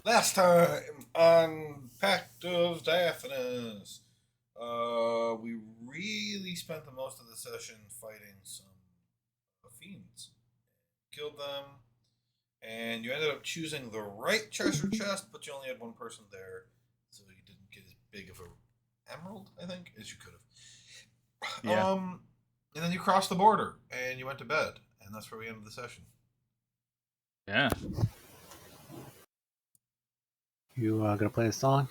Last time on Pact of Diaphanous, we really spent the most of the session fighting some fiends. Killed them, and you ended up choosing the right treasure chest, but you only had one person there, so you didn't get as big of a emerald, I think, as you could have. Yeah. And then you crossed the border, and you went to bed, and that's where we ended the session. Yeah. You gonna play a song?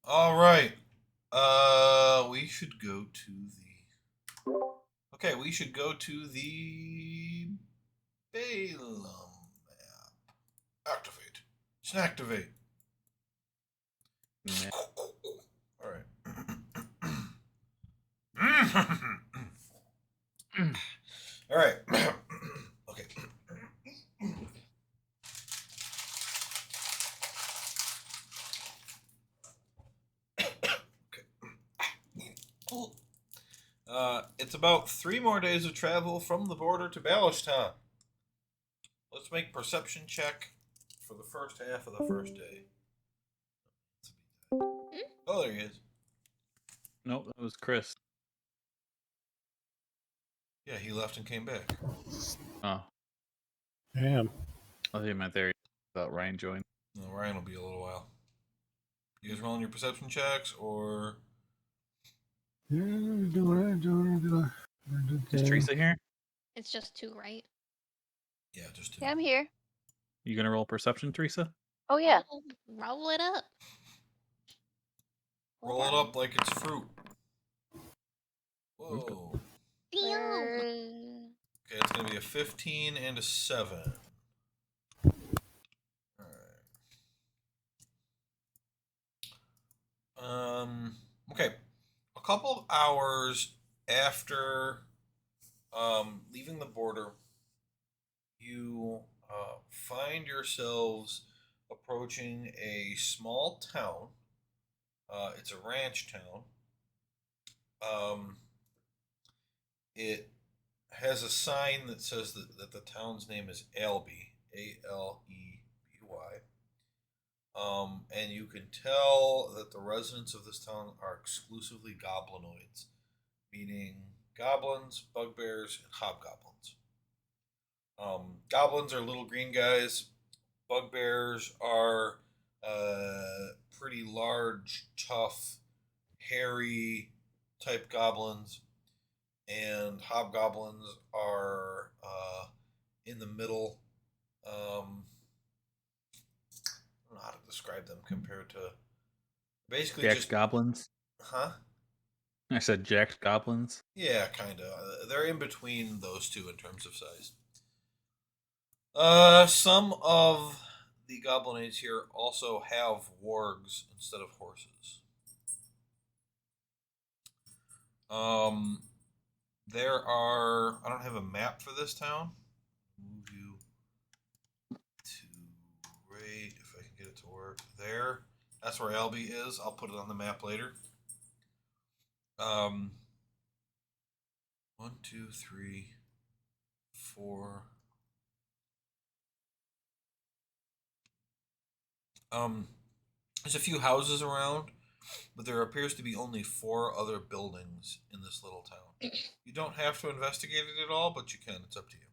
All right. We should go to the. Okay, we should go to the Balaam map. Activate. Snacktivate. Yeah. All right. All right. Okay. It's about 3 more days of travel from the border to Balishtown. Let's make perception check for the first half of the first day. Oh, there he is. Nope, that was Chris. Yeah, he left and came back. Oh, Damn. I think I meant there about Ryan joined. No, Ryan will be a little while. You guys rolling your perception checks, or Is Teresa here? It's just 2, right? yeah, just 2. Yeah, I'm here. You gonna roll perception, Teresa? Oh yeah. Roll it up. Roll it up like it's fruit. Whoa. Damn. Okay, it's gonna be a 15 and a 7. Okay. A couple of hours after leaving the border, you find yourselves approaching a small town. It's a ranch town. It has a sign that says that the town's name is Albee, Aleby. And you can tell that the residents of this town are exclusively goblinoids, meaning goblins, bugbears, and hobgoblins. Goblins are little green guys. Bugbears are pretty large, tough, hairy type goblins. And hobgoblins are in the middle. I don't know how to describe them compared to basically Jacked just goblins. huh? I said jacked goblins. Yeah, kind of. They're in between those two in terms of size. Some of the goblinades here also have wargs instead of horses. Um, there are. I don't have a map for this town. Move you to right if I can get it to work. There. That's where Albie is. I'll put it on the map later. Um, 1, 2, 3, 4. There's a few houses around, but there appears to be only 4 other buildings in this little town. You don't have to investigate it at all, but you can. It's up to you.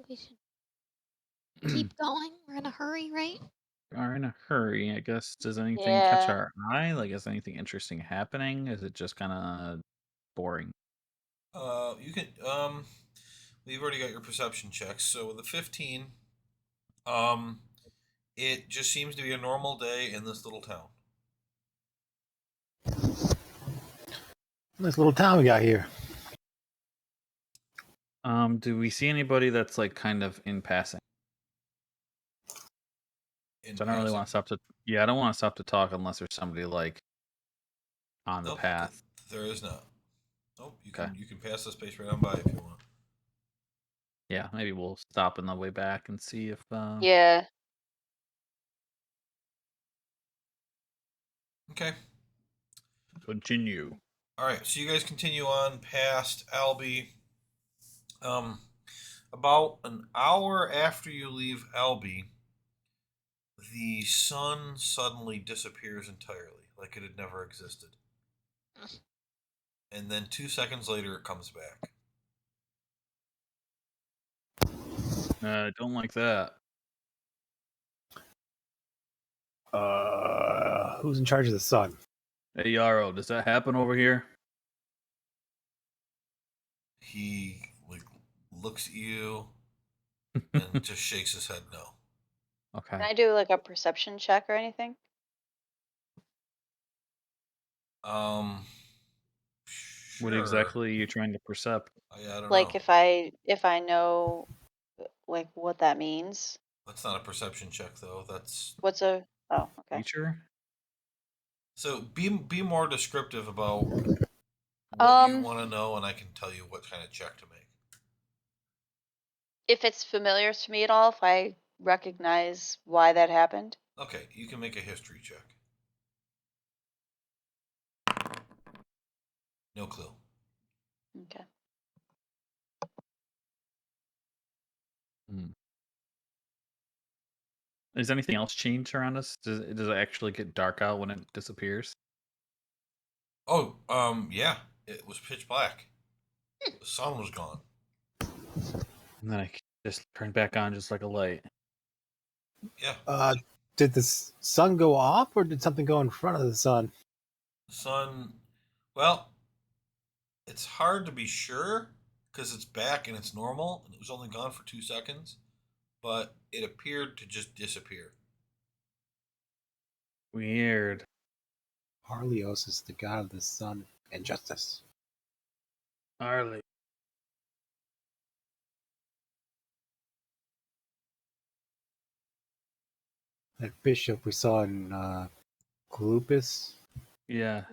We should keep going. We're in a hurry, right? Are in a hurry, I guess. Does anything catch Yeah. our eye? Like, is anything interesting happening? Is it just kind of boring? You can. We've already got your perception checks. So with the 15, um, it just seems to be a normal day in this little town. Nice little town we got here. Do we see anybody that's like kind of in passing? In So I don't really want to stop to. Yeah, I don't want to stop to talk unless there's somebody like on the Nope, path. there is not. Nope, Okay. you can pass this space right on by if you want. Yeah, maybe we'll stop on the way back and see if. Yeah. Okay. Continue. All right. So you guys continue on past Albie. About an hour after you leave Albie, the sun suddenly disappears entirely, like it had never existed. And then 2 seconds later, it comes back. Don't like that. Who's in charge of the sun? Hey Yarrow, does that happen over here? He looks at you and just shakes his head no. Okay. Can I do like a perception check or anything? Um, What sure. exactly are you trying to percept? I don't Like know. if I know like what that means. That's not a perception check though. That's What's a oh, okay. Feature? so. Be more descriptive about what you want to know, and I can tell you what kind of check to make. If it's familiar to me at all, if I recognize why that happened. Okay, you can make a history check. No clue. Okay. Does anything else change around us? Does it actually get dark out when it disappears? Oh, yeah. It was pitch black. The sun was gone. And then I just turn back on just like a light. Yeah. Did the sun go off, or did something go in front of the sun? The sun. Well, it's hard to be sure because it's back and it's normal, and it was only gone for 2 seconds, but it appeared to just disappear. Weird. Arias is the god of the sun and justice. Harley. That bishop we saw in Glupus, Yeah.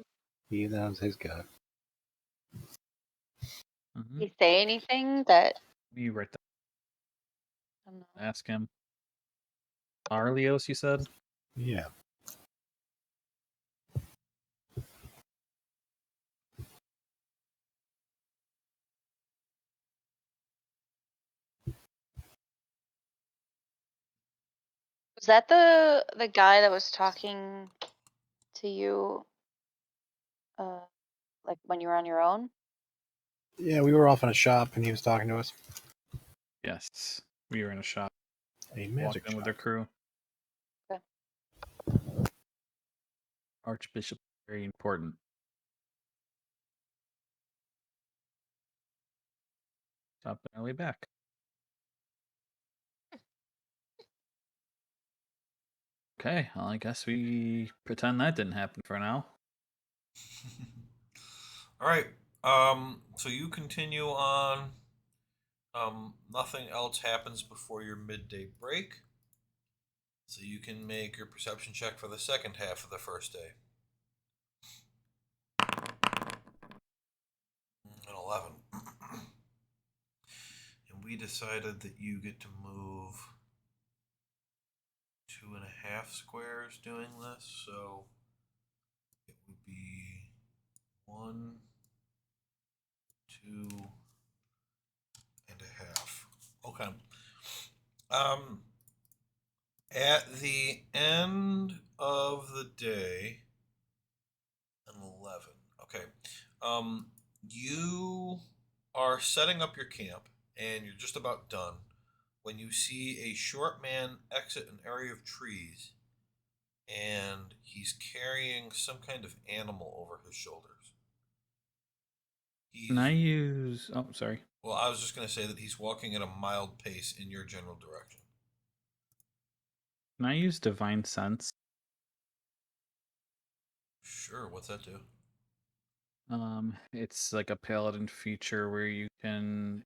that was his god. Mm-hmm. Did he say anything that You right I don't know. there. Ask him. Arlios, you said? Yeah. Was that the guy that was talking to you like when you were on your own? Yeah, we were off in a shop and he was talking to us. Yes. We were in a shop. A Walked magic in shop. with their crew. Okay. Archbishop, very important. stopping our way back. Okay, well, I guess we pretend that didn't happen for now. All right. So you continue on. Nothing else happens before your midday break. So you can make your perception check for the second half of the first day. An 11. And we decided that you get to move 2.5 squares doing this, so it would be 1, 2.5. Okay. At the end of the day, an 11. Okay. You are setting up your camp, and you're just about done when you see a short man exit an area of trees, and he's carrying some kind of animal over his shoulders. Can I use... Oh, sorry. Well, I was just going to say that he's walking at a mild pace in your general direction. Can I use Divine Sense? Sure, what's that do? It's like a paladin feature where you can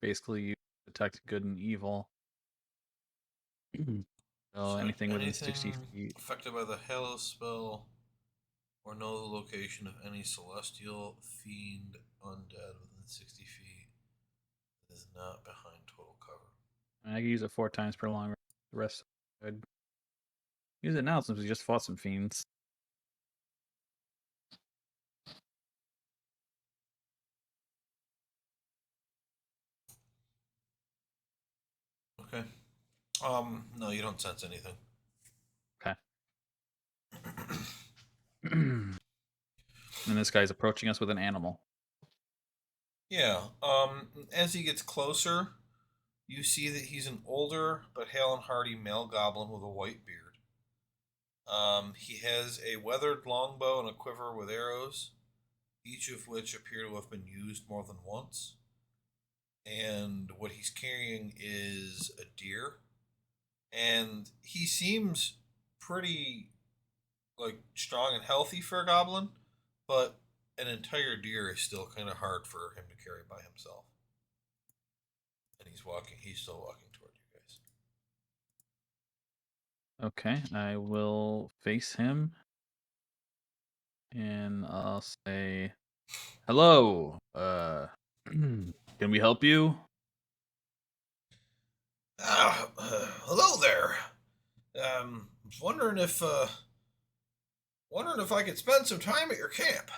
basically detect good and evil. So anything within 60 feet. Affected by the Halo spell, or know the location of any celestial, fiend, undead within 60 feet that is not behind total cover. I can use it 4 times per long rest. The rest I'd use it now since we just fought some fiends. Okay. No, you don't sense anything. Okay. And this guy's approaching us with an animal. Yeah. As he gets closer, you see that he's an older but hale and hearty male goblin with a white beard. He has a weathered longbow and a quiver with arrows, each of which appear to have been used more than once. And what he's carrying is a deer. And he seems pretty strong and healthy for a goblin, but an entire deer is still kind of hard for him to carry by himself. And he's still walking toward you guys. Okay, I will face him. And I'll say, hello, can we help you? Hello there. Was wondering if I could spend some time at your camp.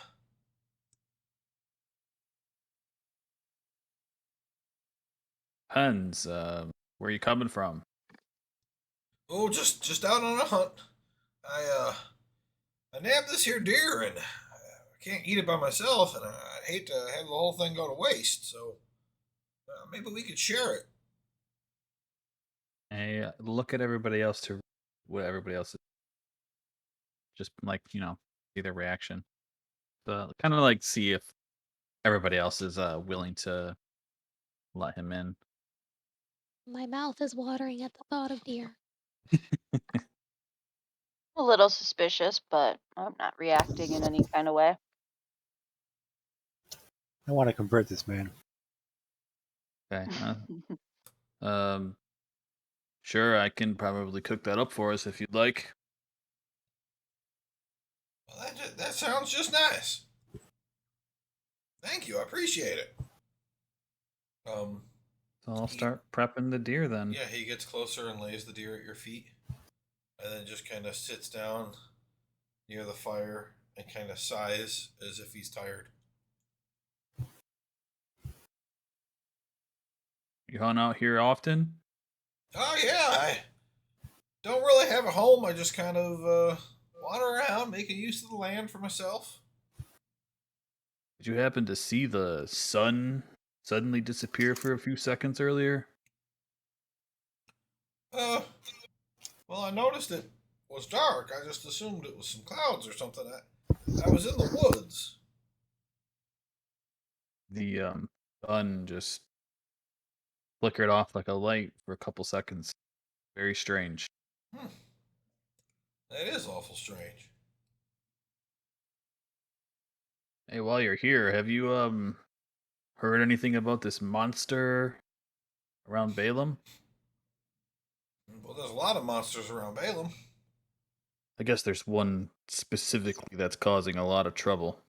Depends, where you coming from? Oh, just out on a hunt. I nabbed this here deer, and I can't eat it by myself, and I'd hate to have the whole thing go to waste. So maybe we could share it. I look at everybody else to what everybody else is. Just see their reaction. So kind of like see if everybody else is willing to let him in. My mouth is watering at the thought of deer. A little suspicious, but I'm not reacting in any kind of way. I want to convert this man. Okay. Sure, I can probably cook that up for us if you'd like. Well, that sounds just nice. Thank you, I appreciate it. So I'll start prepping the deer then. Yeah, he gets closer and lays the deer at your feet, and then just kind of sits down near the fire and kind of sighs as if he's tired. You hung out here often? Oh yeah, I don't really have a home. I just kind of wander around, making use of the land for myself. Did you happen to see the sun suddenly disappear for a few seconds earlier? Well, I noticed it was dark. I just assumed it was some clouds or something. I was in the woods. The sun just flickered off like a light for a couple seconds. Very strange. Hmm. That is awful strange. Hey, while you're here, have you heard anything about this monster around Balaam? Well, there's a lot of monsters around Balaam. I guess there's one specifically that's causing a lot of trouble.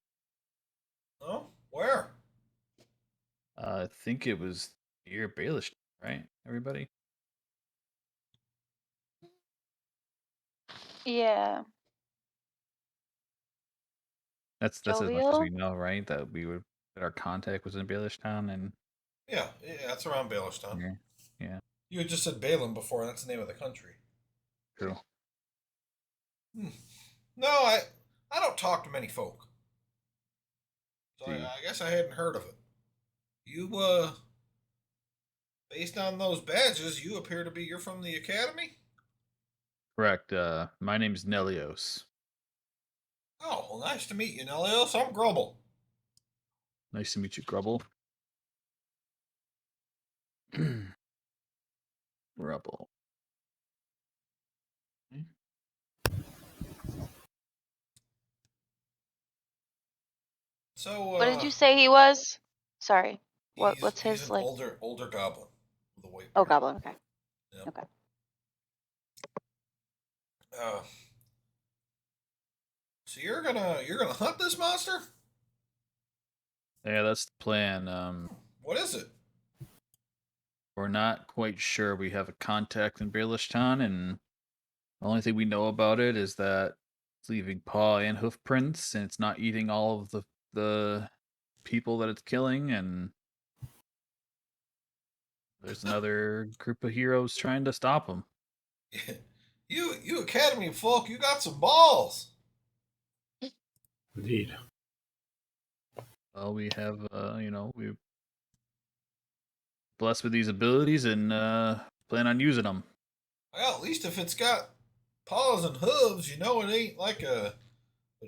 Oh, where? I think it was near Baelish, right? Everybody? Yeah. That's as much as we Jovial? know, right? That our contact was in Baelish Town and Yeah, it's around Baylorstown. yeah. Yeah, You had just said Balaam before. That's the name of the country. true. Hmm. No, I don't talk to many folk, so See. I guess I hadn't heard of it. You based on those badges, you appear to be. You're from the academy. Correct. My name's Nelios. Oh, well, nice to meet you, Nelios. I'm Grubble. Nice to meet you, Grubble. Grubble. So, What did you say he was? Sorry. What's he's his an like? older goblin with a white Oh, beard. goblin. Okay. Yep. Okay. Uh, so you're gonna hunt this monster? Yeah, that's the plan. What is it? We're not quite sure. We have a contact in Baelish Town, and the only thing we know about it is that it's leaving paw and hoof prints, and it's not eating all of the people that it's killing, and there's another group of heroes trying to stop him. You academy folk, you got some balls. Indeed. Well, we have, we're blessed with these abilities and plan on using them. Well, at least if it's got paws and hooves, you know it ain't like a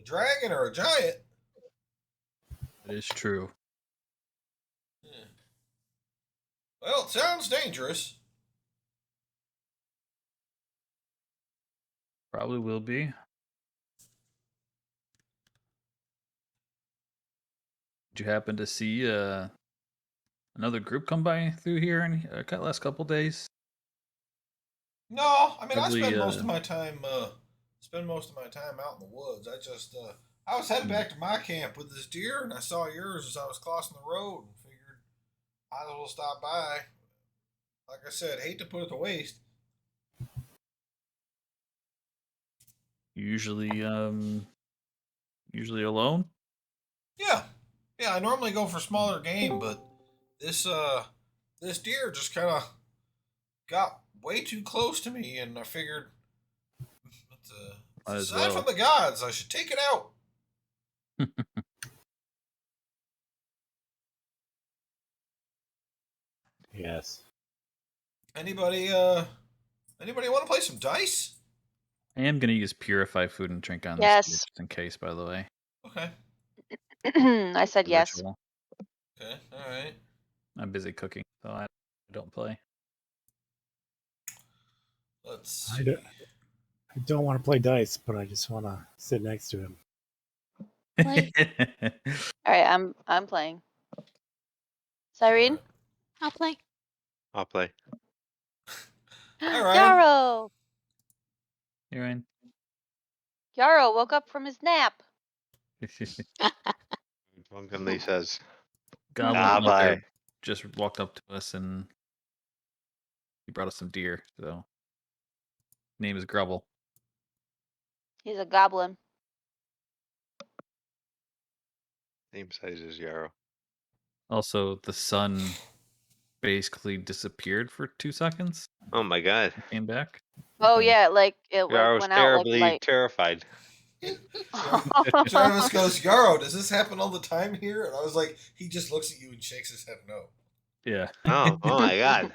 dragon or a giant. It is true. Yeah. Well, it sounds dangerous. Probably will be. Did you happen to see another group come by through here in last couple days? No, I mean I Probably. spend most of my time out in the woods. I was heading Hmm. back to my camp with this deer, and I saw yours as I was crossing the road, and figured might as well stop by. Like I said, hate to put it to waste. Usually alone. Yeah, yeah. I normally go for smaller game, but this this deer just kind of got way too close to me, and I figured it's Might a as sign well. from the gods. I should take it out. Yes. Anybody want to play some dice? I am gonna use purify food and drink on this Yes. just in case, by the way. Okay, I said The yes. ritual. okay, all right. I'm busy cooking, so I don't play. Let's I see. don't, I don't want to play dice, but I just want to sit next to him. Play. All right. I'm playing. Cyrene. I'll play. I'll play. All right. Yarrow. You're in. Yarrow woke up from his nap. Drunkenly says, Goblin's "Ah, mother bye." just walked up to us and he brought us some deer. So name is Grubble. He's a goblin. Same size as Yarrow. Also, the sun basically disappeared for 2 seconds. Oh my god. Came back. Oh So- yeah, like it Yarrow's went out like terribly light. terrified. Travis goes, Yarrow, does this happen all the time here? And I was like, he just looks at you and shakes his head no. Yeah. Oh my god.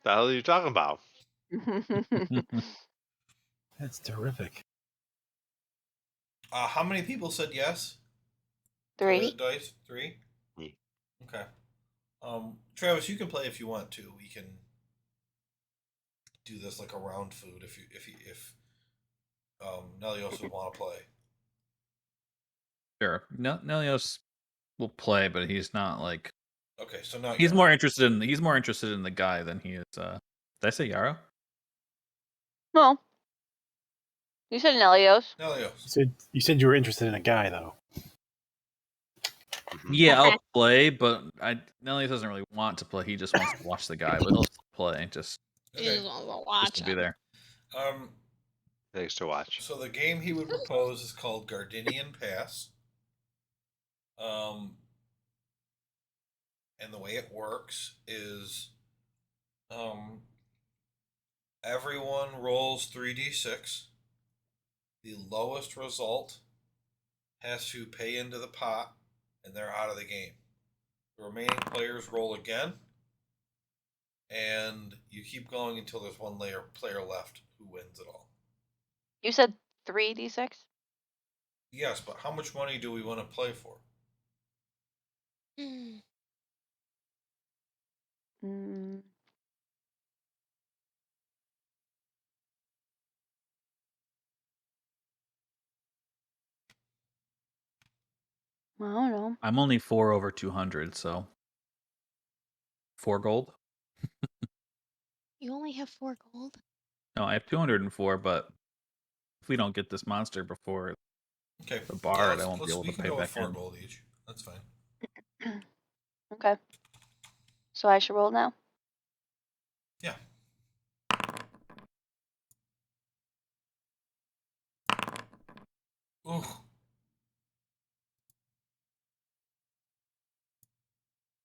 The hell are you talking about? That's terrific. How many people said yes? To 3. the dice? 3? Yeah. Okay. Travis, you can play if you want to. We can do this like a round food if Nelios would want to play. Sure. Nelios will play, but he's not like Okay, so not he's Yarrow. more interested in the guy than he is. Did I say Yarrow? No. You said Nelios. Nelios. You said you were interested in a guy though. Mhm. Yeah, I'll play, but Nelios doesn't really want to play. He just wants to watch the guy, but he'll still play just Okay. to be there. Thanks to watch. So the game he would propose is called Gardinian Pass. And the way it works is everyone rolls 3d6. The lowest result has to pay into the pot, and they're out of the game. The remaining players roll again, and you keep going until there's one player left who wins it all. You said 3d6? Yes, but how much money do we want to play for? Mm. I don't know. I'm only 4 over 200, so 4 gold. You only have 4 gold. No, I have 204, but if we don't get this monster before Okay. the bard, I won't be able we to can pay go with back 4 in. gold each. That's fine. Okay. So I should roll now? Yeah. Ooh.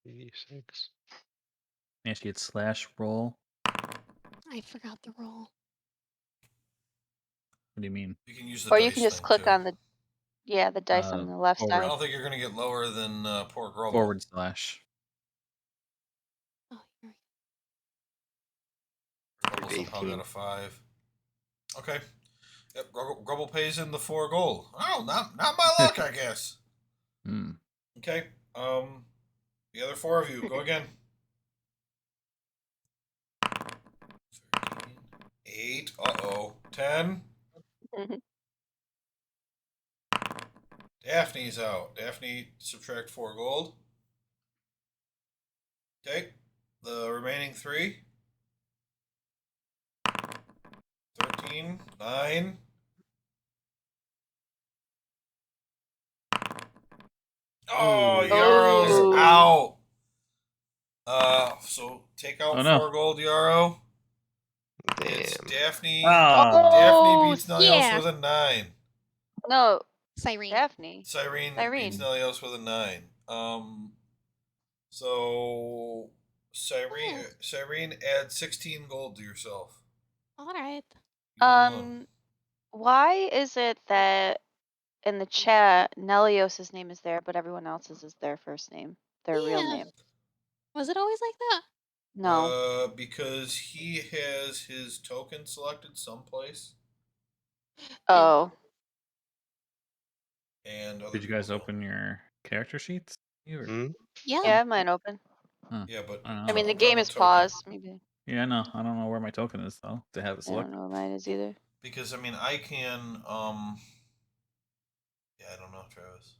86. Actually, it's slash roll. I forgot the roll. What do you mean? You can use the Or dice you can just thing, click too. on the dice on the left forward. I side. don't think you're going to get lower than poor Grubble. Forward slash. Oh, here Grubble somehow 18. got a 5. Okay. Yep, Grubble pays in the 4 gold. Oh, not my luck, I guess. Hmm. Okay. The other 4 of you, go again. 13, 8. Uh-oh. 10. Daphne's out. Daphne, subtract 4 gold. Okay. The remaining 3. 13, 9. Oh, Ooh. Yarrow's Oh. out. So take out Oh, no. 4 gold, Yarrow. Damn. It's Daphne. Oh. Daphne beats Oh, Nelios yeah. with a 9. No, Cyrene. Daphne. Cyrene Cyrene. beats Nelios with a 9. So Cyrene add 16 gold to yourself. All right. You won. Why is it that in the chat Nelios's name is there, but everyone else's is their first name, their real Yeah. name? Was it always like that? No. Because he has his token selected someplace, Oh. and other Did you people guys don't. open your character sheets? You were... Hmm? Yeah. Yeah, I have mine open. Huh. Yeah, but I don't I know. mean, the I'm talking game about is token. paused. Maybe. Yeah, no, I don't know where my token is though. To have it I selected. don't know where mine is either. Because I mean, I can. Yeah, I don't know, Travis.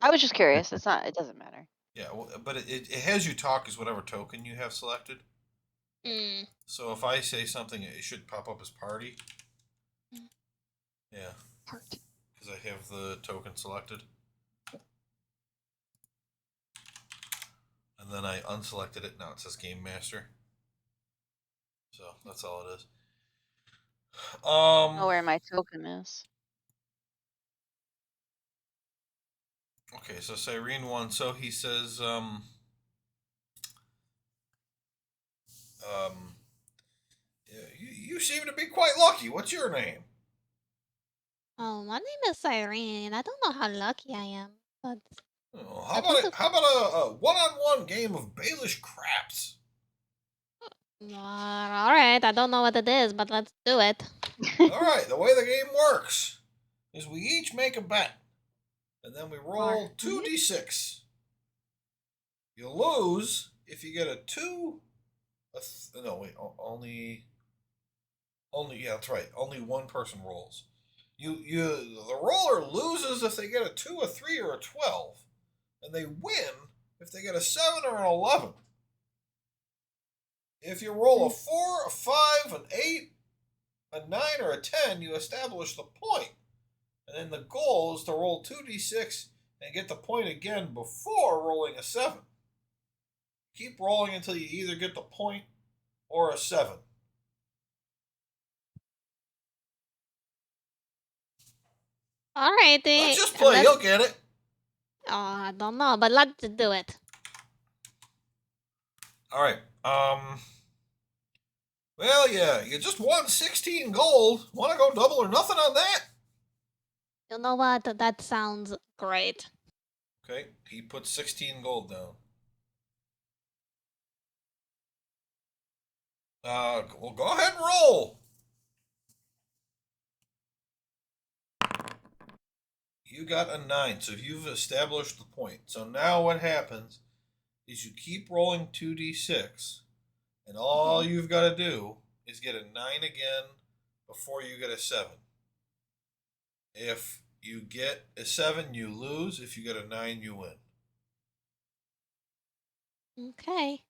I was just curious. It doesn't matter. Yeah, well, but it has you talk as whatever token you have selected. Mm. So if I say something, it should pop up as party. Mm. Yeah, Heart. because I have the token selected. And then I unselected it. Now it says Game Master. So that's all it is. I don't know where my token is. Okay, so Cyrene won. So he says, yeah, you seem to be quite lucky. What's your name? Oh, my name is Cyrene. I don't know how lucky I am, but Oh, That was a- how about a one-on-one game of Baelish craps? all right. I don't know what it is, but let's do it. All right, the way the game works is we each make a bet, and then we roll 2d6. You lose if you get a 2. No, wait. Only yeah, that's right. Only one person rolls. The roller loses if they get a 2, a 3, or a 12, and they win if they get a 7 or an 11. If you roll a 4, a 5, an 8, a 9, or a 10, you establish the point. And then the goal is to roll 2d6 and get the point again before rolling a 7. Keep rolling until you either get the point or a 7. Alrighty. Let's just play. You'll get it. Oh, I don't know, but let's do it. All right. Well, yeah, you just won 16 gold. Want to go double or nothing on that? You know what? That sounds great. Okay, he put 16 gold down. Well, go ahead and roll. You got a 9, so you've established the point. So now what happens is you keep rolling 2d6, and all you've got to do is get a 9 again before you get a 7. If you get a 7, you lose. If you get a 9, you win. Okay.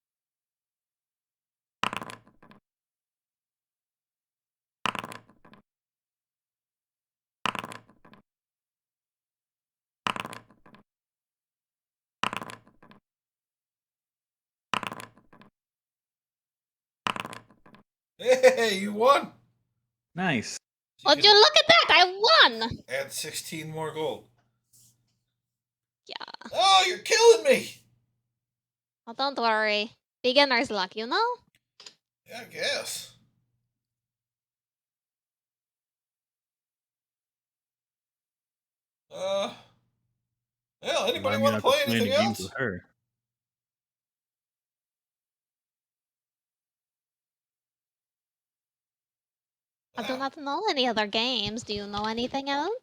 Hey, you won. Nice. So Would you look at that? I won. add 16 more gold. Yeah. Oh, you're killing me. Oh, don't worry. Beginner's luck, you know? Yeah, I guess. Well, anybody Remind me want to not play play anything any games else? with her. I do not know any other games. Do you know anything else?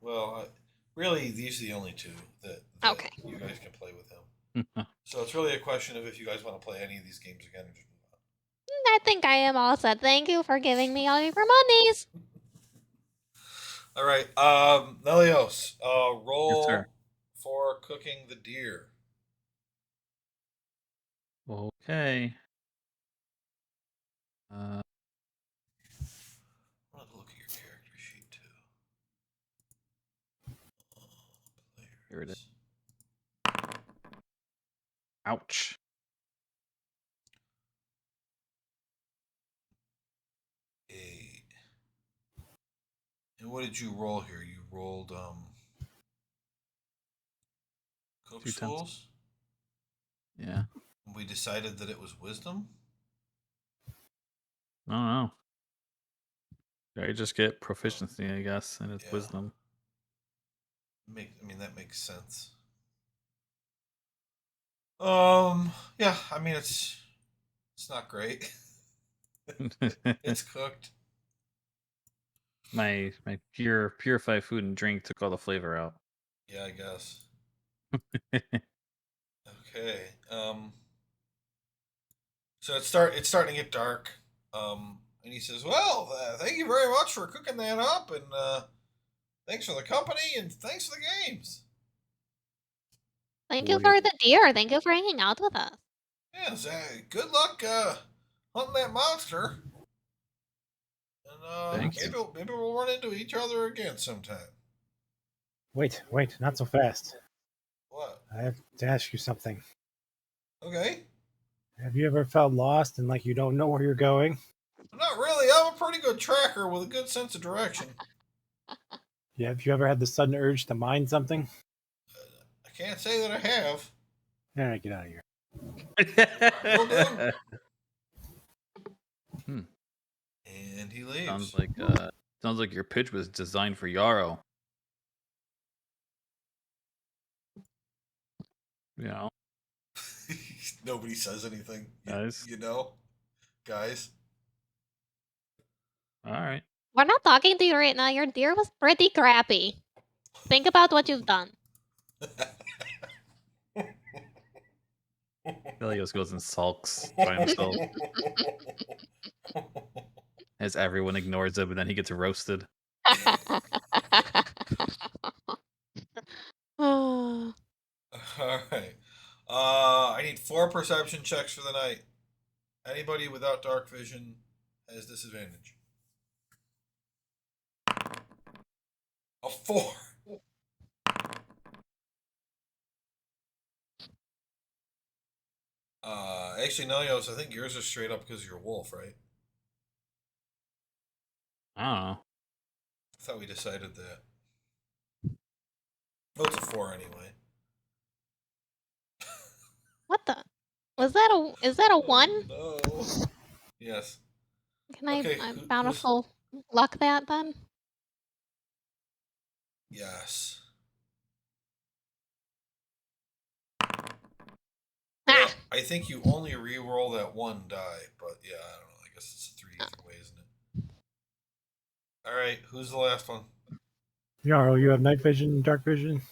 Well, really, these are the only two that Okay. you guys can play with him. So it's really a question of if you guys want to play any of these games again or just move on. I think I am all set. Thank you for giving me all your monies. All right, Nelios, Yes, roll sir. for cooking the deer. Okay. I want to look at your character sheet too. Here it is. Players. Ouch. Eight. And what did you roll here? You rolled cook 2 times. tools. Yeah. And we decided that it was wisdom. I don't know. I just get proficiency, I guess, and it's Yeah. wisdom. That makes sense. Yeah, it's not great. It's cooked. my purified food and drink took all the flavor out. Yeah, I guess. Okay. So it's starting to get dark. And he says, "Well, thank you very much for cooking that up, and thanks for the company, and thanks for the games." Thank you for the deer. Thank you for hanging out with us. Yes. Good luck hunting that monster. And Thank you. maybe we'll run into each other again sometime. Wait, not so fast. What? I have to ask you something. Okay. Have you ever felt lost and like you don't know where you're going? Not really. I'm a pretty good tracker with a good sense of direction. Yeah, have you ever had the sudden urge to mine something? I can't say that I have. All right, get out of here. Will do. And he leaves. Sounds like your pitch was designed for Yarrow. You know, Nobody says anything. Guys. Guys. all right. We're not talking to you right now. Your deer was pretty crappy. Think about what you've done. Helios goes and sulks by himself as everyone ignores him, and then he gets roasted. Oh, All right. I need 4 perception checks for the night. Anybody without dark vision has disadvantage. A 4. Actually, Nelios, I think yours is straight up because you're a wolf, right? I don't know. I thought we decided that. Oh, it's a 4 anyway. what the? Is that a one? Oh, no. Yes. Can I Okay, who's... bountiful luck that then? Yes. Ah! Well, I think you only re-roll that 1 die, but yeah, I don't know. I guess it's a 3 either way, isn't it? All right, who's the last one? Yarrow, you have night vision and dark vision?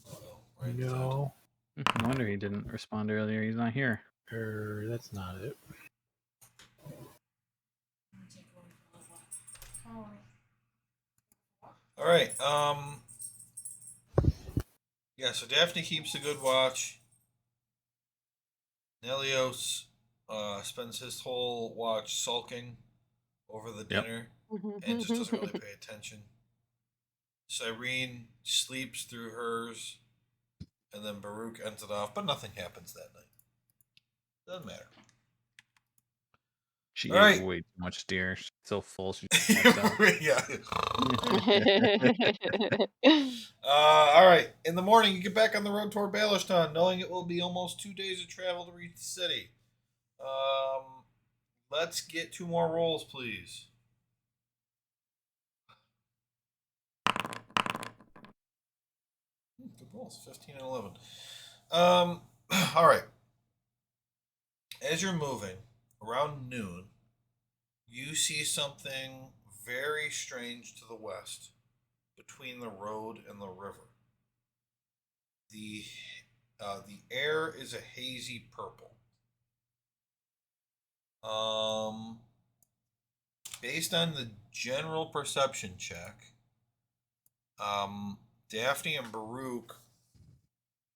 Uh-oh, right, No. No wonder he didn't respond earlier. He's not here. That's not it. All right. Yeah. So Daphne keeps a good watch. Nelios spends his whole watch sulking over the Yep. dinner and just doesn't really pay attention. Cyrene sleeps through hers, and then Baruch ends it off, but nothing happens that night. Doesn't matter. She All ate right. way too much deer. She's so full. She just passed out. Yeah. All right. In the morning, you get back on the road toward Balerstown, knowing it will be almost 2 days of travel to reach the city. Let's get 2 more rolls, please. Good rolls, 15 and 11. All right. As you're moving around noon, you see something very strange to the west, between the road and the river. The air is a hazy purple. Based on the general perception check, Daphne and Baruch,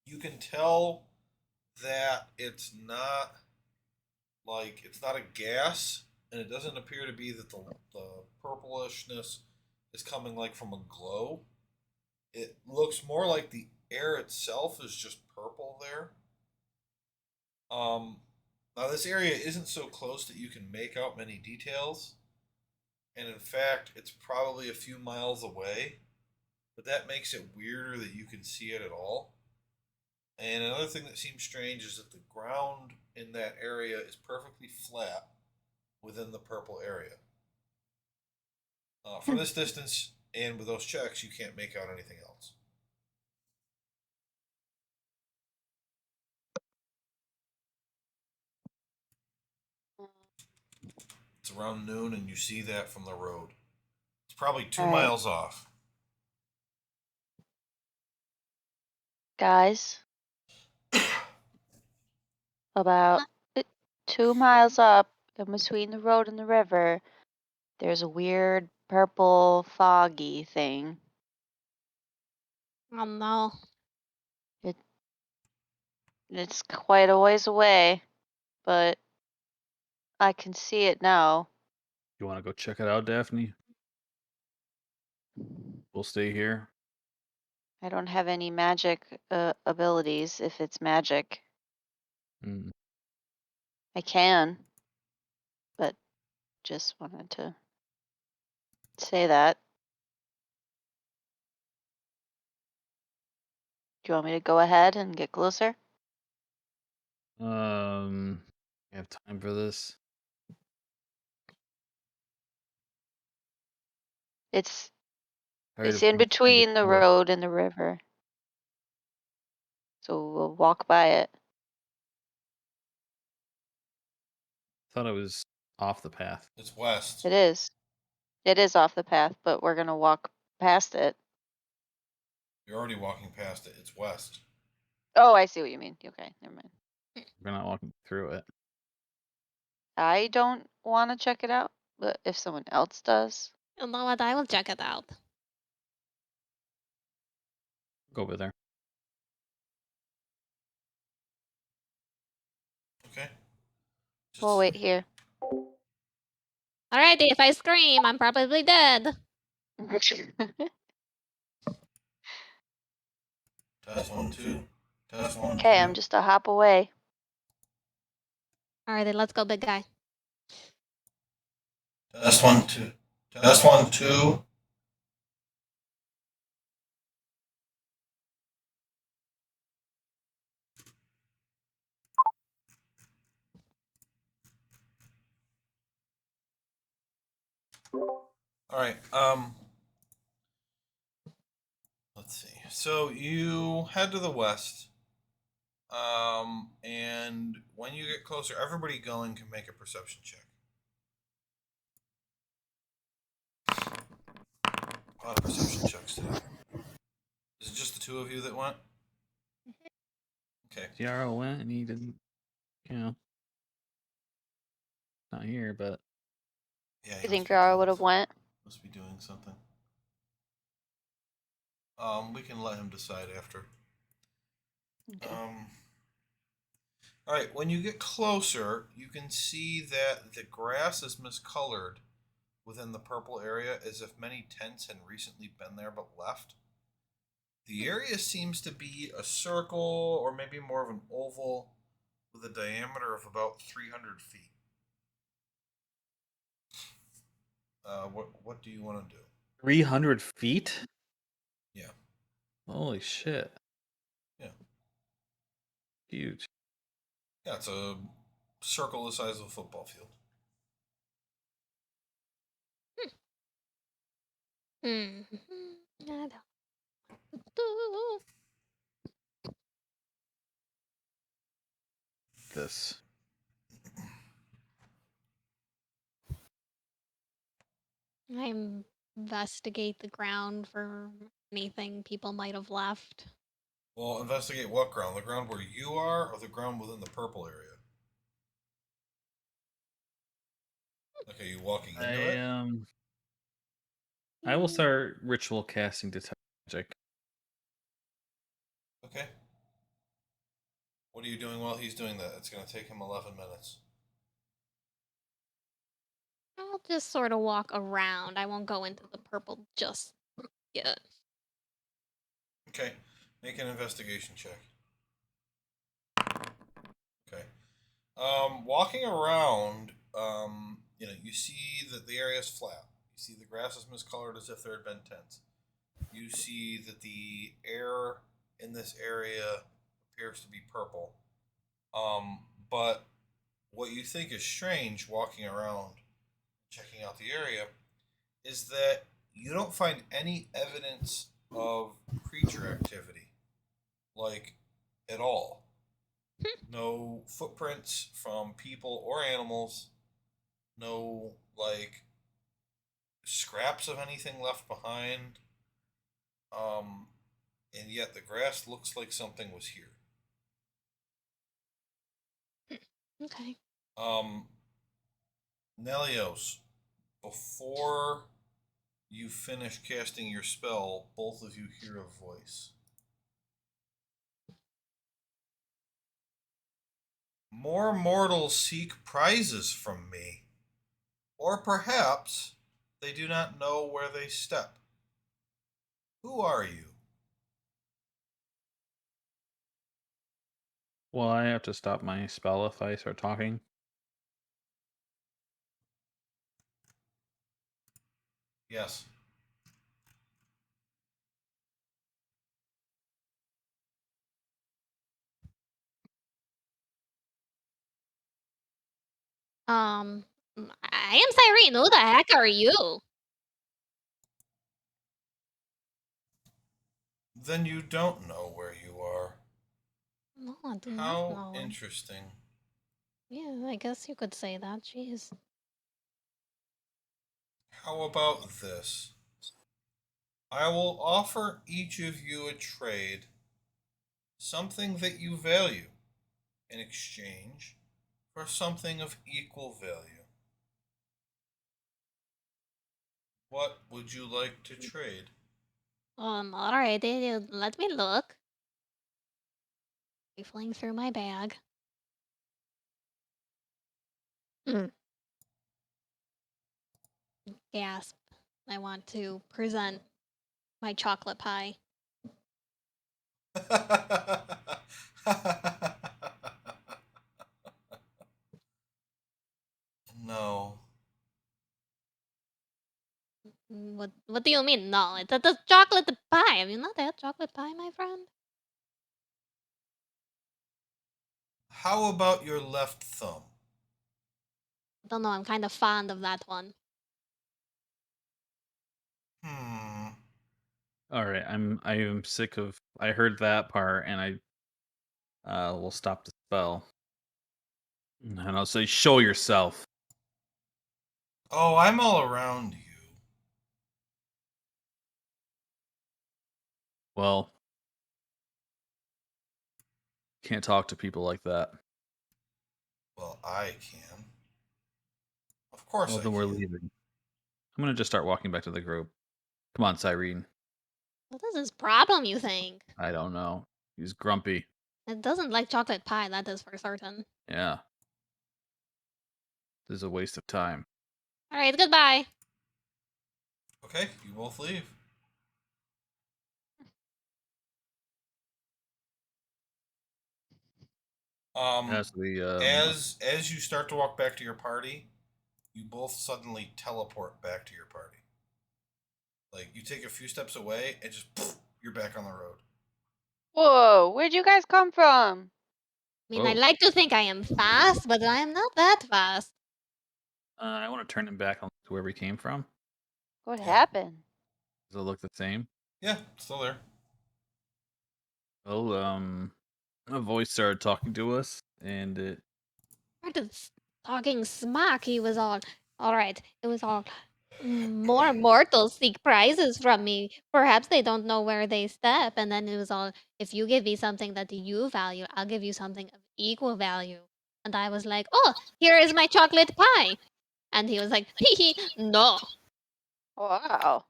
you can tell that it's not a gas, and it doesn't appear to be that the purplishness is coming like from a glow. It looks more like the air itself is just purple there. Now this area isn't so close that you can make out many details, and in fact, it's probably a few miles away. But that makes it weirder that you can see it at all. And another thing that seems strange is that the ground in that area is perfectly flat within the purple area. From this distance and with those checks, you can't make out anything else. It's around noon, and you see that from the road. It's probably 2 All right. miles off. Guys, about 2 miles up in between the road and the river, there's a weird purple foggy thing. Oh no. It's quite a ways away, but I can see it now. You want to go check it out, Daphne? We'll stay here. I don't have any magic abilities if it's magic. Mm. I can, but just wanted to say that. Do you want me to go ahead and get closer? You have time for this? It's Tired it's of in being behind between the doors. road and the river. So we'll walk by it. Thought I was off the path. It's west. It is. It is off the path, but we're gonna walk past it. You're already walking past it. It's west. Oh, I see what you mean. Okay, never mind. We're not walking through it. I don't want to check it out, but if someone else does. You know what? I will check it out. Go over there. Okay. We'll wait here. Alrighty, if I scream, I'm probably dead. Test 1, 2. Test 1, 2. Okay, I'm just a hop away. Alrighty, let's go, big guy. Test 1, 2. Test 1, 2. All right. Let's see. So you head to the west. And when you get closer, everybody going can make a perception check. A lot of perception checks today. Is it just the two of you that went? Okay. Tiara went and he didn't, not here, but Yeah. You think Yara would have went? Must be doing something. We can let him decide after. Okay. All right. When you get closer, you can see that the grass is miscolored within the purple area, as if many tents had recently been there but left. The area seems to be a circle, or maybe more of an oval, with a diameter of about 300 feet. What do you want to do? 300 feet? Yeah. Holy shit. Yeah. Huge. Yeah, it's a circle the size of a football field. I don't do. This. I investigate the ground for anything people might have left. Well, investigate what ground? The ground where you are, or the ground within the purple area? Okay, you walking into it? I will start ritual casting detect magic. Okay. What are you doing while he's doing that? It's going to take him 11 minutes. I'll just sort of walk around. I won't go into the purple just yet. Okay. Make an investigation check. Okay. Walking around, you see that the area is flat. You see the grass is miscolored as if there had been tents. You see that the air in this area appears to be purple. But what you think is strange walking around, checking out the area, is that you don't find any evidence of creature activity, like at all. No footprints from people or animals. No, like, scraps of anything left behind. And yet the grass looks like something was here. Okay. Nelios, before you finish casting your spell, both of you hear a voice. More mortals seek prizes from me. Or perhaps they do not know where they step. Who are you? Well, I have to stop my spell if I start talking. Yes. I am Cyrene. Who the heck are you? Then you don't know where you are. No, I do not How know. interesting. Yeah, I guess you could say that. Jeez. How about this? I will offer each of you a trade, something that you value, in exchange for something of equal value. What would you like to trade? Alrighty, let me look. Rifling through my bag. Gasp. I want to present my chocolate pie. No. What do you mean? No, it's a chocolate pie. Have you not had chocolate pie, my friend? How about your left thumb? Don't know. I'm kind of fond of that one. Hmm. All right, I am sick of. I heard that part, and I will stop the spell, and I'll say, "Show yourself." Oh, I'm all around you. Well, can't talk to people like that. Well, I can. Of course Well, I then we're can. leaving. I'm gonna just start walking back to the group. Come on, Cyrene. What is his problem, you think? I don't know. He's grumpy. It doesn't like chocolate pie, that is for certain. Yeah. This is a waste of time. Alright, goodbye. Okay, you both leave. As we As you start to walk back to your party, you both suddenly teleport back to your party. Like you take a few steps away and just poof, you're back on the road. Whoa, where'd you guys come from? I mean, I Whoa. like to think I am fast, but I am not that fast. I want to turn him back on to where we came from. What Yeah. happened? Does it look the same? Yeah, still there. Well, a voice started talking to us, and it Started talking smack. He was all right. It was all more mortals seek prizes from me. Perhaps they don't know where they step. And then it was all, if you give me something that you value, I'll give you something of equal value. And I was like, oh, here is my chocolate pie. And he was like, hee hee, no. Wow.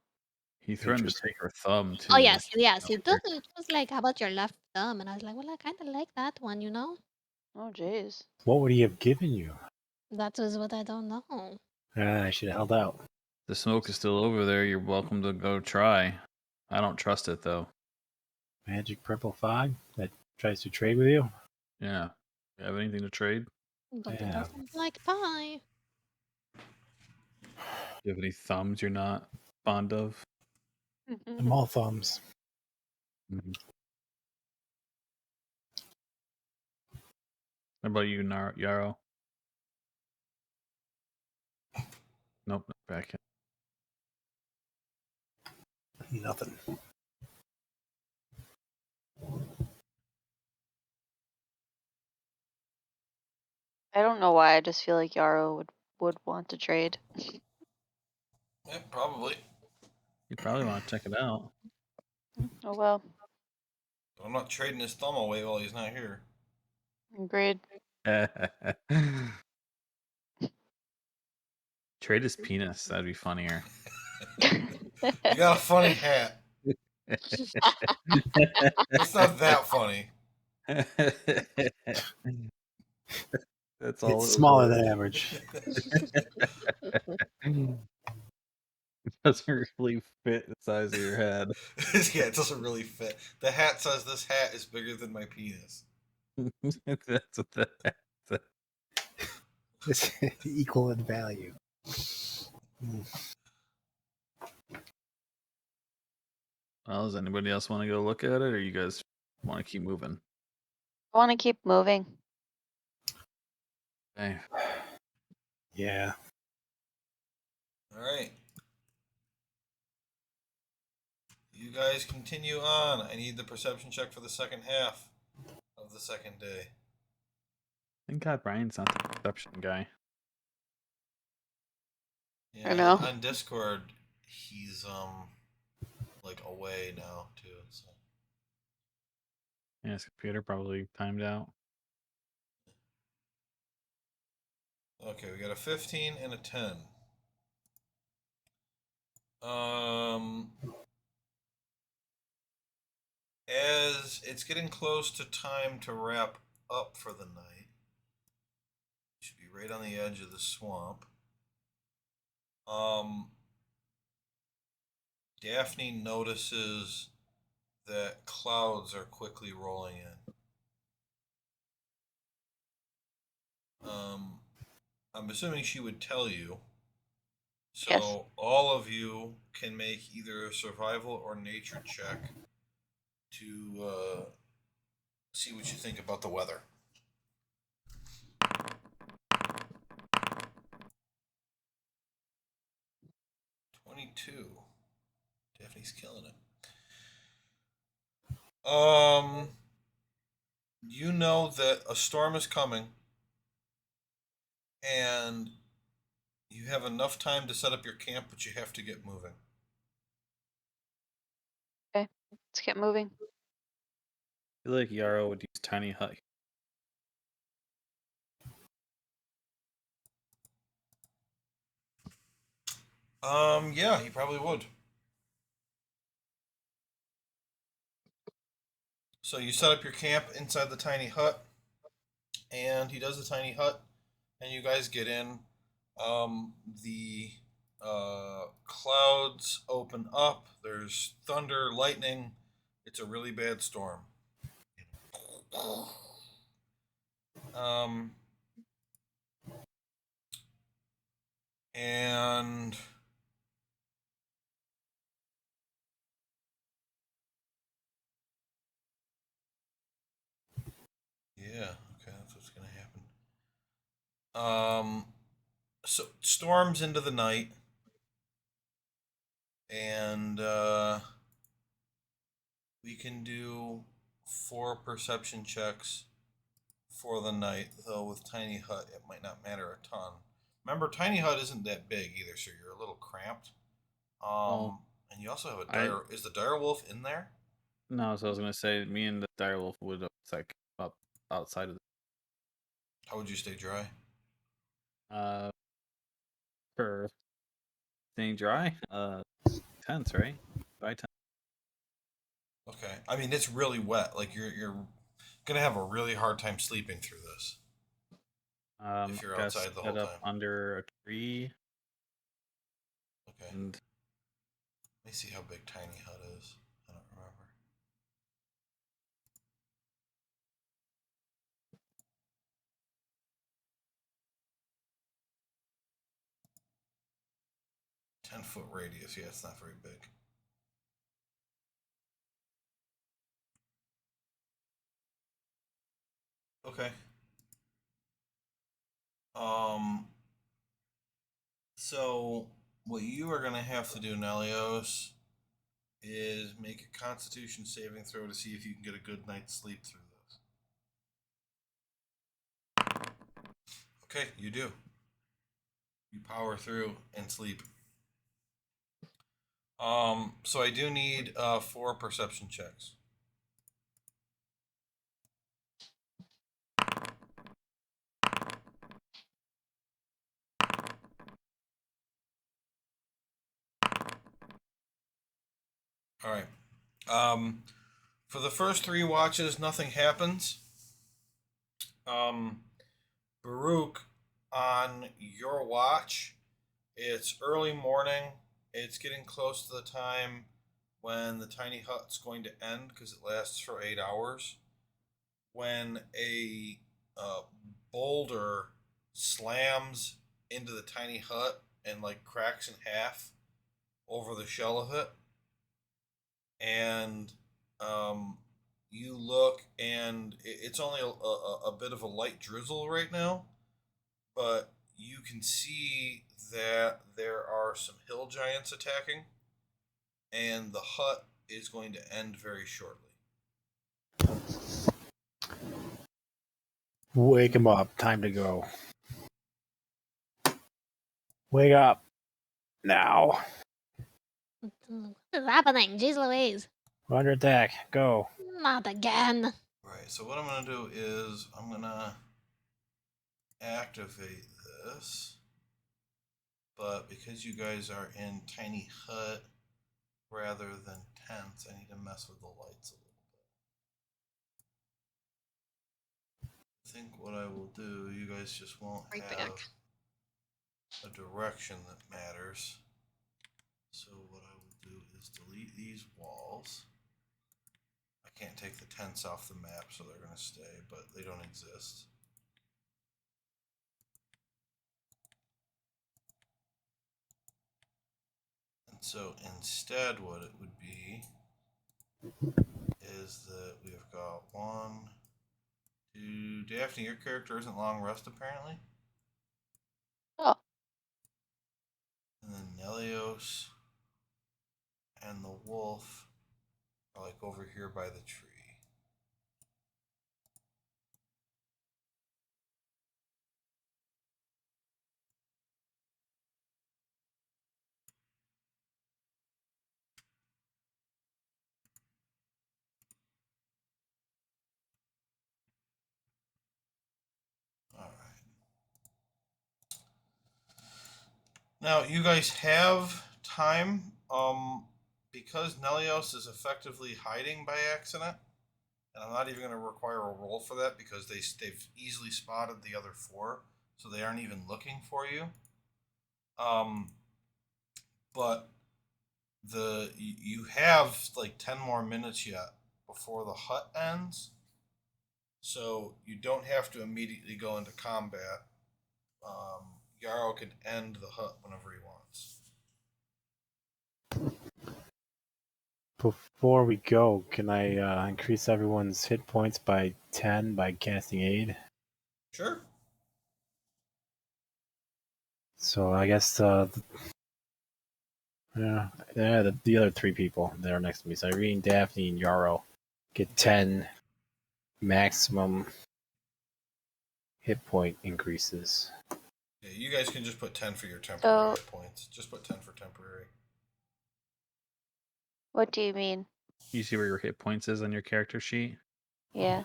he threatened to Interesting. take her thumb Oh, too. yes, yes. It Weird. was like, how about your left thumb? And I was like, well, I kind of like that one, you know? Oh, jeez. What would he have given you? That was what I don't know. I should have held out. The smoke is still over there. You're welcome to go try. I don't trust it though. Magic purple fog that tries to trade with you? Yeah. You have anything to trade? But it Yeah. doesn't like pie. You have any thumbs you're not fond of? I'm all thumbs. Mhm. How about you, Yarrow? Nope, not back in. Nothing. I don't know why. I just feel like Yarrow would want to trade. Yeah, probably. You probably want to check it out. Oh well. But I'm not trading his thumb away while he's not here. Agreed. Trade his penis. That'd be funnier. You got a funny hat. It's not that funny. That's all. It's smaller than average. It doesn't really fit the size of your head. Yeah, it doesn't really fit. The hat says this hat is bigger than my penis. That's what that. It's equal in value. Well, does anybody else want to go look at it, or you guys want to keep moving? I want to keep moving. Okay. Yeah. All right. You guys continue on. I need the perception check for the second half of the second day. Thank God Brian's not the perception guy. Yeah, I know. on Discord, he's like away now too. So. Yeah, his computer probably timed out. Okay, we got a 15 and a 10. As it's getting close to time to wrap up for the night, should be right on the edge of the swamp. Daphne notices that clouds are quickly rolling in. I'm assuming she would tell you. So Yes. all of you can make either a survival or nature check to see what you think about the weather. 22. Daphne's killing it. You know that a storm is coming, and you have enough time to set up your camp, but you have to get moving. Okay, let's get moving. I feel like Yarrow would use tiny hut. Yeah, he probably would. So you set up your camp inside the tiny hut, and he does the tiny hut, and you guys get in. The clouds open up. There's thunder, lightning. It's a really bad storm. Um, and yeah, okay, that's what's gonna happen. So storms into the night, and we can do 4 perception checks for the night. Though with tiny hut, it might not matter a ton. Remember, tiny hut isn't that big either, so you're a little cramped. Well, And you also have a I dire. Is the dire wolf in there? no, so I was gonna say me and the direwolf would like up outside of How would you stay dry? the for staying dry. Tents, right? Dry tent. Okay, I mean it's really wet. Like you're gonna have a really hard time sleeping through this if you're I guess outside the whole set up time. under a tree Okay, and let me see how big tiny hut is. I don't remember. Ten-foot radius. Yeah, it's not very big. Okay. Um. So what you are gonna have to do, Nelios, is make a Constitution saving throw to see if you can get a good night's sleep through this. Okay, you do. You power through and sleep. So I do need 4 perception checks. All right. For the first 3 watches, nothing happens. Baruch, on your watch, it's early morning. It's getting close to the time when the tiny hut's going to end because it lasts for 8 hours. When a uh, boulder slams into the tiny hut and like cracks in half over the shell of it, and um, you look, and it's only a bit of a light drizzle right now, but you can see that there are some hill giants attacking, and the hut is going to end very shortly. Wake him up. Time to go. Wake up. Now. What is happening? Jeez Louise. We're under attack. Go. Not again. Right, so what I'm going to do is I'm going to activate this. But because you guys are in tiny hut rather than tents, I need to mess with the lights a little bit. I think what I will do, you guys just won't Right have back. a direction that matters. So what I will do is delete these walls. I can't take the tents off the map, so they're going to stay, but they don't exist. And so instead what it would be is that we've got 1, 2... Daphne, your character isn't long rest apparently? Oh. And then Nelios and the wolf are like over here by the tree. Alright. Now, you guys have time, because Nelios is effectively hiding by accident, and I'm not even going to require a roll for that because they've easily spotted the other 4, so they aren't even looking for you. But you have like 10 more minutes yet before the hut ends, so you don't have to immediately go into combat. Yarrow can end the hut whenever he wants. Before we go, can I increase everyone's hit points by 10 by casting aid? Sure. So I guess the other 3 people that are next to me, so Irene, Daphne, and Yarrow, get 10 maximum hit point increases. Yeah, you guys can just put 10 for your temporary So- hit points. Just put 10 for temporary. What do you mean? You see where your hit points is on your character sheet? Yeah.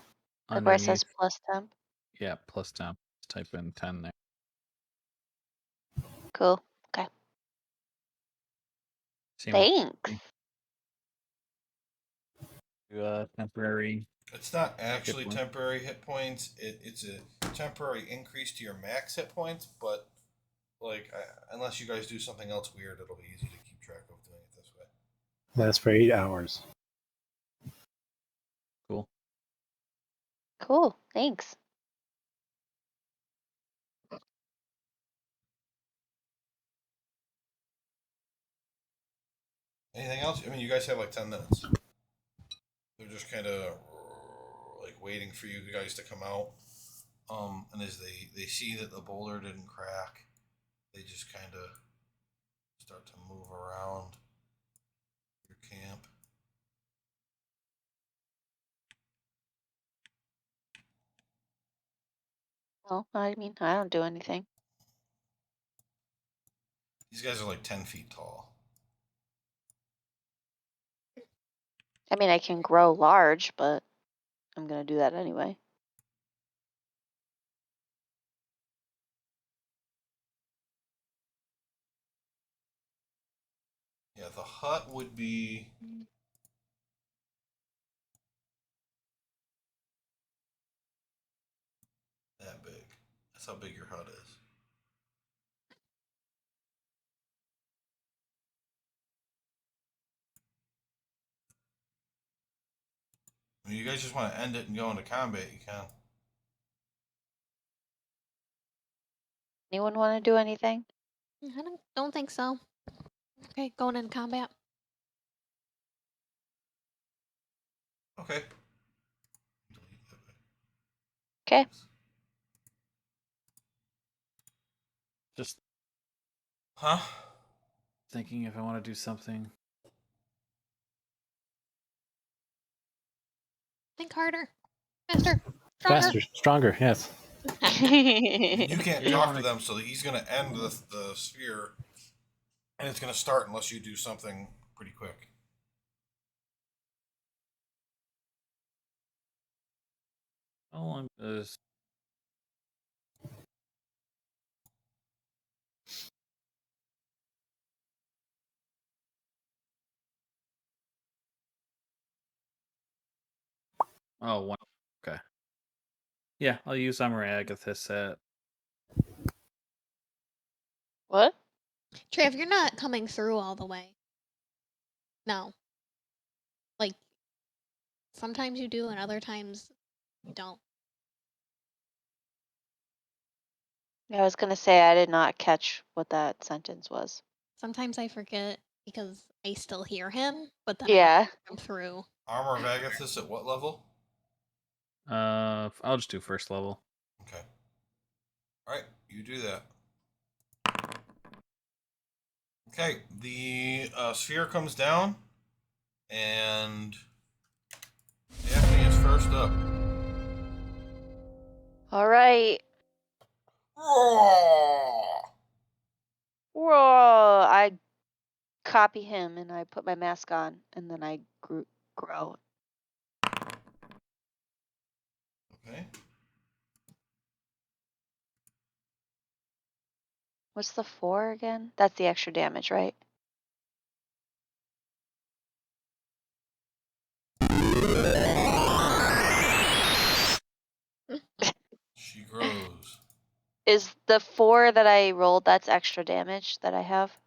Like where it says Underneath, plus 10. yeah, plus 10. Just type in 10 there. Cool. Okay. Same with Thanks. temporary. It's not actually point. temporary hit points. It's a temporary increase to your max hit points, but like unless you guys do something else weird, it'll be easy to keep track of doing it this way. That's for 8 hours. Cool. Cool. Thanks. Anything else? I mean, you guys have like 10 minutes. They're just kind of like waiting for you guys to come out. And as they see that the boulder didn't crack, they just kind of start to move around your camp. Well, I mean, I don't do anything. These guys are like 10 feet tall. I mean, I can grow large, but I'm going to do that anyway. Yeah, the hut would be that big. That's how big your hut is. I mean, you guys just want to end it and go into combat, you can. Anyone want to do anything? I don't think so. Okay, going in combat. Okay. Okay. Just Huh? thinking if I want to do something. Think harder. Faster. Stronger. Faster, stronger, yes. You can't You talk wanna- to them, so he's going to end the sphere, and it's going to start unless you do something pretty quick. How long does? Oh, one. Okay. Yeah, I'll use Arias at. What? Trev, you're not coming through all the way. No. Like, sometimes you do and other times you don't. I was gonna say I did not catch what that sentence was. Sometimes I forget because I still hear him, but then Yeah. I come through. Armor of Agathis at what level? I'll just do first level. Okay. All right, you do that. Okay, the sphere comes down, and Daphne is first up. All right. Roar! Whoa! I copy him and I put my mask on, and then I grow. Okay. What's the 4 again? That's the extra damage, right? She grows. Is the 4 that I rolled, that's extra damage that I have?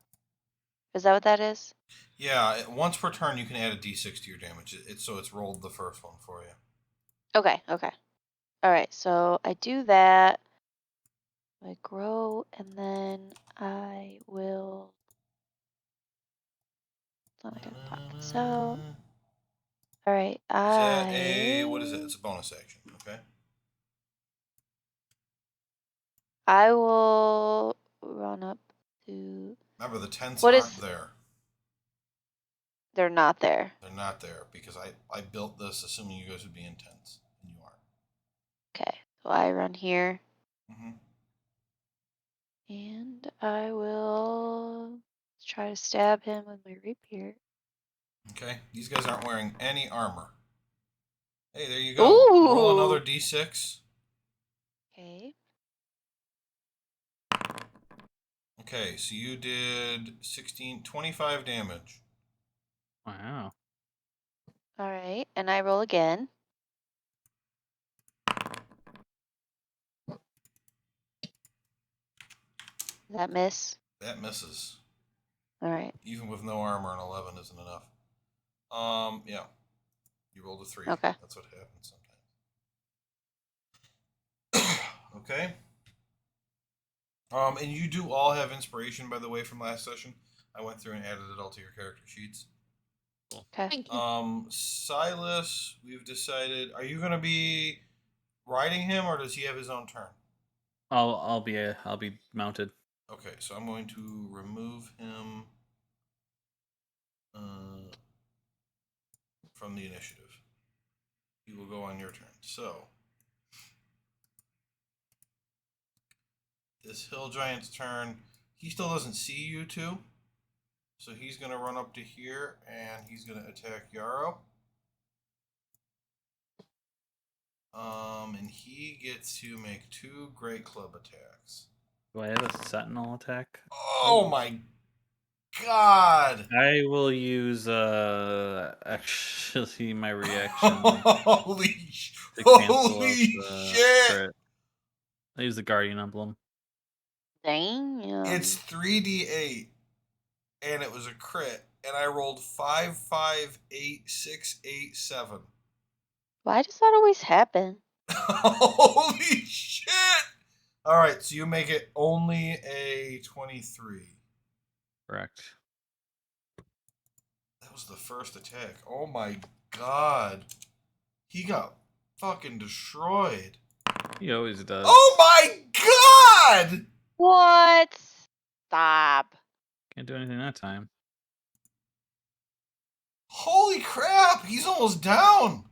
Is that what that is? Yeah, once per turn you can add a d6 to your damage. So it's rolled the first one for you. Okay. All right, so I do that. I grow, and then I will. Then I gotta pop this out. All right, Is that what is it? It's a bonus action. Okay. I will run up to. Remember, the tents What aren't is? there. They're not there. They're not there because I built this assuming you guys would be in tents, and you aren't. Okay, so I run here, Mm-hmm. and I will try to stab him with my rapier. Okay. These guys aren't wearing any armor. Hey, there you go. Ooh. Roll another d6. Okay. Okay, so you did 25 damage. Wow. All right, and I roll again. That miss. That misses. All right. Even with no armor, an 11 isn't enough. Yeah. You rolled a 3. Okay. That's what happens sometimes. Okay. And you do all have inspiration, by the way, from last session. I went through and added it all to your character sheets. Okay. Thank you. Silas, we've decided. Are you going to be riding him, or does he have his own turn? I'll be mounted. Okay, so I'm going to remove him from the initiative. He will go on your turn. So this hill giant's turn. He still doesn't see you two, so he's going to run up to here and he's going to attack Yarrow. And he gets to make 2 great club attacks. Do I have a sentinel attack? Oh my god! I will use actually my reaction Holy to cancel out holy the shit! crit. I use the guardian emblem. Dang. It's 3d8, and it was a crit, and I rolled 5, 5, 8, 6, 8, 7. Why does that always happen? Holy shit! All right, so you make it only a 23. Correct. That was the first attack. Oh my god. He got fucking destroyed. He always does. Oh my god! What? Stop. Can't do anything that time. Holy crap! He's almost down.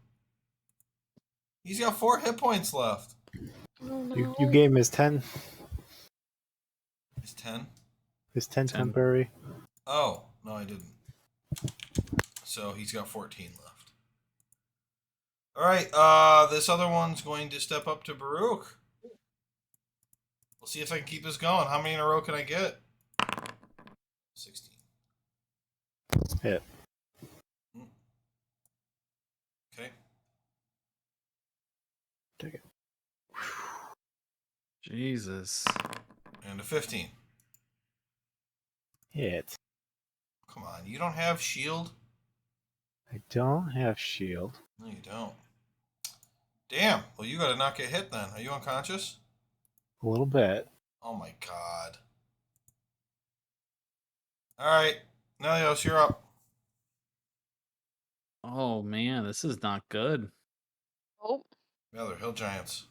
He's got 4 hit points left. Oh, no. You gave him his 10. He's 10. His 10 10. temporary. Oh, no, I didn't. So he's got 14 left. All right. This other one's going to step up to Baruch. We'll see if I can keep this going. How many in a row can I get? 16. Hit. Okay. Take it. Jesus. And a 15. Hit. Come on. You don't have shield? I don't have shield. No, you don't. Damn. Well, you got to not get hit then. Are you unconscious? A little bit. Oh my god. All right. Nelios, you're up. Oh man, this is not good. Oh, Yeah, they're hill giants.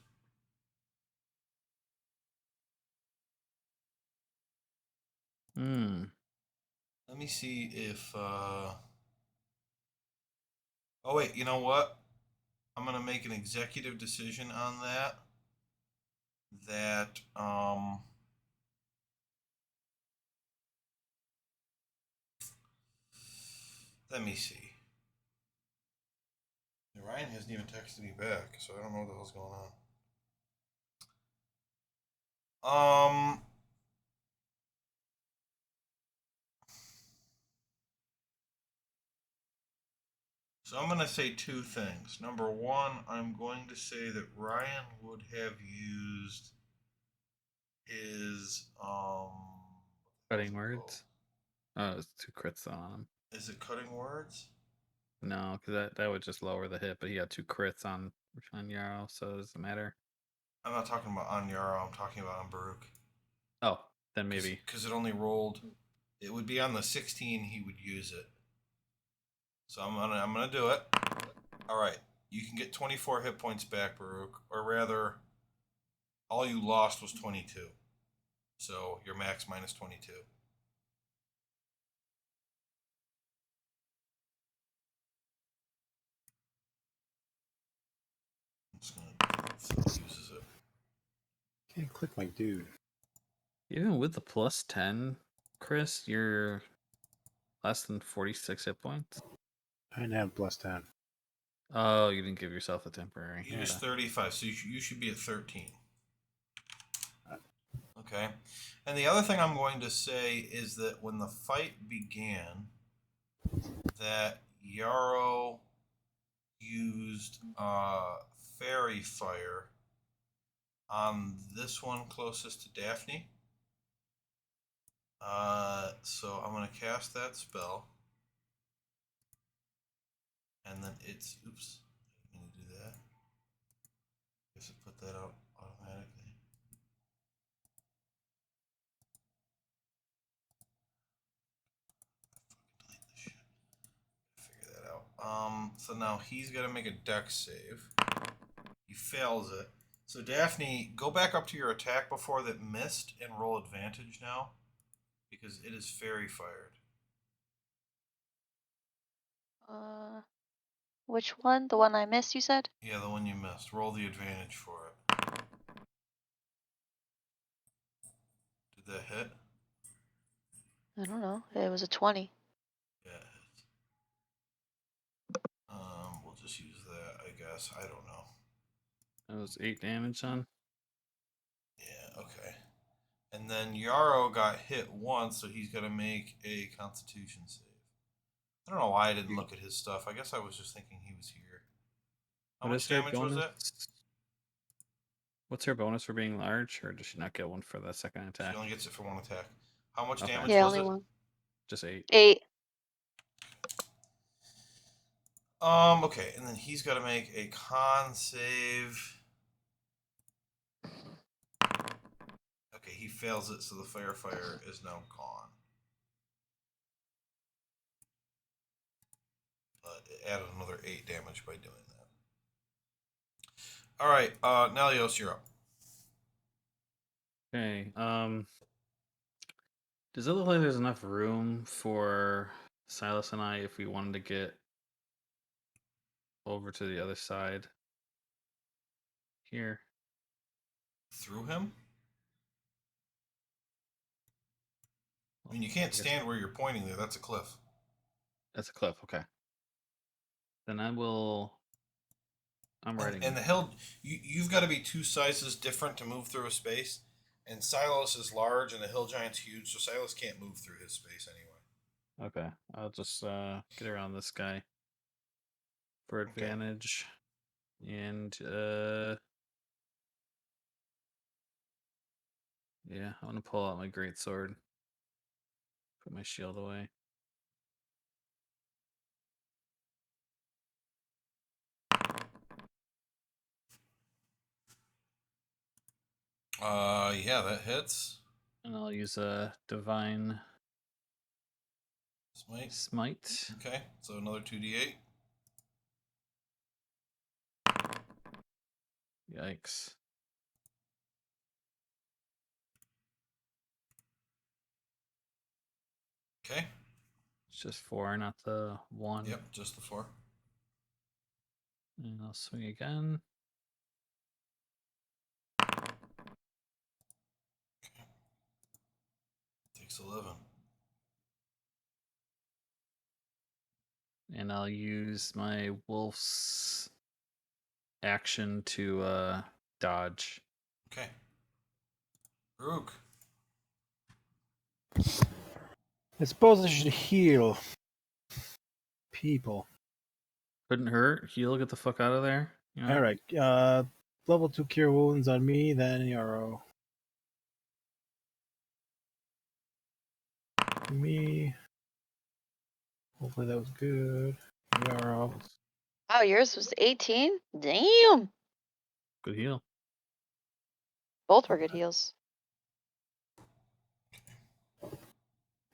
Hmm. Let me see if. Oh, wait. You know what? I'm going to make an executive decision on that. Let me see. Ryan hasn't even texted me back, so I don't know what the hell's going on. So I'm going to say two things. Number one, I'm going to say that Ryan would have used his Cutting words. Oh, it's 2 crits on him. Is it cutting words? No, because that would just lower the hit, but he got 2 crits on Yarrow, so it doesn't matter. I'm not talking about on Yarrow. I'm talking about on Baruch. Oh, then maybe. Because it only rolled. It would be on the 16. He would use it. So I'm gonna do it. All right. You can get 24 hit points back, Baruch, or rather, all you lost was 22. So your max minus 22. I'm just gonna Phil uses it. Can't click my dude. Even with the plus 10, Chris, you're less than 46 hit points. I didn't have plus 10. Oh, you didn't give yourself a temporary. He was 35, so you should be at 13. Okay. And the other thing I'm going to say is that when the fight began, that Yarrow used fairy fire on this one closest to Daphne. So I'm going to cast that spell. And then it's, oops, I didn't mean to do that. Guess it put that out automatically. Delete this shit. Figure that out. So now he's got to make a dex save. He fails it. So Daphne, go back up to your attack before that missed and roll advantage now, because it is fairy fired. which one? The one I missed, you said? Yeah, the one you missed. Roll the advantage for it. Did that hit? I don't know. It was a 20. Yeah, it hit. We'll just use that, I guess. I don't know. That was 8 damage on. Yeah, okay. And then Yarrow got hit once, so he's got to make a Constitution save. I don't know why I didn't look at his stuff. I guess I was just thinking he was here. How much damage was it? What's her bonus for being large, or does she not get one for the second attack? She only gets it for one attack. How much Okay. damage Yeah, was only it? one. Just 8. 8. Okay, and then he's got to make a con save. Okay, he fails it, so the fire is now gone. But it added another 8 damage by doing that. All right, Nelios, you're up. Okay. Does it look like there's enough room for Silas and I if we wanted to get over to the other side here? Through him? I mean, you can't stand where you're pointing there. That's a cliff. That's a cliff. Okay. Then I'm writing. And the hill, you've got to be two sizes different to move through a space. And Silas is large, and the hill giant's huge, so Silas can't move through his space anyway. Okay. I'll just get around this guy for Okay. advantage. And yeah, I'm gonna pull out my great sword. Put my shield away. Yeah, that hits. And I'll use a divine Smite. smite. Okay, so another 2d8. Yikes. Okay. It's just 4, not the 1. Yep, just the 4. And I'll swing again. Takes 11. And I'll use my wolf's action to dodge. Okay. Rook. I suppose I should heal people. Couldn't hurt. Heal, get the fuck out of there. You know? All right. Level 2 cure wounds on me, then Yarrow. Me. Hopefully that was good. Yarrow. Oh, yours was 18? Damn. Good heal. Both were good heals.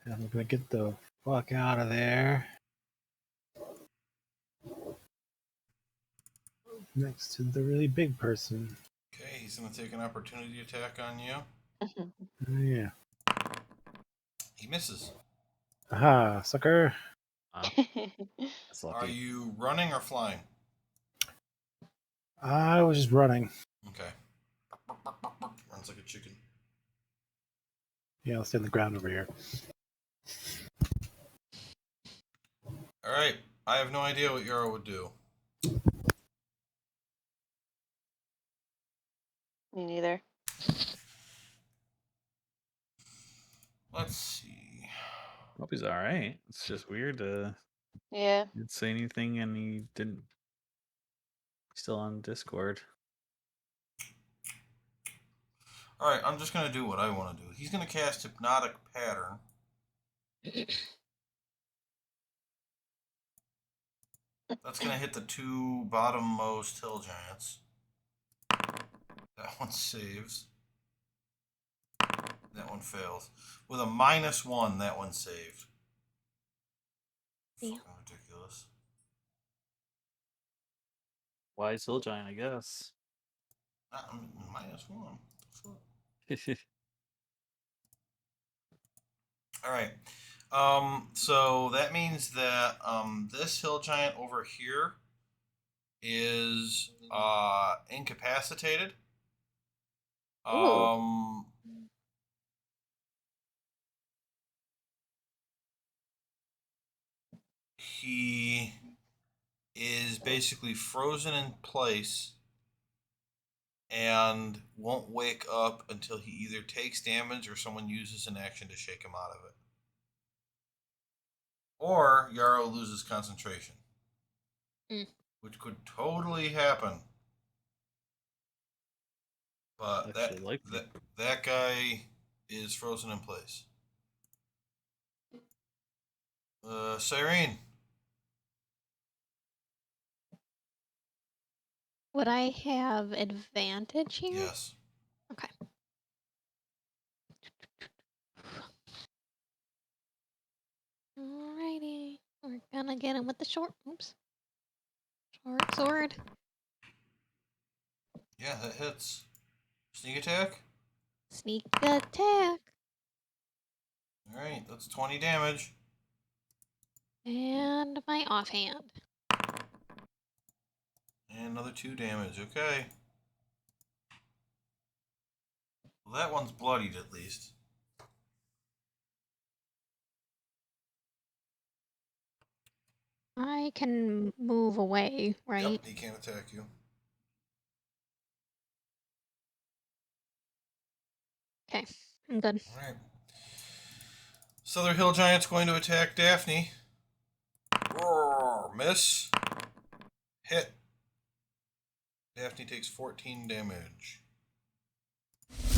And I'm gonna get the fuck out of there. Next to the really big person. Okay, he's going to take an opportunity attack on you. Oh, yeah. He misses. Aha, sucker. That's lucky. Are you running or flying? I was just running. Okay. Runs like a chicken. Yeah, I'll stay on the ground over here. Alright, I have no idea what Yarrow would do. Me neither. Let's see. Hope he's alright. It's just weird to Yeah. didn't say anything and he didn't. Still on Discord. Alright, I'm just going to do what I want to do. He's going to cast Hypnotic Pattern. That's going to hit the 2 bottommost hill giants. That one saves. That one fails. With a -1, that one saved. Yeah. Fucking ridiculous. Wise hill giant, I guess. -1. Alright. So that means that this hill giant over here is incapacitated. Ooh. He is basically frozen in place and won't wake up until he either takes damage or someone uses an action to shake him out of it. Or Yarrow loses concentration. Which could totally happen. But that guy is frozen in place. Cyrene. Would I have advantage here? Yes. Okay. Alrighty. We're gonna get him with the short sword. Yeah, that hits. Sneak attack? Sneak attack. Alright, that's 20 damage. And my offhand. And another 2 damage. Okay. Well, that one's bloodied at least. I can move away, right? Yep, he can't attack you. Okay, I'm good. All right. Southern Hill Giant's going to attack Daphne. Roar, miss. Hit. Daphne takes 14 damage.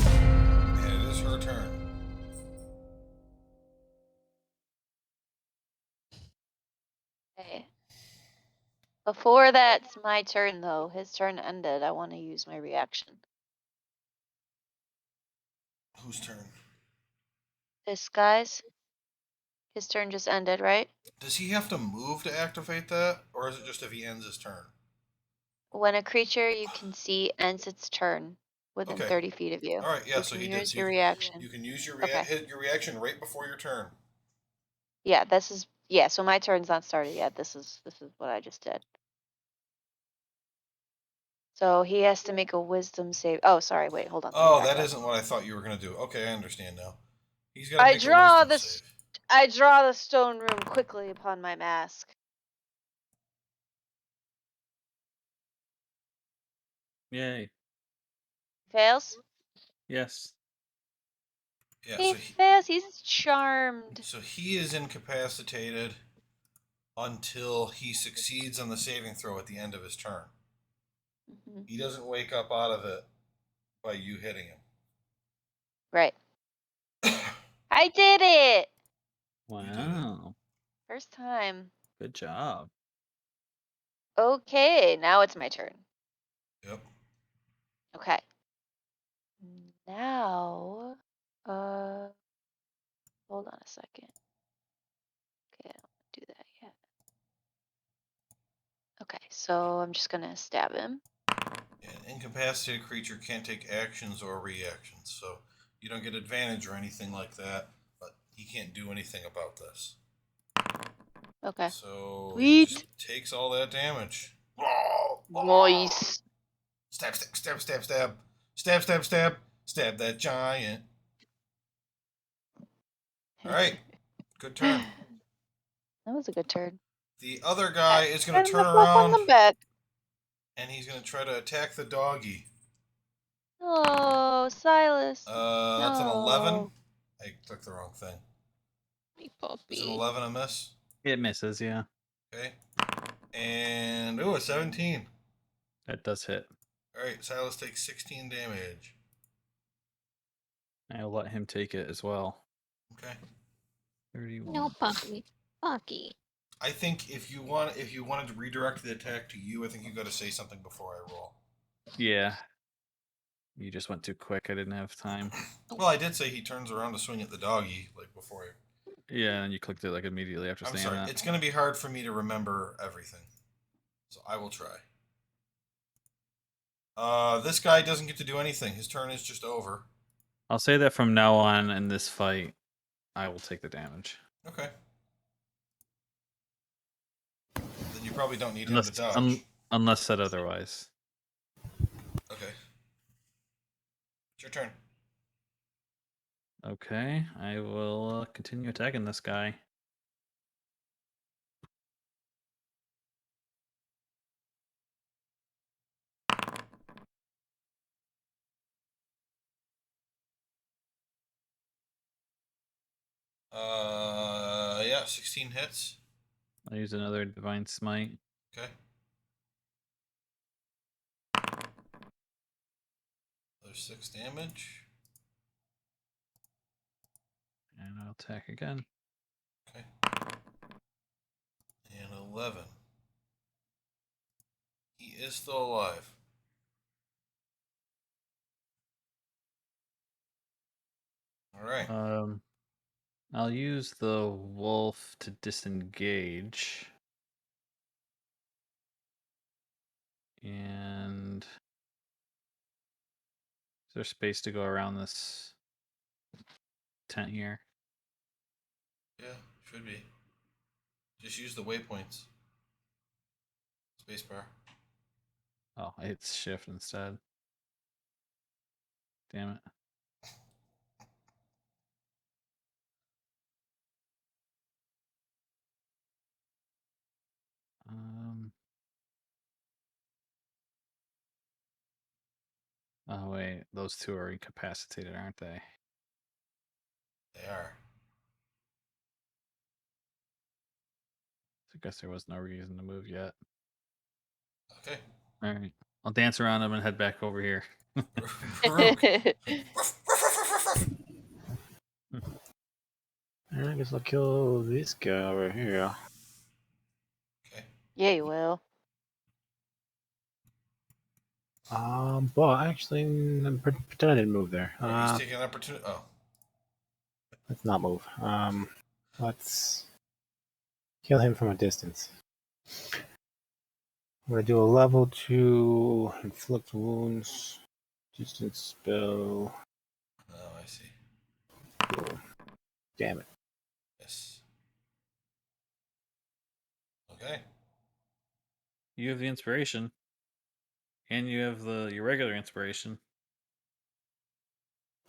And it is her turn. Okay. Before that's my turn, though. His turn ended. I want to use my reaction. Whose turn? This guy's. His turn just ended, right? Does he have to move to activate that? Or is it just if he ends his turn? When a creature you can see ends its turn within Okay. 30 feet of you, All right, yeah, you so can he did. use So your reaction. you can use your Okay. hit your reaction right before your turn. Yeah, this is yeah. So my turn's not started yet. This is what I just did. So he has to make a wisdom save. Oh, sorry. Wait, hold on. Let me Oh, back that up. isn't what I thought you were going to do. Okay, I understand now. He's got to make a draw wisdom the save. I draw the stone room quickly upon my mask. Yay. Fails. Yes. Yeah, He fails. He's charmed. so he is incapacitated until he succeeds on the saving throw at the end of his turn. Mm-hmm. He doesn't wake up out of it by you hitting him. Right. I did it. Wow. First time. Good job. Okay, now it's my turn. Yep. Okay. Now, hold on a second. Okay, I don't want to do that yet. Okay, so I'm just gonna stab him. An incapacitated creature can't take actions or reactions, so you don't get advantage or anything like that, but he can't do anything about this. Okay. So Sweet. he just takes all that damage. Nice. Stab, stab, stab, stab, stab. Stab, stab, stab. Stab that giant. Alright. Good turn. That was a good turn. The other guy is going Pat to him turn the fluff on around the back. and he's going to try to attack the doggy. Oh, Silas. That's an 11. No. I clicked the wrong thing. My Is an puppy. 11 a miss? It misses, yeah. Okay. And, ooh, a 17. That does hit. Alright, Silas takes 16 damage. I'll let him take it as well. Okay. 31. No puppy. Pucky. I think if you wanted to redirect the attack to you, I think you got to say something before I roll. Yeah. You just went too quick. I didn't have time. Well, I did say he turns around to swing at the doggy, like before. Yeah, and you clicked it like immediately after I'm saying sorry. that. It's going to be hard for me to remember everything, so I will try. This guy doesn't get to do anything. His turn is just over. I'll say that from now on in this fight, I will take the damage. Okay. Then you probably don't need him to Unless, dodge. unless said otherwise. Okay. It's your turn. Okay, I will continue attacking this guy. Yeah, 16 hits. I'll use another Divine Smite. Okay. There's 6 damage. And I'll attack again. Okay. And 11. He is still alive. All right. I'll use the wolf to disengage. And is there space to go around this tent here? Yeah, should be. Just use the waypoints. Spacebar. Oh, I hit shift instead. Damn it. Oh wait, those two are incapacitated, aren't they? They are. I guess there was no reason to move yet. Okay. All right, I'll dance around them and head back over here. Rook. Alright, I guess I'll kill this guy over here. Okay. Yeah, you will. But actually, pretend I didn't move there. He's taking an opportunity. Oh. Let's not move. Let's kill him from a distance. I'm gonna do a level 2 inflict wounds, distance spell. Oh, I see. Cool. Damn it. Yes. Okay. You have the inspiration, and you have your regular inspiration.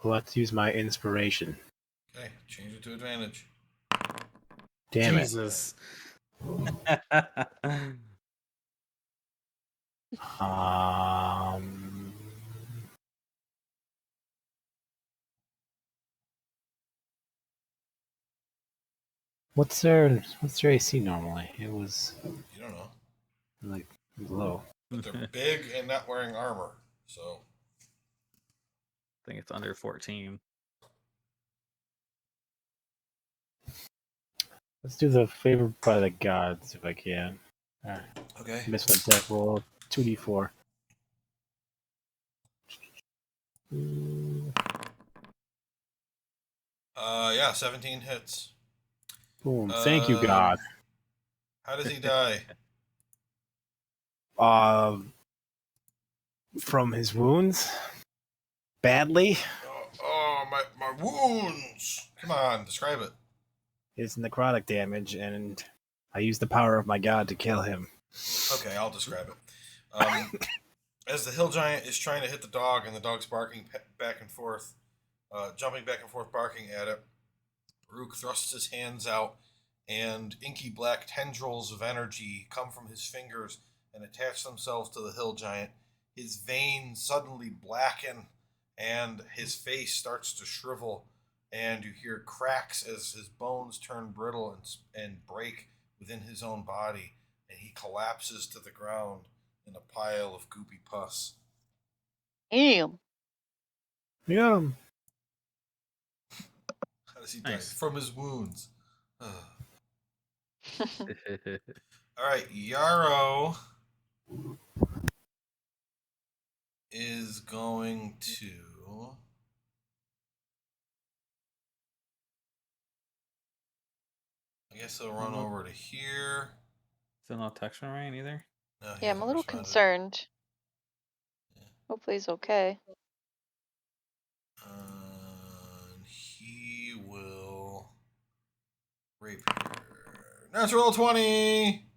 Let's use my inspiration. Okay. Change it to advantage. Damn Jesus. it. What's their AC normally? It was You don't know. like low. But they're big and not wearing armor. So. I think it's under 14. Let's do the favorite by the gods if I can. Alright. Okay. Miss my deck roll. 2d4. Yeah, 17 hits. Boom. Thank you, God. How does he die? From his wounds. Badly. My wounds. Come on, describe it. His necrotic damage, and I used the power of my god to kill him. Okay, I'll describe it. As the hill giant is trying to hit the dog, and the dog's barking back and forth, jumping back and forth, barking at it, Rook thrusts his hands out, and inky black tendrils of energy come from his fingers and attach themselves to the hill giant. His veins suddenly blacken, and his face starts to shrivel, and you hear cracks as his bones turn brittle and break within his own body, and he collapses to the ground in a pile of goopy pus. Damn. We got him. How does he die? Nice. From his wounds. All right, Yarrow is going to. I guess he'll run over to here. Still no text from Ryan either? No, he Yeah, I'm a hasn't little responded. concerned. Yeah. Hopefully he's okay. He will rape here. Natural 20!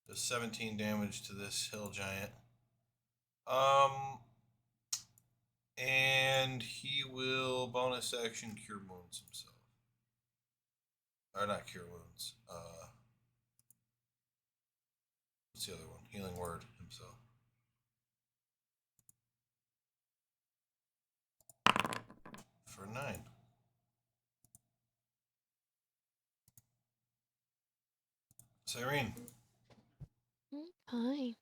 Does 17 damage to this hill giant. And he will bonus action cure wounds himself. Or not cure wounds. What's the other one? Healing word himself. For 9. Cyrene. Hi.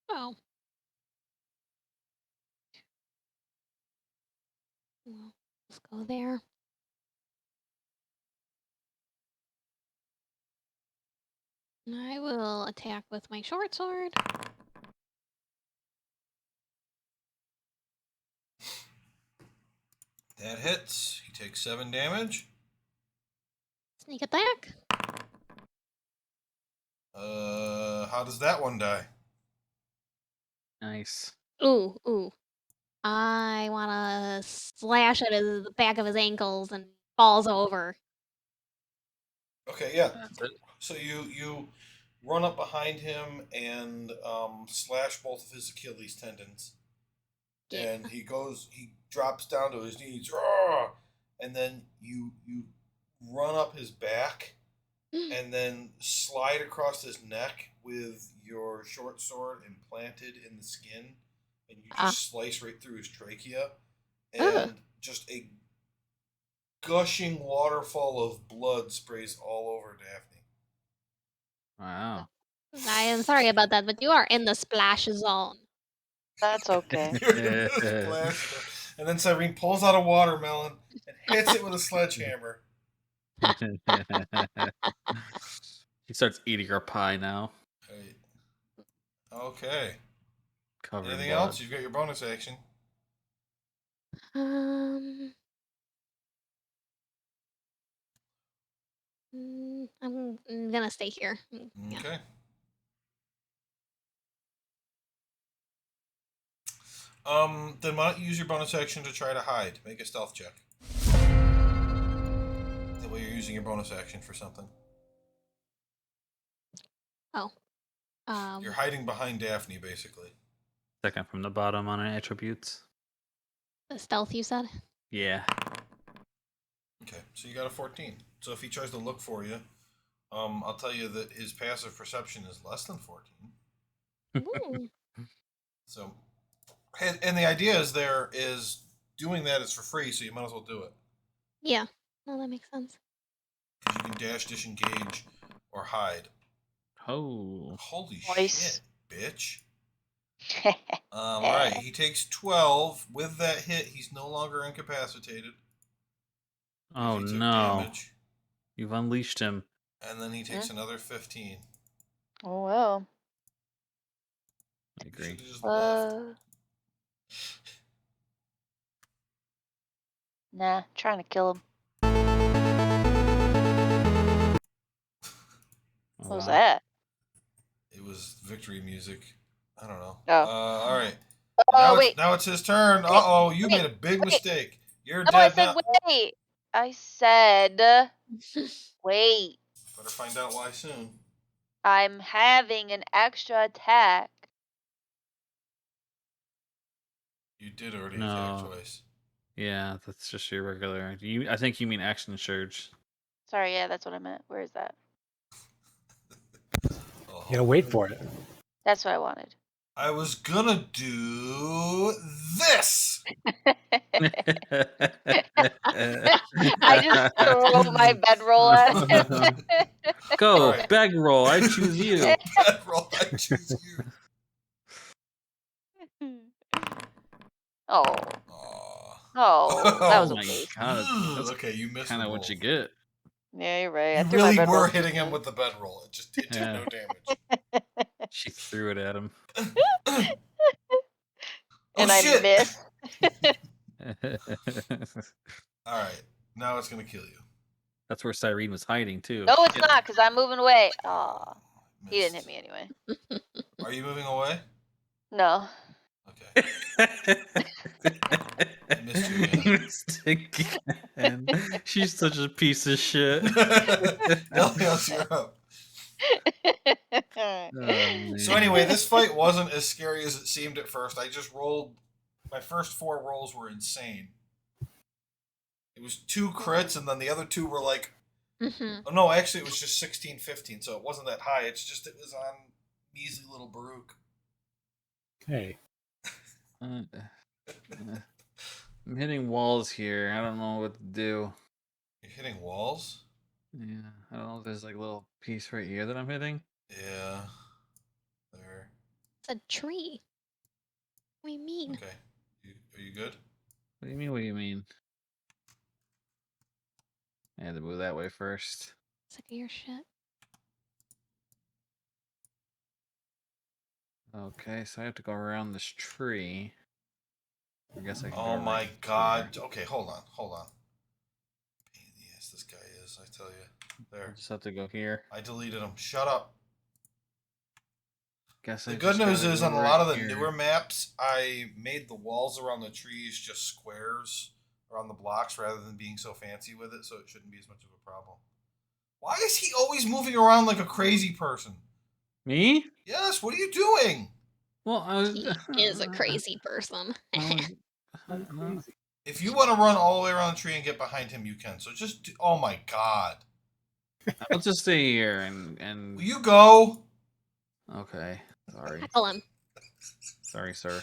Oh. Well, let's go there. And I will attack with my short sword. That hits. He takes 7 damage. Sneak attack. How does that one die? Nice. Ooh. I want to slash at the back of his ankles and falls over. Okay, yeah. That's it. So you run up behind him and slash both of his Achilles tendons. Yeah. And he drops down to his knees, and then you run up his back and then slide across his neck with your short sword implanted in the skin, and you just slice right through his trachea, and just a gushing waterfall of blood sprays all over Daphne. Wow. I am sorry about that, but you are in the splash zone. That's okay. You're in the splash zone. And then Cyrene pulls out a watermelon and hits it with a sledgehammer. He starts eating her pie now. Right. Okay. Covered in Anything blood. else? You've got your bonus action. I'm gonna stay here. Yeah. Okay. Then why don't you use your bonus action to try to hide? Make a stealth check. That way you're using your bonus action for something. Oh. You're hiding behind Daphne, basically. Second from the bottom on attributes. The stealth you said? Yeah. Okay, so you got a 14. So if he tries to look for you, I'll tell you that his passive perception is less than 14. Ooh. So, and the idea is doing that is for free, so you might as well do it. Yeah. No, that makes sense. Because you can dash, disengage, or hide. Oh. Holy Nice. shit, bitch. Alright, he takes 12. With that hit, he's no longer incapacitated. Oh He took no. damage. You've unleashed him. And then he takes another 15. Oh well. I You agree. should have just left. Nah, trying to kill him. Oh, What was wow. that? It was victory music. I don't know. Oh. Alright. Oh, wait. Now it's his turn. Wait, Uh-oh, you made a big wait. mistake. You're No, I dead said now. wait. I said wait. Better find out why soon. I'm having an extra attack. You did already No. attack twice. Yeah, that's just your regular. I think you mean action surge. Sorry, yeah, that's what I meant. Where is that? Oh, You gotta wait for it. That's what I wanted. I was gonna do this. I just throw my bedroll at him. Go, Alright. bag roll. I choose you. Bedroll, I choose you. Oh. Aw. Oh, that was Oh a my waste. god, that's Okay, you missed kind them of what both. you get. Yeah, you're right. I You threw my really bedroll were too hitting him soon. with the bedroll. It just did Yeah. no damage. She threw it at him. And I shit! missed. Alright, now it's gonna kill you. That's where Cyrene was hiding too. No, it's Shit. not, because I'm moving away. Aw. He didn't hit Missed. me anyway. Are you moving away? No. Okay. I missed you again. Missed again. She's such a piece of shit. Elios, you're up. Oh, man. So anyway, this fight wasn't as scary as it seemed at first. I just rolled. My first 4 rolls were insane. It was 2 crits, and then the other 2 were like... Oh, no, actually it was just 16, 15, so it wasn't that high. It's just it was on measly little Baruch. Hey. I'm hitting walls here. I don't know what to do. You're hitting walls? Yeah, I don't know if there's like a little piece right here that I'm hitting. Yeah. There. It's a tree. What do you mean? Okay. Are you good? What do you mean? What do you mean? I had to move that way first. Sick of your shit. Okay, so I have to go around this tree. I guess I can Oh go my right god. here. Okay, hold on. Pain in the ass this guy is, I tell you. I There. just have to go here. I deleted him. Shut up. Guess The I good just news gotta is go on a right lot of the here. newer maps, I made the walls around the trees just squares around the blocks rather than being so fancy with it, so it shouldn't be as much of a problem. Why is he always moving around like a crazy person? Me? Yes, what are you doing? Well, I was. He is a crazy person. I was- no. If you want to run all the way around the tree and get behind him, you can. So just, oh my god. I'll just stay here Will you go? Okay. Sorry. Tackle him. Sorry, sir.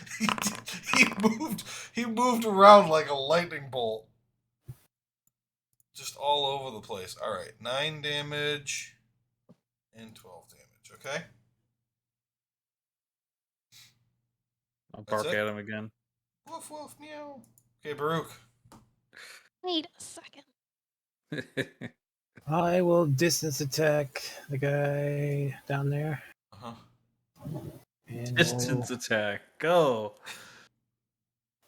He moved around like a lightning bolt. Just all over the place. All right, 9 damage and 12 damage. Okay. I'll That's bark it? at him again. Woof woof meow. Okay, Baruch. Wait a second. I will distance attack the guy down there. Uh-huh. And Distance attack. Go.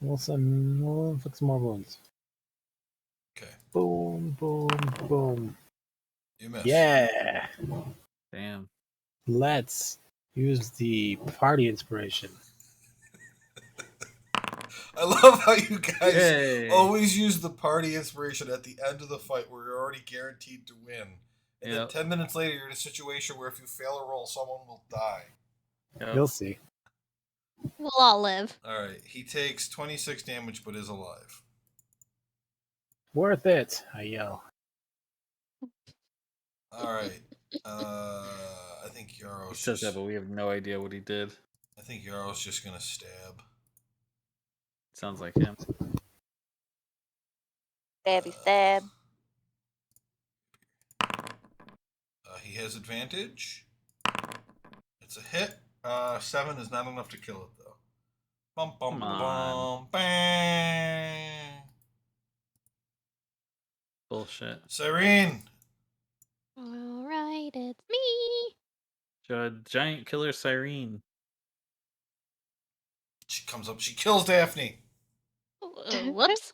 we'll inflict some more wounds. Okay. Boom, boom, boom. You missed. Yeah. Damn. Let's use the party inspiration. I love how you guys Yay. always use the party inspiration at the end of the fight where you're already guaranteed to win. And then Yep. 10 minutes later, you're in a situation where if you fail a roll, someone will die. Yep. You'll see. We'll all live. All right. He takes 26 damage but is alive. Worth it, I yell. All right. I think Yaro's He says that, just, but we have no idea what he did. I think Yaro's just going to stab. Sounds like him. Stabby stab. He has advantage. It's a hit. 7 is not enough to kill it, though. Bum, bum, Come bum, on. bang. Bullshit. Cyrene. All right, it's me. Giant killer Cyrene. She comes up. She kills Daphne. Whoops.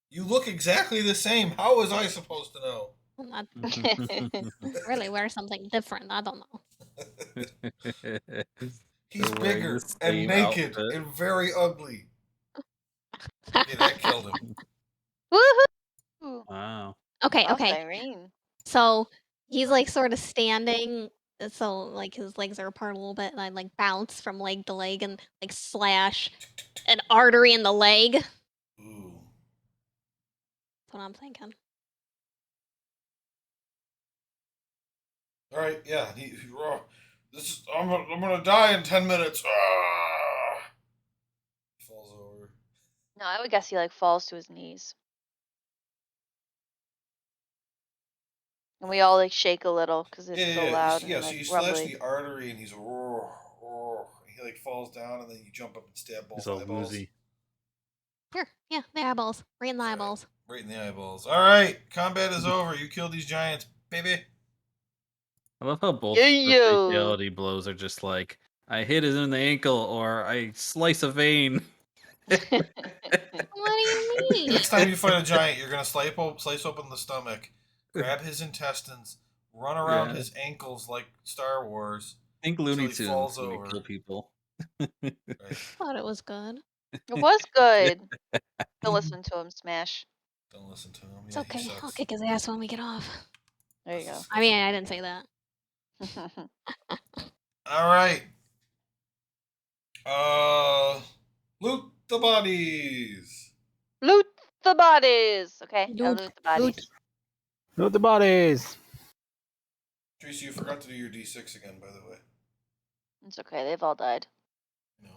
You look exactly the same. How was I supposed to know? I really wear something different. I don't know. He's They're wearing bigger the and same naked outfit. and very ugly. Okay, that killed him. Woohoo! Wow. Okay, Wow, okay. Cyrene. So he's like sort of standing, so like his legs are apart a little bit, and I like bounce from leg to leg and like slash an artery in the leg. That's Ooh. what I'm thinking. All right, yeah. I'm gonna die in 10 minutes. Falls over. No, I would guess he like falls to his knees. And we all like shake a little because it's so loud So and so like you slash rumbly. the artery and he's he like falls down and then you jump up and stab both He's all eyeballs. woozy. Here, yeah, the eyeballs. Right in the eyeballs. Right in the eyeballs. All right, combat is over. You killed these giants, baby. I love how both Yeah, the yo. fatality blows are just like, I hit it in the ankle or I slice a vein. What do you mean? Next time you fight a giant, you're gonna slice open the stomach, grab his intestines, run around Yeah. his ankles like Star Wars. Think Looney Until he falls Tunes when we over. kill people. Right. Thought it was good. It was good. Don't listen to him, Smash. Don't listen to him. It's Yeah, okay. he I'll sucks. kick his ass when we get off. There you go. I mean, I didn't say that. All right. Loot the bodies. Loot the bodies. Okay, gotta Loot, loot the bodies. Loot the bodies. Teresa, you forgot to do your D6 again, by the way. It's okay. They've all died. No.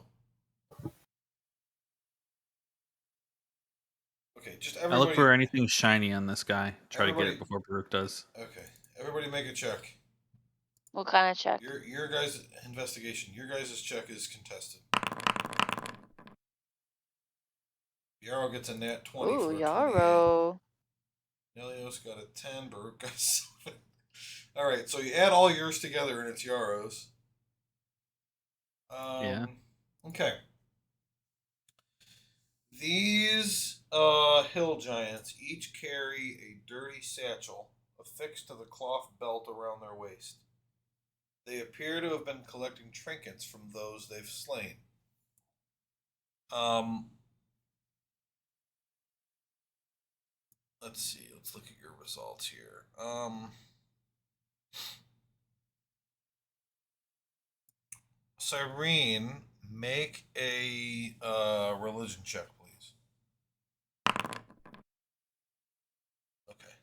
Okay, just I everybody. look for anything shiny on this guy. Try to get Everybody- it before Baruch does. Okay, everybody make a check. What kind of check? Your guys' investigation. Your guys' check is contested. Yarrow gets a nat 20 Ooh, for a 28. Yarrow. Nelios got a 10. Baruch got a 7. All right, so you add all yours together and it's Yarrow's. Yeah. Okay. These hill giants each carry a dirty satchel affixed to the cloth belt around their waist. They appear to have been collecting trinkets from those they've slain. Let's see. Let's look at your results here. Cyrene make a religion check, please. Okay.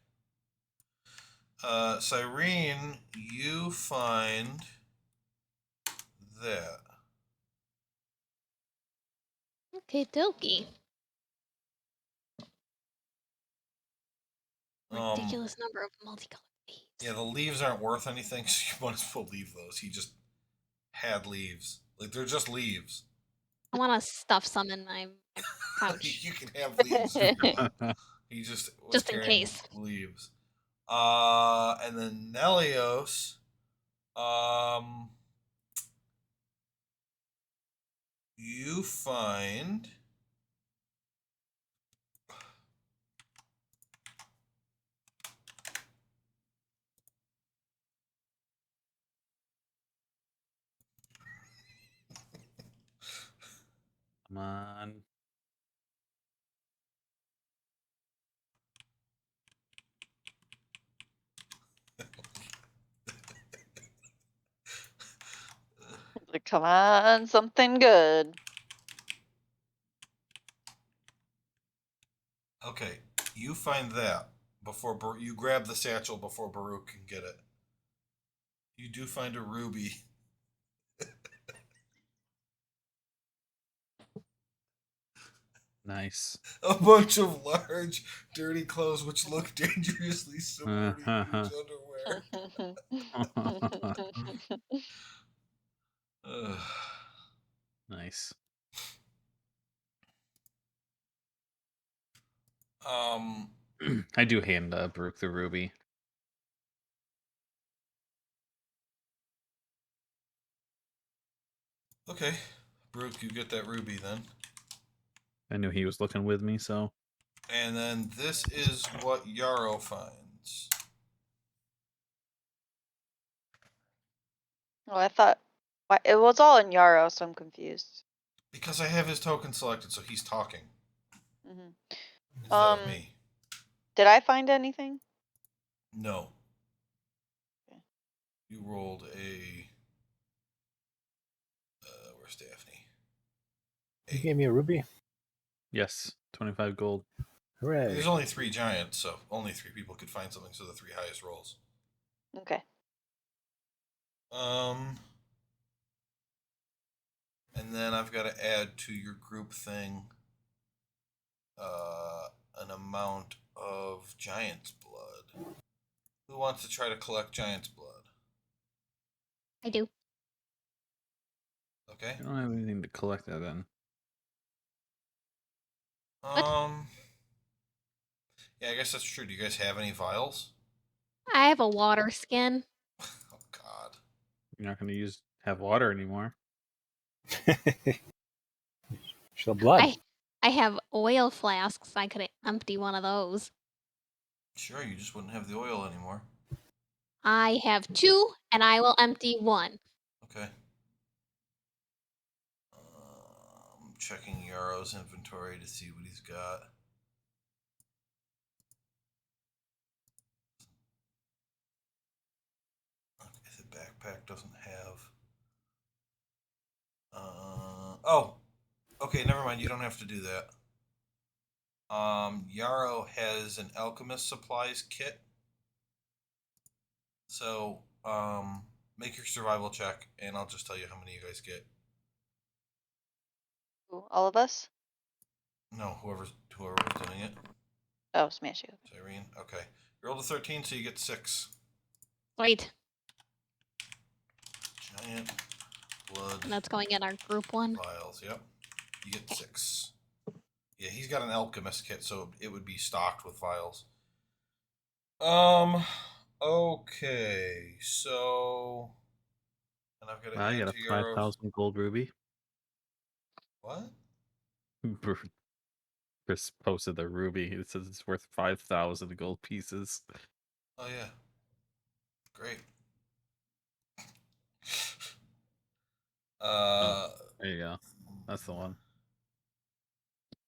Cyrene, you find that. Okay, dokie. Ridiculous number of multicolored leaves. Yeah, the leaves aren't worth anything, so you might as well leave those. He just had leaves. Like, they're just leaves. I want to stuff some in my pouch. You can have leaves if you want. He just was Just in carrying case. leaves. And then Nelios, you find Come on. Like, come on, something good. okay. You find that before you grab the satchel before Baruch can get it. You do find a ruby. Nice. A bunch of large, dirty clothes which look dangerously similar to huge underwear. Ugh. Nice. I do hand Baruch the ruby. Okay. Baruch, you get that ruby then. I knew he was looking with me, so. And then this is what Yarrow finds. Oh, I thought it was all in Yarrow, so I'm confused. Because I have his token selected, so he's talking. Mm-hmm. Instead of me. Did I find anything? No. Okay. You rolled a. Where's Daphne? You gave me a ruby? Yes, 25 gold. Hooray. There's only 3 giants, so only 3 people could find something, so the 3 highest rolls. Okay. And then I've got to add to your group thing an amount of giant's blood. Who wants to try to collect giant's blood? I do. Okay. I don't have anything to collect that then. Yeah, I guess that's true. Do you guys have any vials? I have a water skin. Oh God. You're not going to have water anymore. Show blood. I have oil flasks. I could empty one of those. Sure, you just wouldn't have the oil anymore. I have 2, and I will empty 1. Okay. I'm checking Yarrow's inventory to see what he's got. Okay, the backpack doesn't have. Oh, okay. Never mind. You don't have to do that. Yarrow has an alchemist supplies kit. So, make your survival check, and I'll just tell you how many you guys get. Ooh, all of us? No, whoever's doing it. Oh, smash you. Cyrene. Okay. You rolled a 13, so you get 6. Sweet. Giant blood And that's going in our group one. vials. Yep. You get 6. Yeah, he's got an alchemist kit, so it would be stocked with vials. Okay, so, and I've got to I add got to a Yarrow's. 5,000 gold ruby. What? Chris posted the ruby. It says it's worth 5,000 gold pieces. Oh yeah. Great. There you go. That's the one.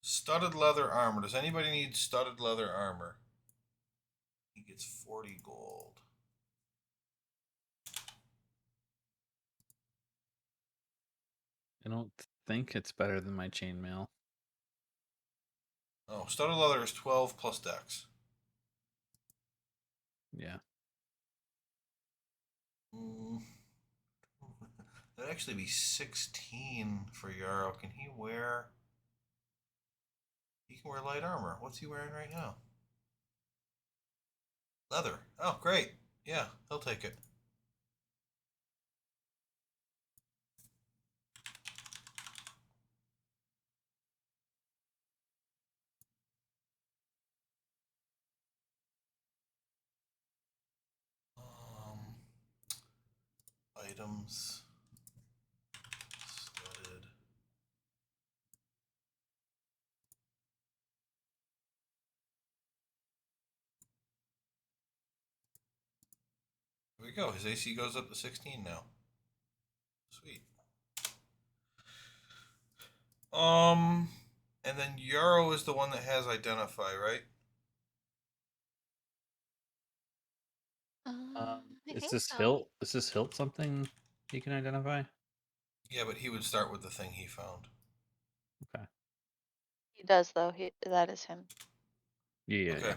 Studded leather armor. Does anybody need studded leather armor? He gets 40 gold. I don't think it's better than my chainmail. Oh, studded leather is 12 plus dex. Yeah. That'd actually be 16 for Yarrow. Can he wear? He can wear light armor. What's he wearing right now? Leather. Oh, great. Yeah, he'll take it. Items. Studded. There we go. His AC goes up to 16 now. Sweet. And then Yarrow is the one that has identify, right? I Is think this so. hilt? Is this hilt something you can identify? Yeah, but he would start with the thing he found. Okay. He does though. That is him. Yeah. Okay. Yeah.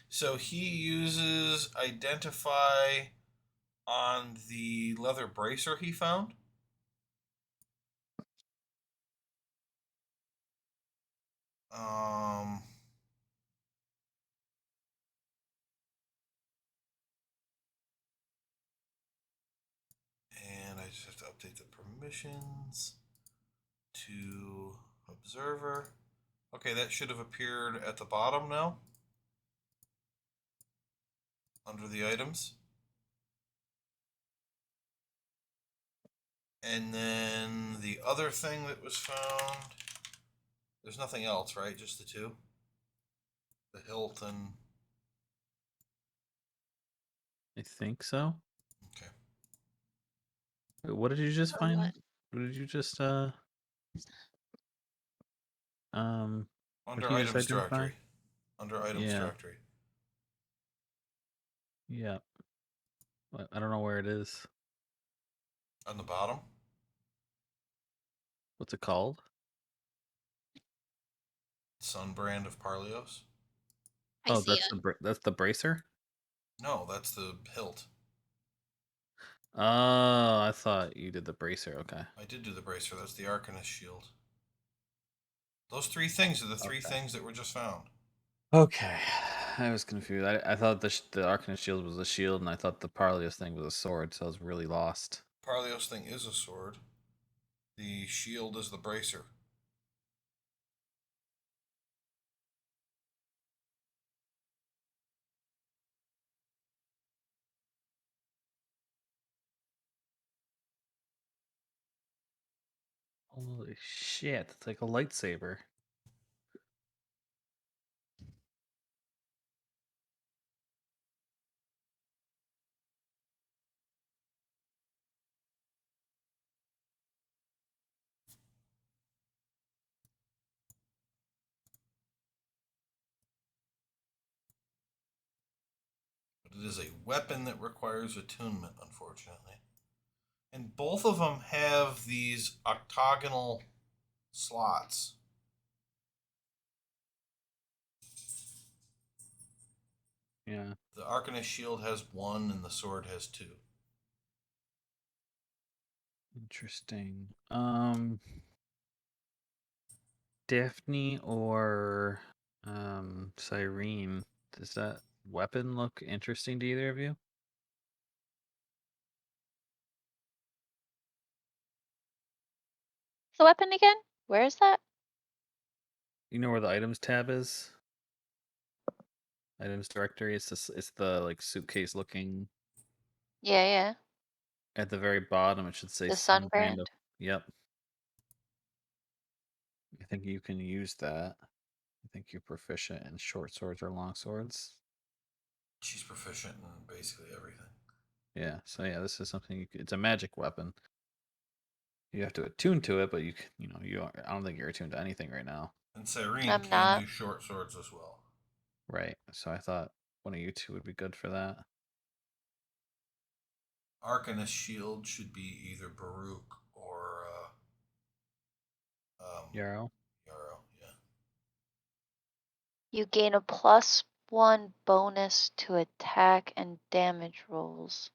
So he uses identify on the leather bracer he found. Um, and I just have to update the permissions to observer. Okay, that should have appeared at the bottom now under the items. And then the other thing that was found, there's nothing else, right? Just the two? The hilt and... I think so. Okay. Wait, what did you just For find? what? What did you just Under what did you just items identify? directory. Under items Yeah. directory. Yeah. I don't know where it is. On the bottom. What's it called? Sun brand of Parlios. I see it. That's the bracer? No, that's the hilt. Oh, I thought you did the bracer. Okay. I did do the bracer. That's the Arcanist shield. Those three things are the three Okay. things that were just found. Okay. I was confused. I thought the Arcanist shield was a shield, and I thought the Parlios thing was a sword, so I was really lost. Parlios thing is a sword. The shield is the bracer. Holy shit! It's like a lightsaber. But it is a weapon that requires attunement, unfortunately. And both of them have these octagonal slots. Yeah. The Arcanist shield has one and the sword has two. Interesting. Daphne or Cyrene, does that weapon look interesting to either of you? What's the weapon again? Where is that? You know where the items tab is? Items directory. It's the like suitcase looking Yeah, yeah. at the very bottom. It should say The some sunbrand. brand of. Yep. I think you can use that. I think you're proficient in short swords or long swords. She's proficient in basically everything. Yeah. So yeah, this is something it's a magic weapon. You have to attune to it, but I don't think you're attuned to anything right now. And Cyrene I'm can not. use short swords as well. Right. So I thought one of you two would be good for that. Arcanist shield should be either Baruch or Yarrow. Yarrow, yeah. You gain a +1 bonus to attack and damage rolls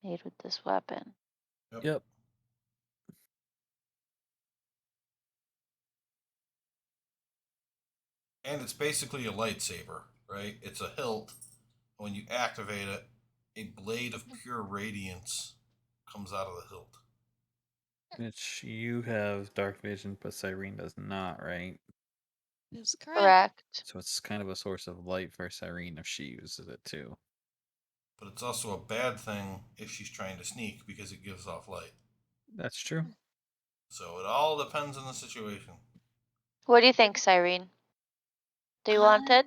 made with this weapon. Yep. And it's basically a lightsaber, right? It's a hilt. When you activate it, a blade of pure radiance comes out of the hilt. Which you have dark vision, but Cyrene does not, right? That's correct. Correct. So it's kind of a source of light for Cyrene if she uses it too. But it's also a bad thing if she's trying to sneak because it gives off light. That's true. So it all depends on the situation. What do you think, Cyrene? Do you want it?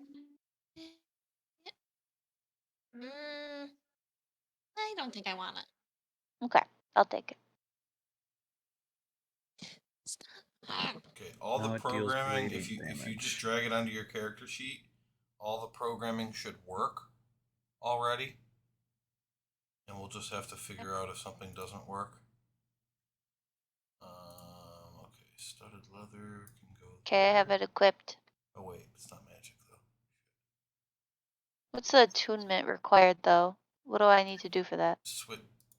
I don't think I want it. Okay, I'll take it. Okay, all Now the it deals programming, radiant if you just damage. drag it onto your character sheet, all the programming should work already. And we'll just have to figure out if something doesn't work. Okay, studded leather can go. Okay, I have it equipped. Oh wait, it's not magic though. What's the attunement required though? What do I need to do for that?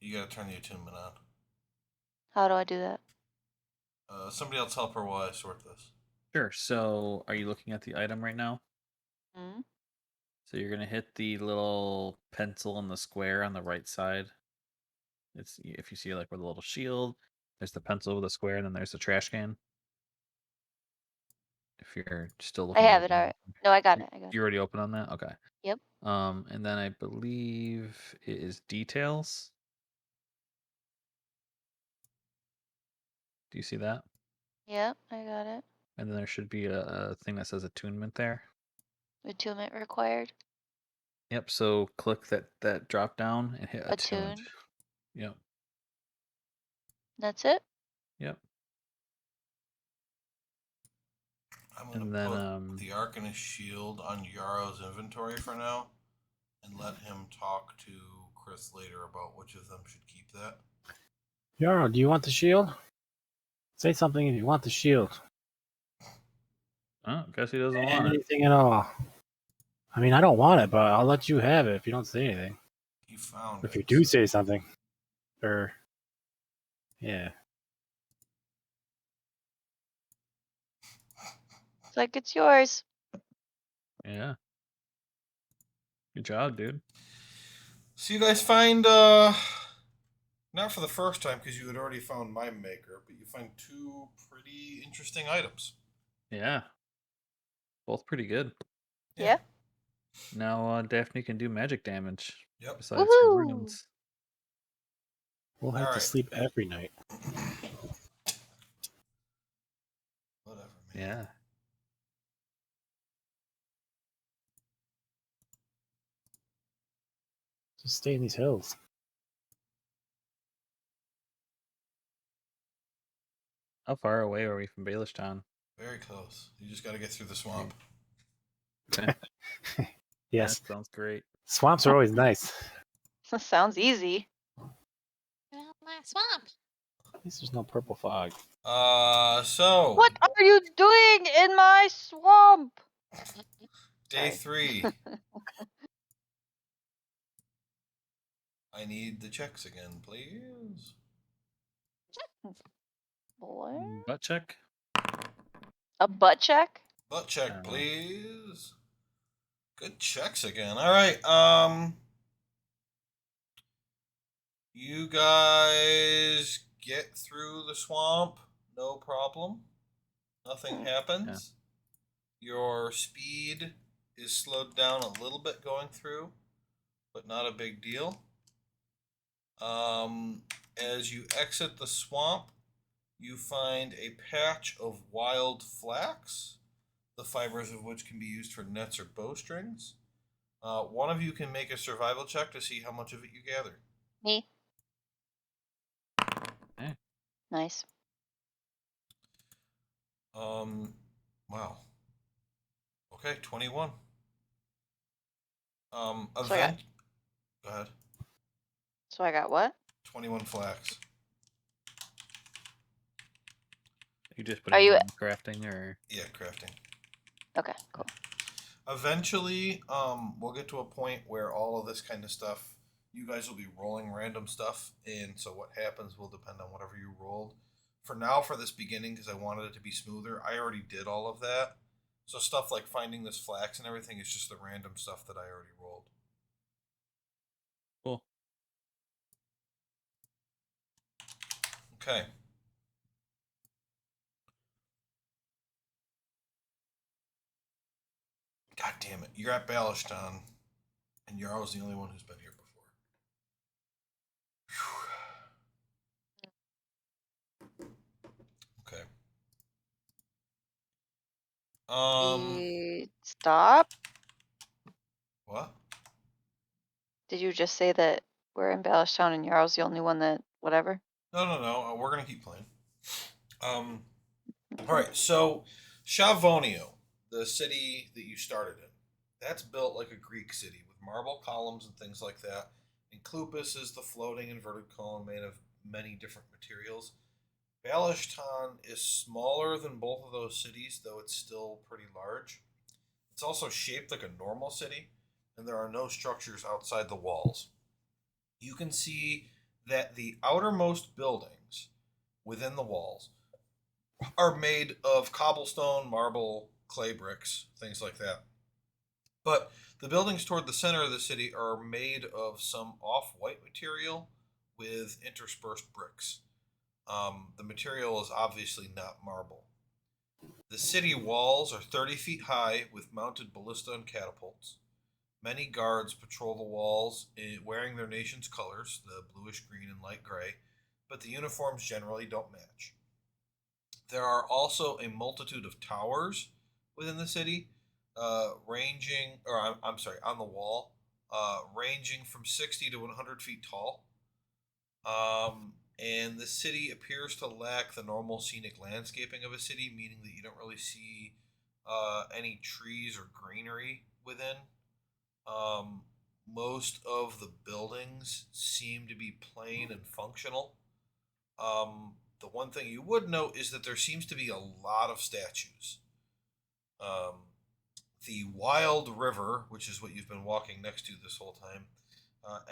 You gotta turn the attunement on. How do I do that? Somebody else help her while I sort this. Sure. So are you looking at the item right now? Hmm? So you're gonna hit the little pencil in the square on the right side. It's if you see like with a little shield, there's the pencil with a square, and then there's the trash can. If you're still I looking have at it, alright. No, I got it, you already open on that? Okay. Yep. And then I believe it is details. Do you see that? Yep, I got it. And then there should be a thing that says attunement there. Attunement required. Yep. So click that drop down and hit attuned. Attune. Yep. That's it? Yep. I'm gonna And then put the Arcanist shield on Yarrow's inventory for now, and let him talk to Chris later about which of them should keep that. Yarrow, do you want the shield? Say something if you want the shield. oh, guess he doesn't want it. Anything at all. I mean, I don't want it, but I'll let you have it if you don't say anything. He found If it. you do say something. Or, yeah. It's like it's yours. Yeah. Good job, dude. So you guys find, not for the first time because you had already found my maker, but you find two pretty interesting items. Yeah. Both pretty good. Yeah. Now Daphne can do magic damage. Yep. Besides her Woohoo! runes. We'll have to Alright. sleep every night. Whatever, man. Yeah. Just stay in these hills. How far away are we from Baelish Town? Very close. You just got to get through the swamp. Okay. Yes. That sounds great. Swamps are always nice. That sounds easy. Get out of my swamp. At least there's no purple fog. So What are you doing in my swamp? day Sorry. 3. I need the checks again, please. What? Butt check? A butt check? Butt check, Oh. please. Good checks again. All right. You guys get through the swamp, no problem. Nothing happens. Your speed is slowed down a little bit going through, but not a big deal. As you exit the swamp, you find a patch of wild flax, the fibers of which can be used for nets or bowstrings. One of you can make a survival check to see how much of it you gather. Me. Okay. Nice. Wow. Okay, 21. So Event. Go ahead. So I got what? 21 flax. You just put Are it you- in crafting or? Yeah, crafting. Okay, cool. Eventually, we'll get to a point where all of this kind of stuff, you guys will be rolling random stuff, and so what happens will depend on whatever you rolled. For now, for this beginning, because I wanted it to be smoother, I already did all of that. So stuff like finding this flax and everything is just the random stuff that I already rolled. Cool. Okay. God damn it. You're at Balishton, and Yarrow's the only one who's been here before. Whew. Okay. Stop. What? Did you just say that we're in Balishtown and Yarrow's the only one that whatever? No. We're gonna keep playing. All right. So, Shavonio, the city that you started in, that's built like a Greek city with marble columns and things like that. And Clupis is the floating inverted cone made of many different materials. Balishtan is smaller than both of those cities, though it's still pretty large. It's also shaped like a normal city, and there are no structures outside the walls. You can see that the outermost buildings within the walls are made of cobblestone, marble, clay bricks, things like that. But the buildings toward the center of the city are made of some off white material with interspersed bricks. The material is obviously not marble. The city walls are 30 feet high with mounted ballista and catapults. Many guards patrol the walls wearing their nation's colors, the bluish green and light gray, but the uniforms generally don't match. There are also a multitude of towers within the city, on the wall, ranging from 60 to 100 feet tall. And the city appears to lack the normal scenic landscaping of a city, meaning that you don't really see any trees or greenery within. Most of the buildings seem to be plain and functional. The one thing you would note is that there seems to be a lot of statues. The Wild River, which is what you've been walking next to this whole time,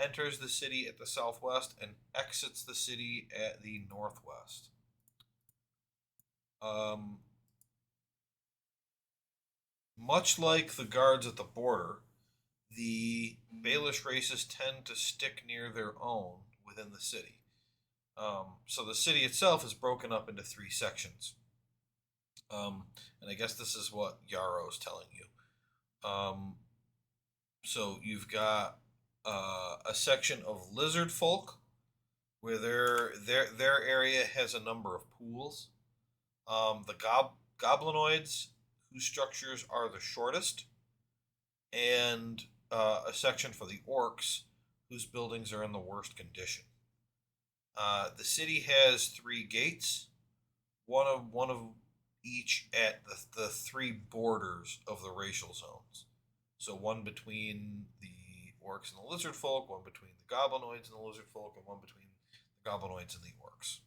enters the city at the southwest and exits the city at the northwest. Much like the guards at the border, the Baelish races tend to stick near their own within the city. So the city itself is broken up into 3 sections. And I guess this is what Yarrow's telling you. So you've got a section of lizard folk, where their area has a number of pools. The goblinoids, whose structures are the shortest, and a section for the orcs, whose buildings are in the worst condition. The city has 3 gates, one of each at the 3 borders of the racial zones. So one between the orcs and the lizard folk, one between the goblinoids and the lizard folk, and one between the goblinoids and the orcs.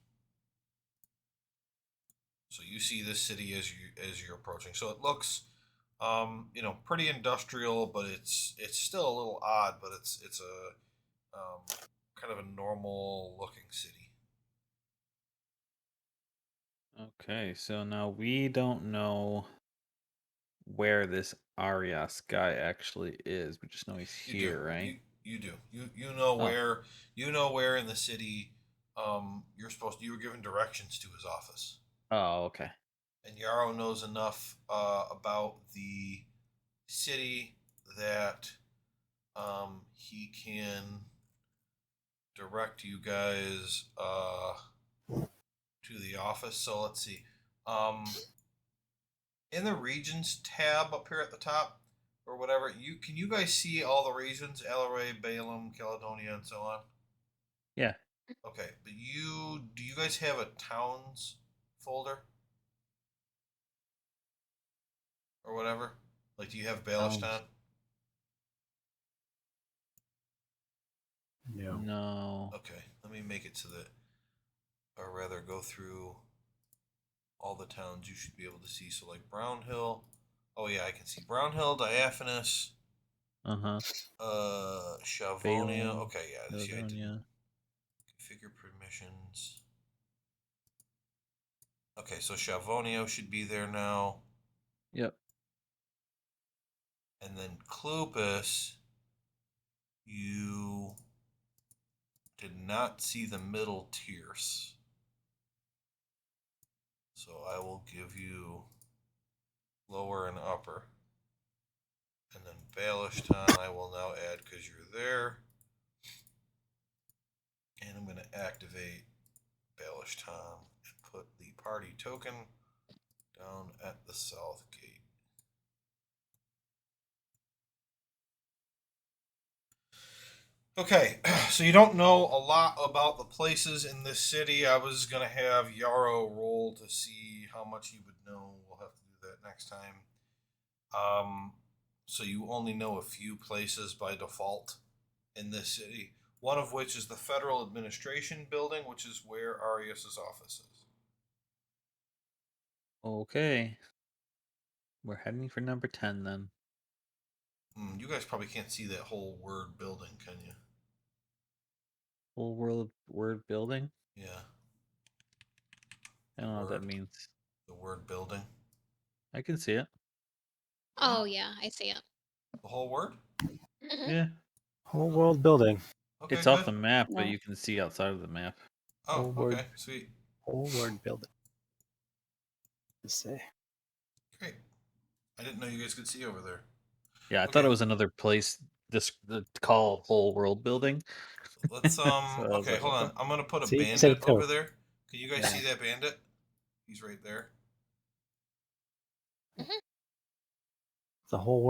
So you see this city as you're approaching. So it looks, pretty industrial, but it's still a little odd. But it's a kind of a normal looking city. Okay, so now we don't know where this Arias guy actually is. We just know he's You here, do. right? You do. You know Oh. where in the city you were given directions to his office. Oh, okay. And Yarrow knows enough about the city that he can direct you guys to the office. So let's see. In the regions tab up here at the top, or whatever, can you guys see all the regions? Alaray, Balaam, Caledonia, and so on? Yeah. Okay, but do you guys have a towns folder? Or whatever? Like, do you have Balishtan? No. No. Okay, let me make it so that, or rather, go through all all the towns you should be able to see. So like Brown Hill. Oh yeah, I can see Brown Hill, Diaphanous, Chavonia. Phelan, Okay, yeah. See, I didn't Caledonia. configure permissions. Okay, so Chavonia should be there now. Yep. And then Clupus, you did not see the middle tiers. So I will give you lower and upper. And then Balishton I will now add because you're there. And I'm going to activate Balishton and put the party token down at the south gate. Okay, so you don't know a lot about the places in this city. I was going to have Yarrow roll to see how much he would know. We'll have to do that next time. So you only know a few places by default in this city, one of which is the Federal Administration Building, which is where Arias' office is. Okay. We're heading for number 10 then. You guys probably can't see that whole word building, can you? Whole world word building? Yeah. I don't know what that means. The word building. I can see it. Oh yeah, I see it. The whole word? Mhm. Yeah. Whole world building. Okay, It's good. off the map, but No. you can see outside of the map. Oh, whole word. okay, sweet. Whole world building. Let's say. Great. I didn't know you guys could see over there. Yeah, I Okay. thought it was another place called whole world building. Let's So I was okay, like, hold what on. I'm gonna put a See, you said bandit it too. over there. Can you guys Yeah. see that bandit? He's right there. The whole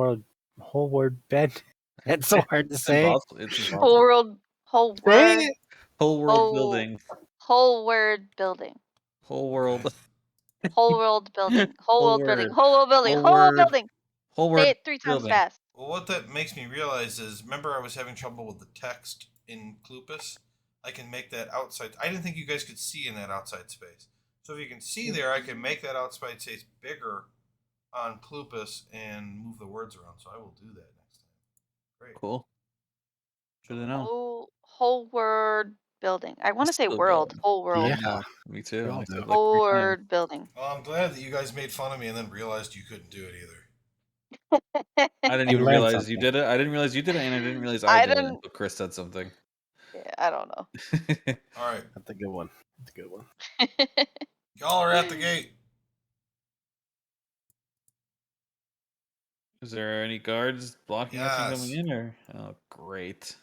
word bed. That's so hard to It's say. impossible. It's Whole impossible. world, whole Say word, it. Whole world whole- building. whole word building, Whole world. Okay. whole world building, whole Whole world building, word. whole world building, Whole whole world word. building. Whole Say word it 3 times building. fast. Well, what that makes me realize is, remember I was having trouble with the text in Clupus? I can make that outside. I didn't think you guys could see in that outside space. So if you can see there, I can make that outside space bigger on Clupus and move the words around. So I will do that next time. Great. Cool. Good to know. Whole word building. I want to say Still world, going. whole world, Yeah. I know. Me too. We all I do. said like whole 3 times. word building. Well, I'm glad that you guys made fun of me and then realized you couldn't do it either. I didn't You even learned realize something. you did it. I didn't realize you did it, and I didn't realize I I did it didn't. until Chris said something. Yeah, I don't know. All right. That's a good one. That's a good one. Y'all are at the gate. Is there any guards blocking us from coming Yes. in, or? Oh, great.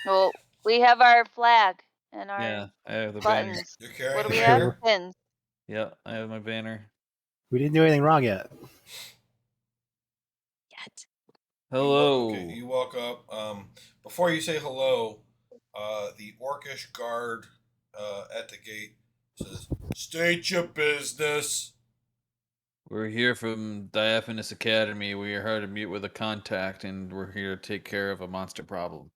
Well, we have our flag and our Yeah, I have the banner. buttons. You're carrying What do the we have? banner? Pins. Yeah, I have my banner. We didn't do anything wrong yet. Yet. Hello. You walk up. Before you say hello, the orcish guard at the gate says, "State your business." We're here from Diaphanous Academy. We are here to meet with a contact, and we're here to take care of a monster problem.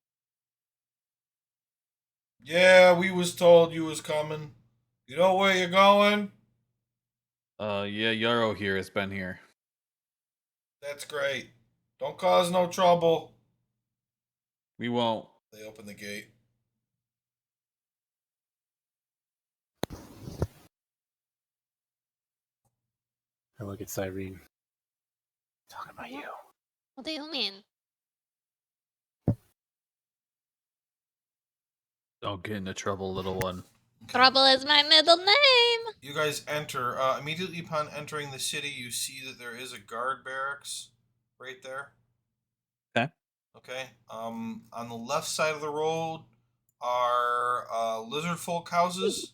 Yeah, we was told you was coming. You know where you're going? Yeah, Yarrow here has been here. That's great. Don't cause no trouble. We won't. They open the gate. I look at Cyrene. Talking about you. What do you mean? Don't get into trouble, little one. Okay. Trouble is my middle name. You guys enter. Immediately upon entering the city, you see that there is a guard barracks right there. Okay. Okay. On the left side of the road are lizard folk houses.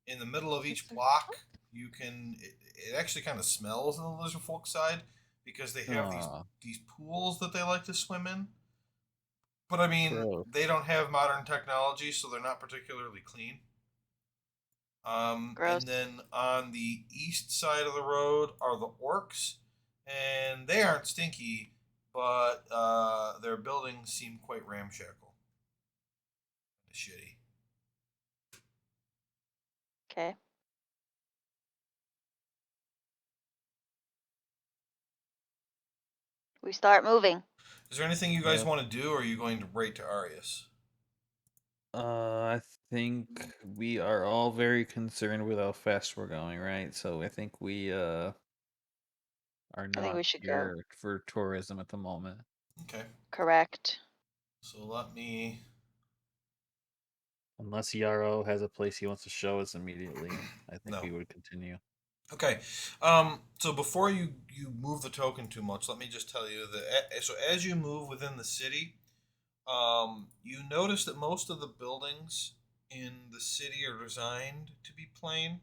In the middle of each block, you can. It actually kind of smells on the lizard folk side because they have Aw. these pools that they like to swim in. But I mean, Gross. they don't have modern technology, so they're not particularly clean. Gross. And then on the east side of the road are the orcs, and they aren't stinky, but their buildings seem quite ramshackle. Shitty. Okay. We start moving. Is there anything you guys Yep. want to do, or are you going to right to Arias? I think we are all very concerned with how fast we're going, right? So I think we are think not we should go. here for tourism at the moment. Okay. Correct. So let me. Unless Yarrow has a place he wants to show us immediately, I think No. we would continue. Okay. So before you move the token too much, let me just tell you that so as you move within the city, you notice that most of the buildings in the city are designed to be plain.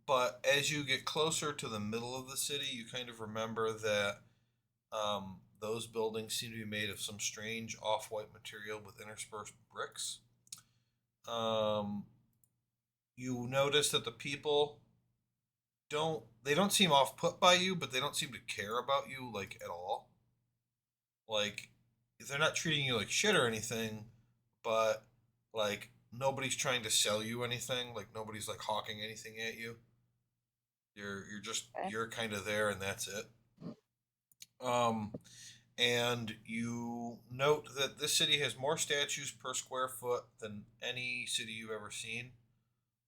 But as you get closer to the middle of the city, you kind of remember that those buildings seem to be made of some strange off-white material with interspersed bricks. You notice that the people don't seem off put by you, but they don't seem to care about you like at all. Like they're not treating you like shit or anything, but like nobody's trying to sell you anything. Like nobody's like hawking anything at you. You're just Okay. you're kind of there and that's it. And you note that this city has more statues per square foot than any city you've ever seen.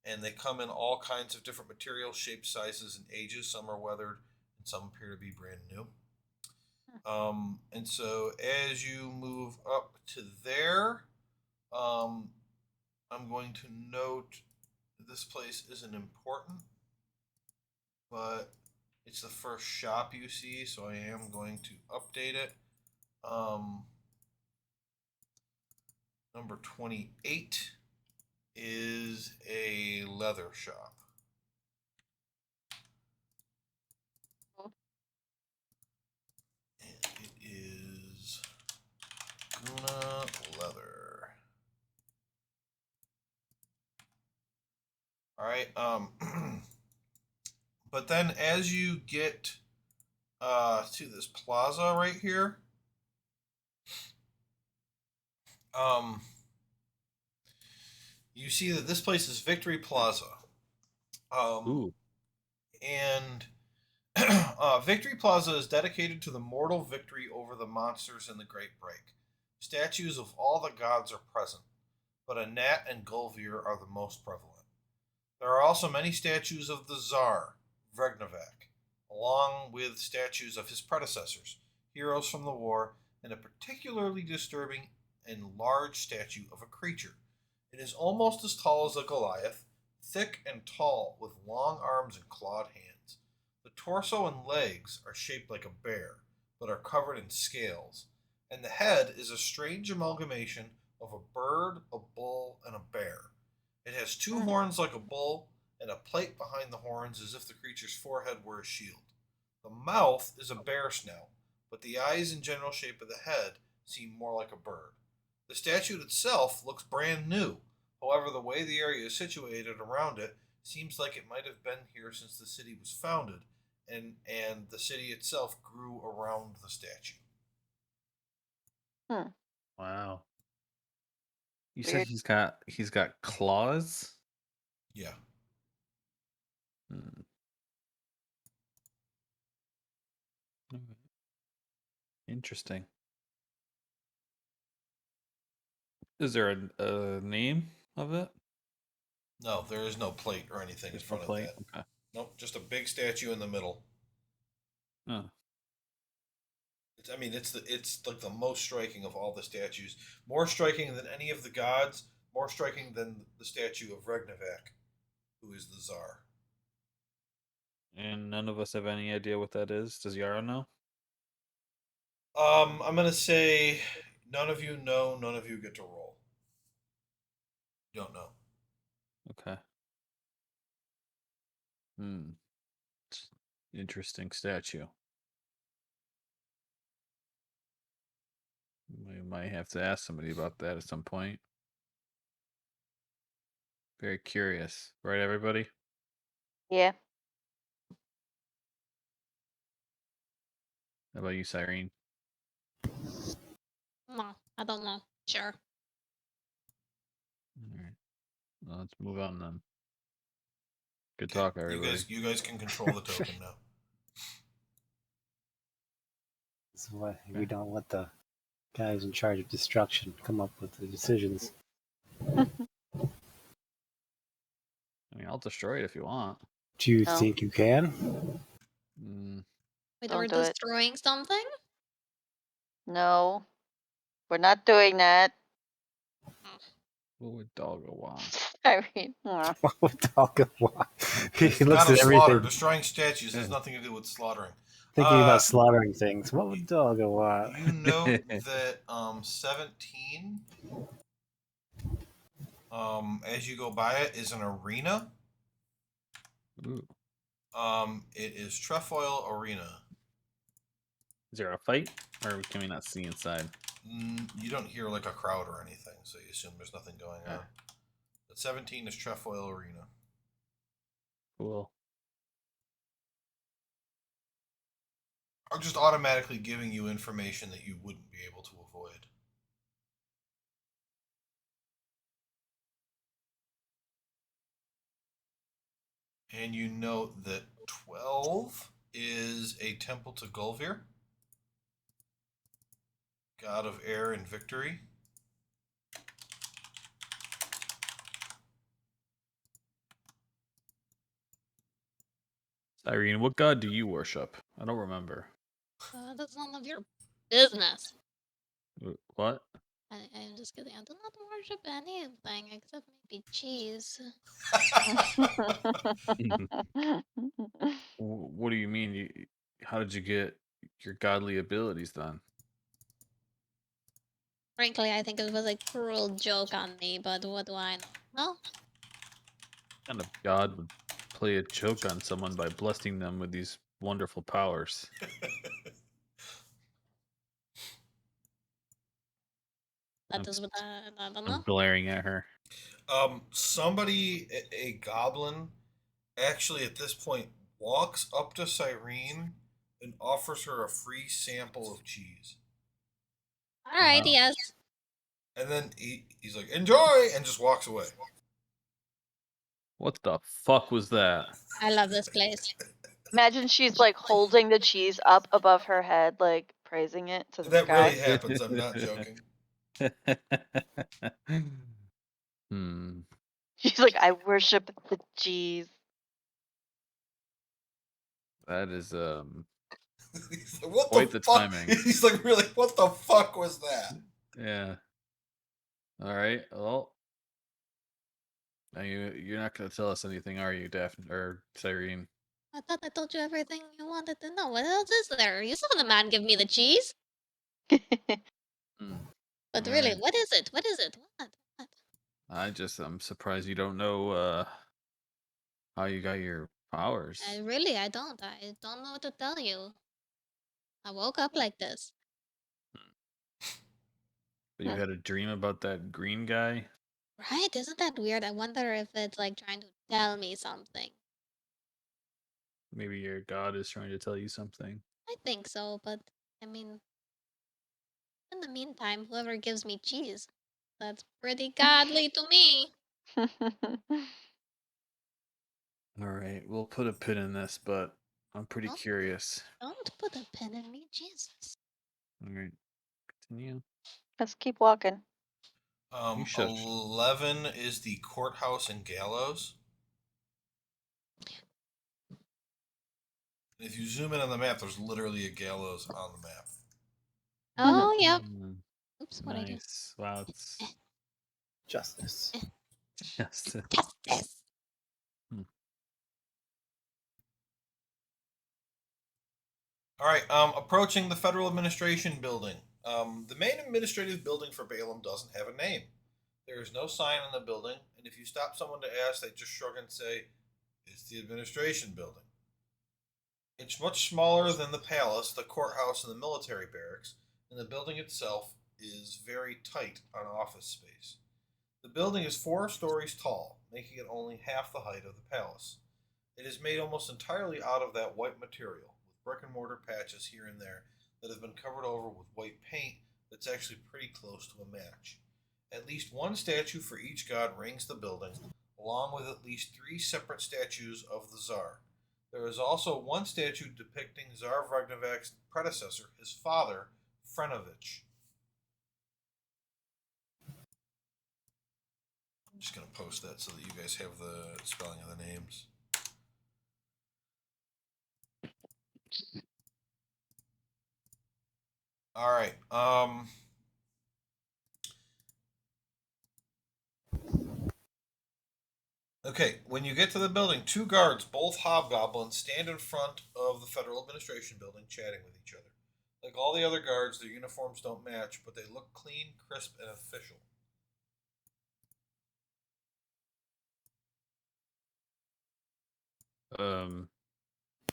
And they come in all kinds of different materials, shapes, sizes, and ages. Some are weathered, and some appear to be brand new. And so as you move up to there, I'm going to note that this place isn't important, but it's the first shop you see, so I am going to update it. Number 28 is a leather shop. And it is Guna Leather. All right. But then as you get to this plaza right here, you see that this place is Victory Plaza. Ooh. And Victory Plaza is dedicated to the mortal victory over the monsters in the Great Break. Statues of all the gods are present, but a gnat and Gulvir are the most prevalent. There are also many statues of the Tsar, Vregnovac, along with statues of his predecessors, heroes from the war, and a particularly disturbing and large statue of a creature. It is almost as tall as a Goliath, thick and tall, with long arms and clawed hands. The torso and legs are shaped like a bear, but are covered in scales, and the head is a strange amalgamation of a bird, a bull, and a bear. It has two horns like a bull, and a plate behind the horns as if the creature's forehead were a shield. The mouth is a bear snout, but the eyes and general shape of the head seem more like a bird. The statue itself looks brand new. However, the way the area is situated around it seems like it might have been here since the city was founded, and the city itself grew around the statue. Wow. You Weird. said he's got claws? Yeah. Hmm. Alright. Interesting. Is there a name of it? No, there is no plate or anything There's in no front plate. of that. Okay. Nope, just a big statue in the middle. Oh. It's like the most striking of all the statues. More striking than any of the gods. More striking than the statue of Regnovac, who is the Tsar. And none of us have any idea what that is. Does Yarrow know? I'm gonna say none of you know. None of you get to roll. You don't know. Okay. Interesting statue. We might have to ask somebody about that at some point. Very curious, right, everybody? Yeah. How about you, Cyrene? No, I don't know. Sure. All right. Well, let's move on then. Good Okay, talk, everybody. You guys can control the token now. That's why we don't let the guys in charge of destruction come up with the decisions. I mean, I'll destroy it if you want. Do you No. think you can? Mm, Wait, Don't we're do it. destroying something? No, we're not doing that. what would Doggo want? I mean, What would Doggo want? He It's looks not a at slaughter. everything, Destroying statues has nothing to do with slaughtering. thinking about slaughtering things. What would Doggo want? You know that 17, as you go by it, is an arena. Ooh. It is Trefoil Arena. Is there a fight, or can we not see inside? You don't hear like a crowd or anything, so you assume there's nothing going on. But 17 is Trefoil Arena. Cool. I'm just automatically giving you information that you wouldn't be able to avoid. And you note that 12 is a temple to Gulvir, god of air and victory. Irene, what god do you worship? I don't remember. That's none of your business. What? I'm just kidding. I do not worship anything except maybe cheese. What do you mean? How did you get your godly abilities then? Frankly, I think it was a cruel joke on me, but what do I know? No? What kind of god would play a joke on someone by blessing them with these wonderful powers? That is what I don't I'm know. glaring at her. Somebody, a goblin, actually at this point walks up to Cyrene and offers her a free sample of cheese. Alright, Wow. yes. And then he's like, enjoy, and just walks away. What the fuck was that? I love this place. Imagine she's like holding the cheese up above her head, like praising it to the That sky. really happens. I'm not joking. She's like, I worship the cheese. That is He's like, what quite the the fuck? timing. He's like, really, what the fuck was that? Yeah. All right. Well, now you're not gonna tell us anything, are you, Daphne or Cyrene? I thought I told you everything you wanted to know. What else is there? You saw the man give me the cheese. But really, Alright. what is it? What is it? What? I'm surprised you don't know how you got your powers. I don't. I don't know what to tell you. I woke up like this. But you had a dream about that green guy? Right? Isn't that weird? I wonder if it's like trying to tell me something. Maybe your god is trying to tell you something. I think so, but I mean, in the meantime, whoever gives me cheese, that's pretty godly to me. Alright, we'll put a pin in this, but I'm pretty Oh. curious. Don't put a pin in me, Jesus. Alright, continue. Let's keep walking. You shush. 11 is the courthouse and gallows. And if you zoom in on the map, there's literally a gallows on the map. Oh, yep. Oops, what I do? Nice. Wow, it's Justice. just Justice. All right, approaching the Federal Administration Building. The main administrative building for Balaam doesn't have a name. There is no sign on the building, and if you stop someone to ask, they just shrug and say, it's the Administration Building. It's much smaller than the palace, the courthouse, and the military barracks, and the building itself is very tight on office space. The building is 4 stories tall, making it only half the height of the palace. It is made almost entirely out of that white material, with brick and mortar patches here and there that have been covered over with white paint that's actually pretty close to a match. At least one statue for each god rings the building, along with at least 3 separate statues of the Tsar. There is also one statue depicting Tsar Vranevac's predecessor, his father, Frenovich. I'm just going to post that so that you guys have the spelling of the names. All right. Okay, when you get to the building, 2 guards, both hobgoblins, stand in front of the Federal Administration Building chatting with each other. Like all the other guards, their uniforms don't match, but they look clean, crisp, and official.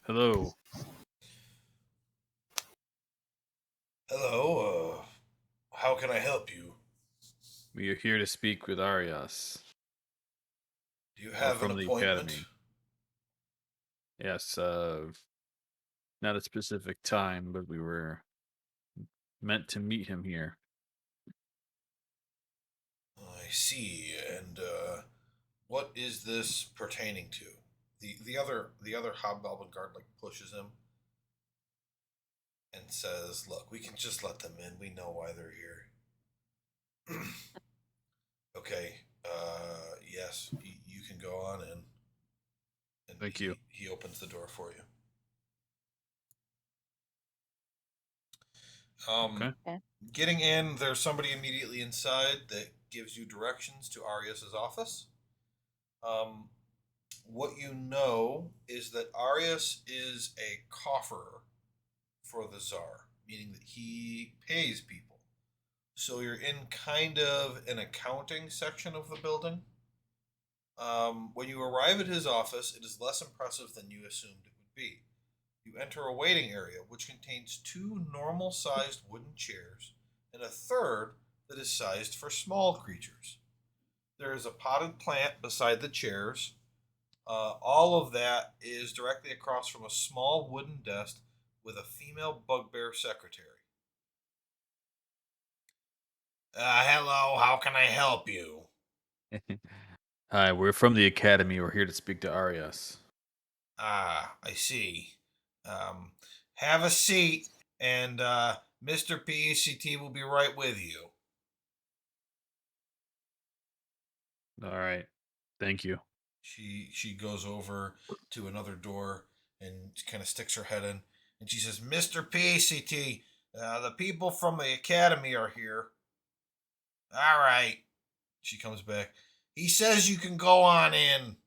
Hello. Hello, how can I help you? We are here to speak with Arias. Do you have an from the appointment? academy. Yes, not a specific time, but we were meant to meet him here. I see. And what is this pertaining to? The other hobgoblin guard like pushes him and says, "Look, we can just let them in. We know why they're here." Okay. Yes, you can go on in. And Thank you. He opens the door for you. Okay. Getting in, there's somebody immediately inside that gives you directions to Arias's office. What you know is that Arias is a cofferer for the Tsar, meaning that he pays people. So you're in kind of an accounting section of the building. When you arrive at his office, it is less impressive than you assumed it would be. You enter a waiting area, which contains 2 normal-sized wooden chairs and a third that is sized for small creatures. There is a potted plant beside the chairs. All of that is directly across from a small wooden desk with a female bugbear secretary. Hello, how can I help you? Hi, we're from the academy. We're here to speak to Arias. Ah, I see. Have a seat, and Mr. PECT will be right with you. All right. Thank you. She goes over to another door and kind of sticks her head in, and she says, "Mr. PECT, the people from the academy are here." All right. She comes back. He says you can go on in.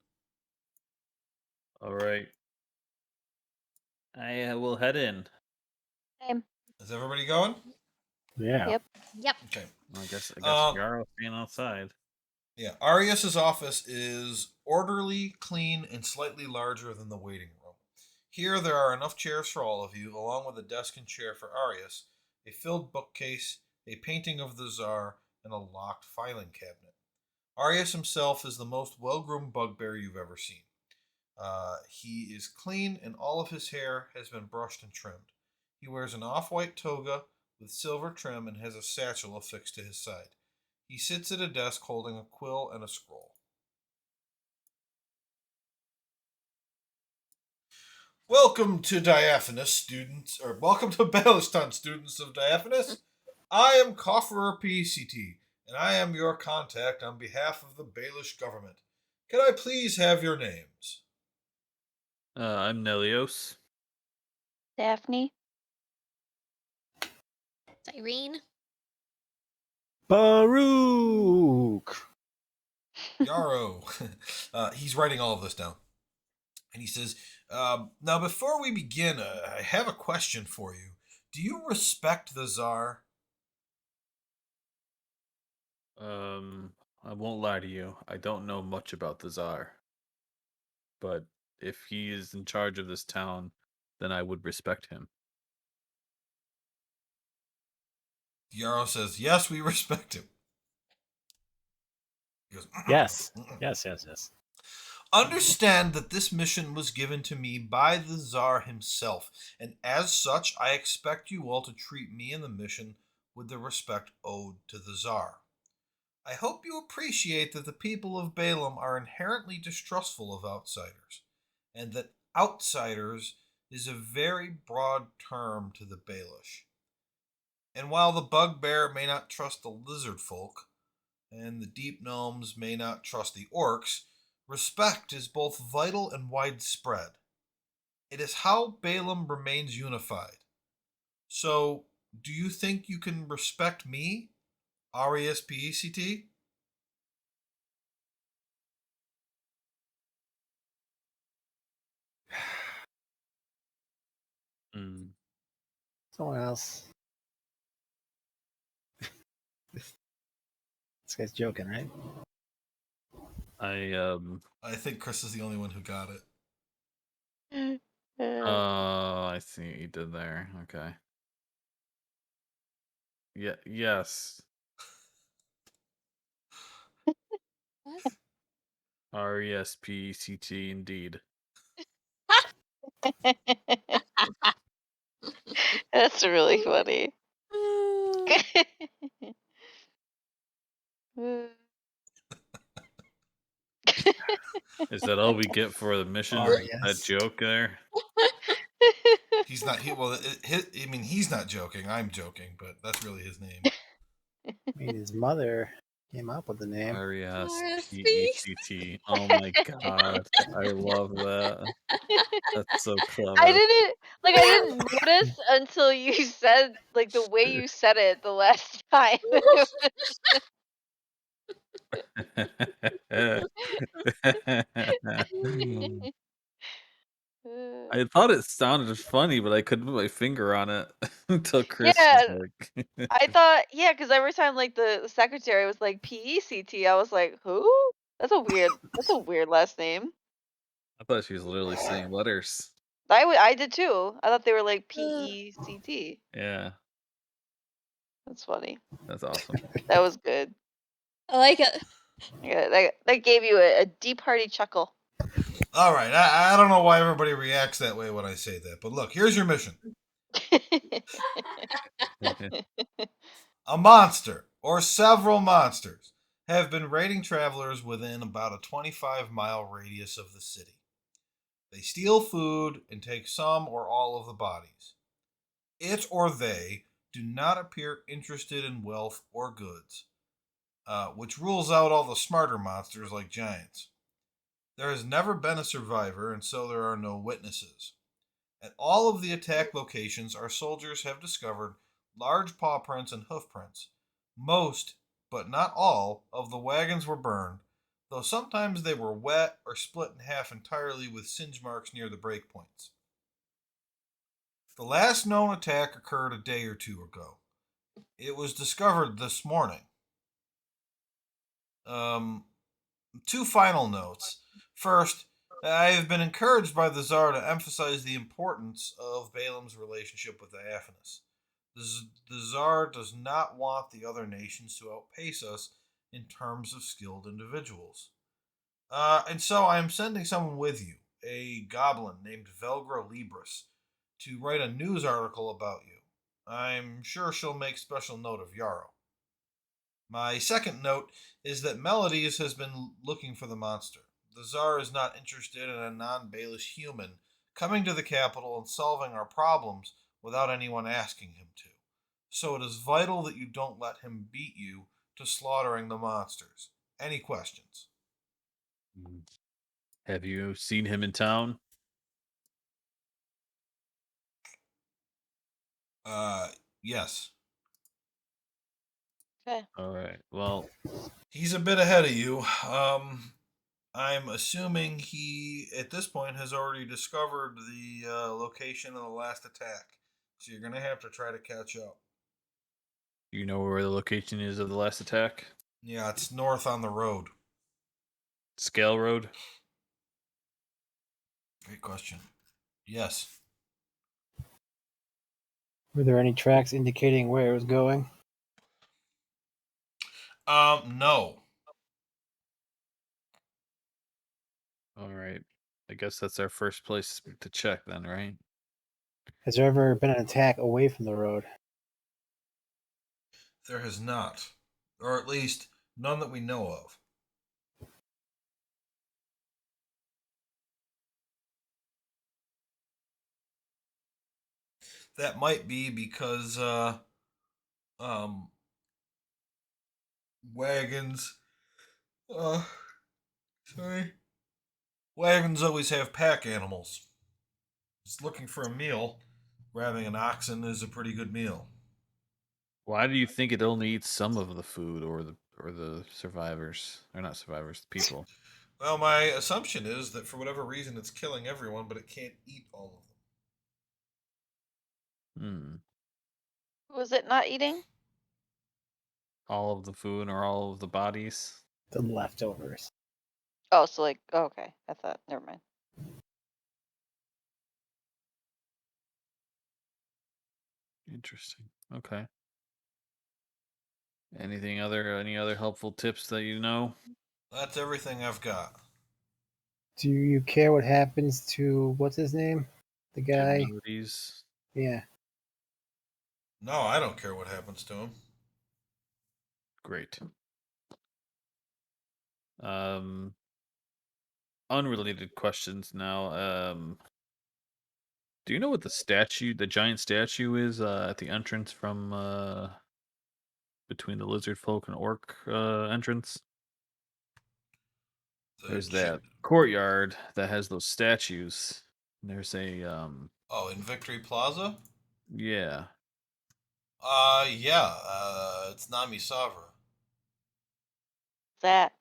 All right. I will head in. Same. Is everybody going? Yeah. Yep. Yep. Okay. I guess Um, Yarrow staying outside. Yeah, Arias's office is orderly, clean, and slightly larger than the waiting room. Here, there are enough chairs for all of you, along with a desk and chair for Arias, a filled bookcase, a painting of the Tsar, and a locked filing cabinet. Arias himself is the most well-groomed bugbear you've ever seen. He is clean, and all of his hair has been brushed and trimmed. He wears an off-white toga with silver trim and has a satchel affixed to his side. He sits at a desk holding a quill and a scroll. Welcome to Diaphanous, students, or welcome to Baliston, students of Diaphanous. I am Cofferer PCT, and I am your contact on behalf of the Baelish government. Can I please have your names? I'm Nelios. Daphne. Irene. Baruch. Yarrow. He's writing all of this down. And he says, now before we begin, I have a question for you. Do you respect the Tsar? I won't lie to you. I don't know much about the Tsar. But if he is in charge of this town, then I would respect him. Yarrow says, yes, we respect him. He goes, Yes. Yes. understand that this mission was given to me by the Tsar himself, and as such, I expect you all to treat me and the mission with the respect owed to the Tsar. I hope you appreciate that the people of Balaam are inherently distrustful of outsiders, and that outsiders is a very broad term to the Baelish. And while the bugbear may not trust the lizard folk, and the deep gnomes may not trust the orcs, respect is both vital and widespread. It is how Balaam remains unified. So, do you think you can respect me, Arias PECT? Mm. Someone else. This guy's joking, right? I think Chris is the only one who got it. Oh, I see what you did there. Okay. Yeah. Yes. What? RESPCT indeed. That's really funny. Is that all we get for the mission? That yes. joke there? He's not. He's not joking. I'm joking, but that's really his name. I mean, his mother came up with the name. RESPECT. Oh my god. I love that. That's so clever. I didn't notice until you said like the way you said it the last time. I thought it sounded funny, but I couldn't put my finger on it until Chris was Yeah, like, I thought because every time like the secretary was like PECT, I was like, who? That's a weird last name. I thought she was literally saying letters. I did too. I thought they were like PECT. Yeah, That's funny. that's awesome. That was good. I like it. Yeah, that gave you a deep hearty chuckle. All right. I don't know why everybody reacts that way when I say that, but look, here's your mission. A monster, or several monsters, have been raiding travelers within about a 25-mile radius of the city. They steal food and take some or all of the bodies. It or they do not appear interested in wealth or goods, which rules out all the smarter monsters like giants. There has never been a survivor, and so there are no witnesses. At all of the attack locations, our soldiers have discovered large paw prints and hoof prints. Most, but not all, of the wagons were burned, though sometimes they were wet or split in half entirely with singe marks near the breakpoints. The last known attack occurred a day or two ago. It was discovered this morning. Um, Two final notes. First, I have been encouraged by the Tsar to emphasize the importance of Balaam's relationship with Diaphanous. The Tsar does not want the other nations to outpace us in terms of skilled individuals. And so I am sending someone with you, a goblin named Velgra Libris, to write a news article about you. I'm sure she'll make special note of Yarrow. My second note is that Melodies has been looking for the monster. The Tsar is not interested in a non Baelish human coming to the capital and solving our problems without anyone asking him to. So it is vital that you don't let him beat you to slaughtering the monsters. Any questions? Have you seen him in town? Yes. Okay. All right. Well, He's a bit ahead of you. I'm assuming he, at this point, has already discovered the location of the last attack. So you're going to have to try to catch up. do you know where the location is of the last attack? Yeah, it's north on the road. Scale Road? Great question. Yes. Were there any tracks indicating where it was going? No. All right. I guess that's our first place to check then, right? Has there ever been an attack away from the road? There has not. Or at least none that we know of. that might be because um, wagons. Uh, sorry. Wagons always have pack animals. Just looking for a meal. Grabbing an oxen is a pretty good meal. Why do you think it only eats some of the food, or the survivors, or not survivors, the people? Well, my assumption is that for whatever reason it's killing everyone, but it can't eat all of them. Hmm. Was it not eating? All of the food or all of the bodies? The leftovers. Oh, so like, okay. I thought, never mind. Interesting. Okay. Any other helpful tips that you know? That's everything I've got. Do you care what happens to what's his name? The guy? Gymnodes. Yeah. No, I don't care what happens to him. Great. Um, Unrelated questions now. Do you know what the giant statue is at the entrance from between the lizard folk and orc entrance? There's that courtyard that has those statues. There's a Oh, in Victory Plaza? yeah. Yeah. It's Nami Savra. That.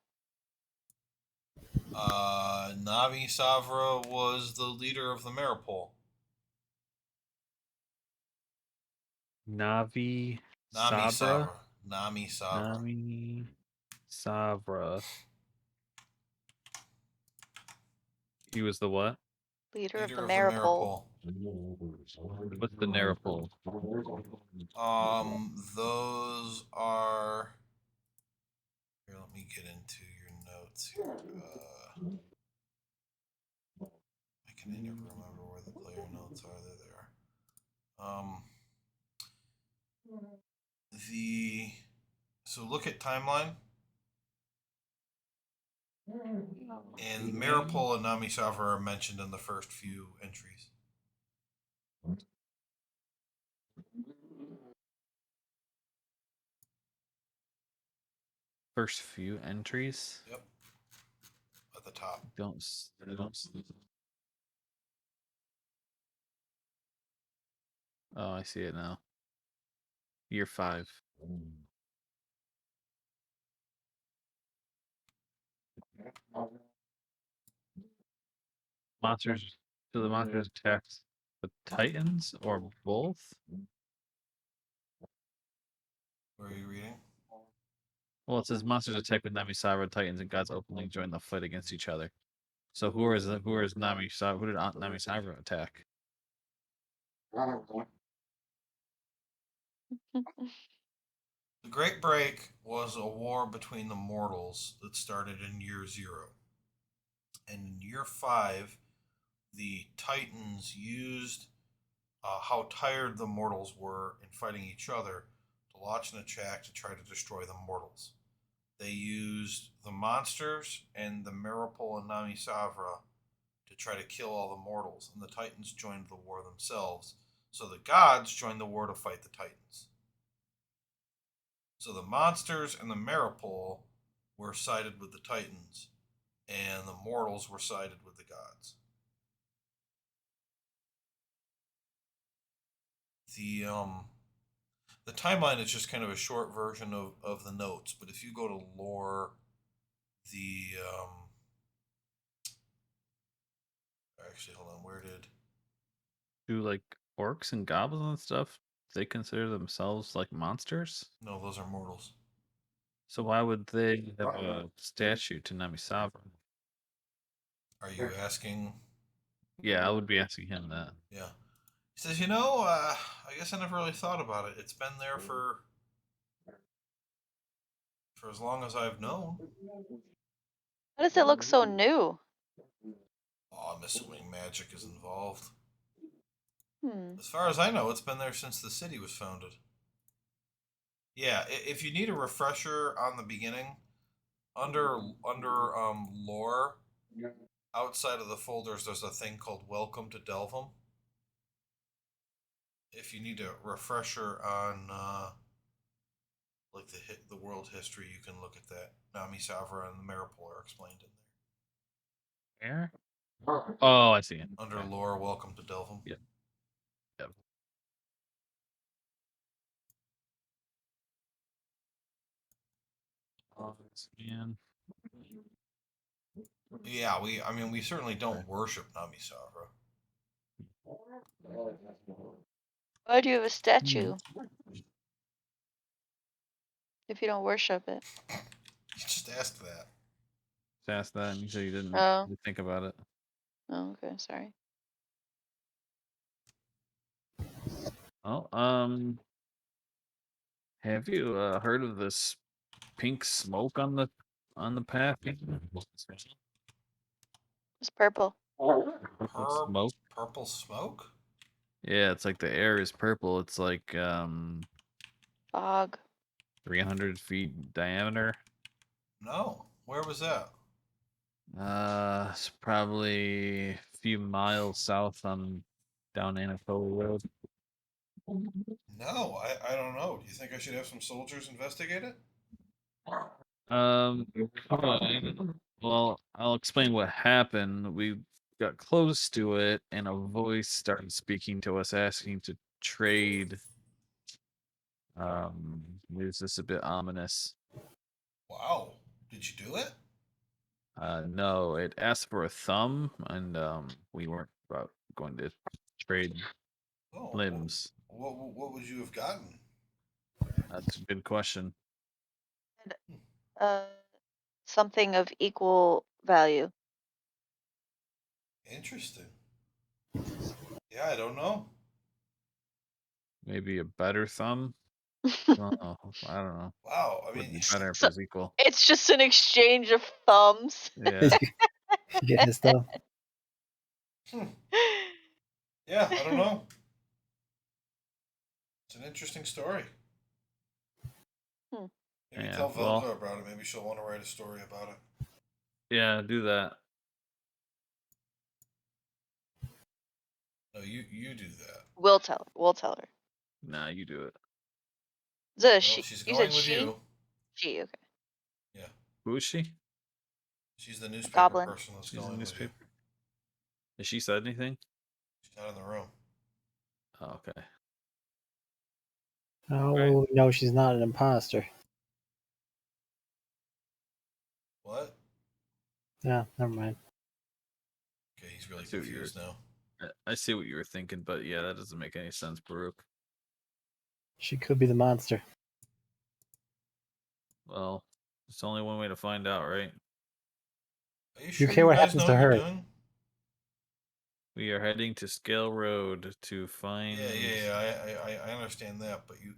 Navi Savra was the leader of the Maripol. Navi Nami Sabra? Savra. Nami Savra. Nami Savra. He was the what? Leader of the Leader of the Maripol. Maripol. What's the Narapol? Those are. Here, let me get into your notes here. I can never remember where the player notes are. There they are. The so look at timeline, and Maripol and Nami Savra are mentioned in the first few entries. First few entries? Yep, at the top. I don't see. Oh, I see it now. Year 5. Monsters. So the monsters attack the Titans or both? Where are you reading? Well, it says monsters attack with Nami Sabra, Titans, and gods openly join the fight against each other. So who is Nami Sabra? Who did Nami Sabra attack? The Great Break was a war between the mortals that started in year 0. And in year 5, the Titans used how tired the mortals were in fighting each other to launch an attack to try to destroy the mortals. They used the monsters and the Maripol and Nami Savra to try to kill all the mortals, and the Titans joined the war themselves. So the gods joined the war to fight the Titans. So the monsters and the Maripol were sided with the Titans, and the mortals were sided with the gods. The timeline is just kind of a short version of the notes, but if you go to lore, the actually hold on, where did Do like orcs and goblins and stuff? They consider themselves like monsters? no, those are mortals. So why would they have a statue to Nami Sabra? Are you asking? Yeah, I would be asking him that. Yeah. He says, I guess I never really thought about it. It's been there for as long as I've known. Why does it look so new? Oh, I'm assuming magic is involved. Hmm. As far as I know, it's been there since the city was founded. Yeah, if you need a refresher on the beginning, under lore, outside of the folders, there's a thing called Welcome to Delvum. if you need a refresher on like the world history, you can look at that. Nami Savra and the Maripol are explained in there. Where? Oh, I see it. Under Okay. lore, welcome to Delphim. Yep. Yep. Oh, man. Yeah, we certainly don't worship Nami Savra. Why do you have a Hmm. statue if you don't worship it? You just asked that. Just asked that, and you said you didn't Oh, really think about it. oh, okay, sorry. Oh, have you heard of this pink smoke on the path? It's purple. Purple smoke. Purple smoke? Yeah, it's like the air is purple. It's like Fog. 300 feet diameter. No. Where was that? It's probably a few miles south on down Anatolia Road. No, I don't know. Do you think I should have some soldiers investigate it? Fine. Well, I'll explain what happened. We got close to it, and a voice started speaking to us, asking to trade. Is this a bit ominous? Wow. Did you do it? No, it asked for a thumb, and we weren't about going to trade Oh, limbs. what would you have gotten? That's a good question. Uh, something of equal value. Interesting. Yeah, I don't know. Maybe a better thumb? Oh, I don't know. Wow, I Would mean, be better if it So was equal. it's just an exchange of thumbs. Yeah. You get his stuff. yeah, I don't know. It's an interesting story. Hmm. Maybe Yeah, tell well- Velda about it. Maybe she'll want to write a story about it. Yeah, do that. No, you do that. We'll tell her. We'll tell her. Nah, you do it. Is it a Well, she? she's You going said with she? you. She, okay. Yeah, Who is she? she's the newspaper goblin. person that's She's in going the with you. newspaper. Has she said anything? She's not in the room. Oh, okay. Oh, no, she's not an imposter. What? Yeah, never mind. Okay, he's really I see what you're- confused now. I see what you were thinking, but yeah, that doesn't make any sense, Baruch. She could be the monster. Well, there's only one way to find out, right? Are you sure care what guys happens know to what you're her. doing? We are heading to Scale Road to find. Yeah. I understand that, but you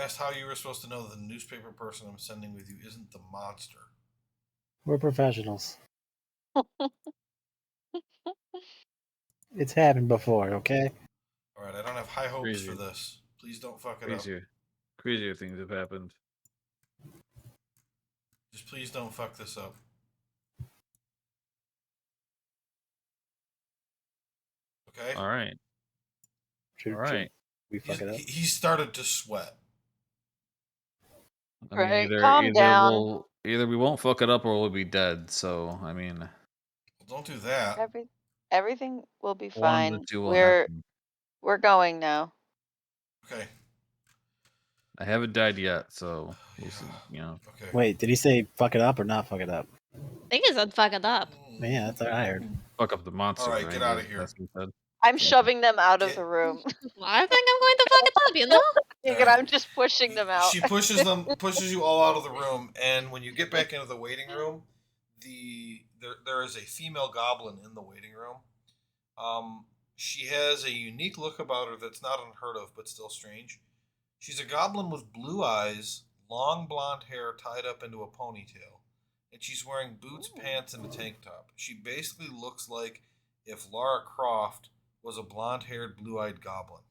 asked how you were supposed to know that the newspaper person I'm sending with you isn't the monster. We're professionals. It's happened before, okay? All right, I don't have high hopes for Crazy. this. Please don't fuck it up. Crazier things have happened. Just please don't fuck this up. Okay. All right. Should, All right. we fuck it up? He started to sweat. I mean, Right, calm down. either we won't fuck it up or we'll be dead. So I mean, Well, don't do that. Everything will be one of the fine. two will happen. We're going now. Okay. I haven't died yet, so we'll see, Okay. Wait, did he say fuck it up or not fuck it up? I think he said fuck it up. Yeah, that's what I heard. fuck up the monsters. All right, right? get out of here. That's what he said. I'm shoving them out of Get- the room. I think I'm going to fuck it up, you know? And I'm just pushing them out. She pushes you all out of the room, and when you get back into the waiting room, there is a female goblin in the waiting room. She has a unique look about her that's not unheard of, but still strange. She's a goblin with blue eyes, long blonde hair tied up into a ponytail, and she's wearing boots, pants, and a tank top. She basically looks like if Lara Croft was a blonde-haired, blue-eyed goblin.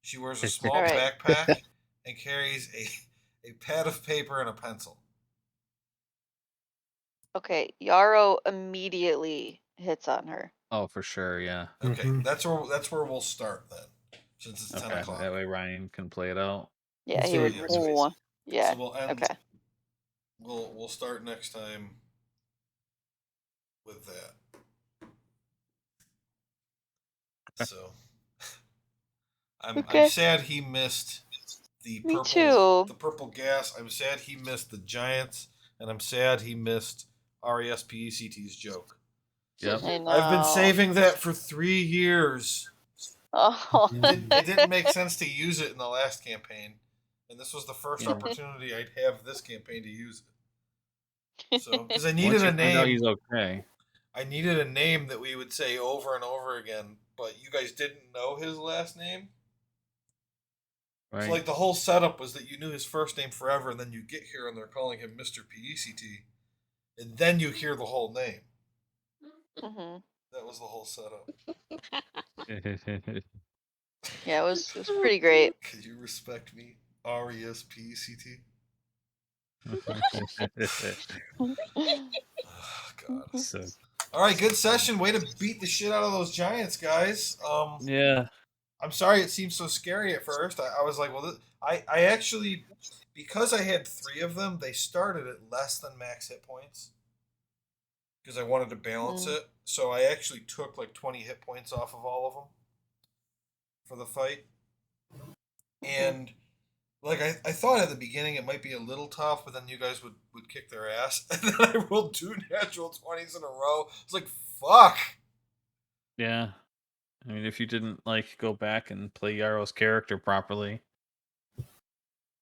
She wears a small All right. backpack and carries a pad of paper and a pencil. Okay, Yarrow immediately hits on her. Oh, for sure, yeah. Okay, Mhm. that's where we'll start then. since it's 10 Okay, o'clock. that way Ryan can play it out. Yeah, Let's he do would. it. Oh, yeah. So we'll end. Okay. We'll start next time with that. So I'm Okay. sad he missed the Me purple too. the purple gas. I'm sad he missed the Giants, and I'm sad he missed Arias PECT's joke. Yep. I know. I've been saving that for 3 years. Oh. It didn't make sense to use it in the last campaign, and this was the first Yeah. opportunity I'd have this campaign to use it. So, because I Once needed you a find out name, he's okay. I needed a name that we would say over and over again, but you guys didn't know his last name. Right. So, like, the whole setup was that you knew his first name forever, and then you get here and they're calling him Mr. PECT, and then you hear the whole name. Mhm. That was the whole setup. Yeah, it was pretty great. Could you respect me, Arias PECT? Oh, God. So, All right, good session. Way to beat the shit out of those Giants, guys. yeah. I'm sorry it seemed so scary at first. I was like, well, I actually, because I had 3 of them, they started at less than max hit points because I wanted to balance it. So I actually took like 20 hit points off of all of them for the fight. And like I thought at the beginning it might be a little tough, but then you guys would kick their ass. And then I rolled 2 natural 20s in a row. It's like, fuck. Yeah. I mean, if you didn't like go back and play Yarrow's character properly.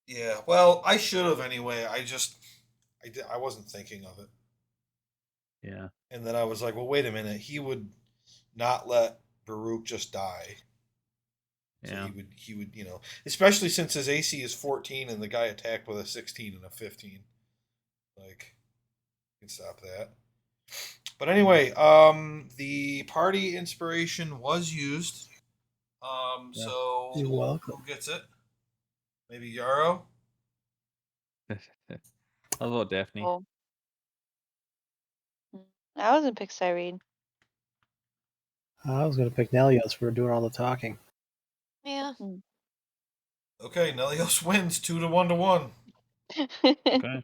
Yeah, well, I should have anyway. I wasn't thinking of it. Yeah. And then I was like, well, wait a minute. He would not let Baruch just die. So Yeah. he would, especially since his AC is 14 and the guy attacked with a 16 and a 15. Like, you can stop that. But anyway, the party inspiration was used. Yeah. So You're welcome. who gets it? Maybe Yarrow? How about Daphne? Oh. I was in pick Cyrene. I was gonna pick Nelios for doing all the talking. Yeah. Okay, Nelios wins 2 to 1 to 1. Okay.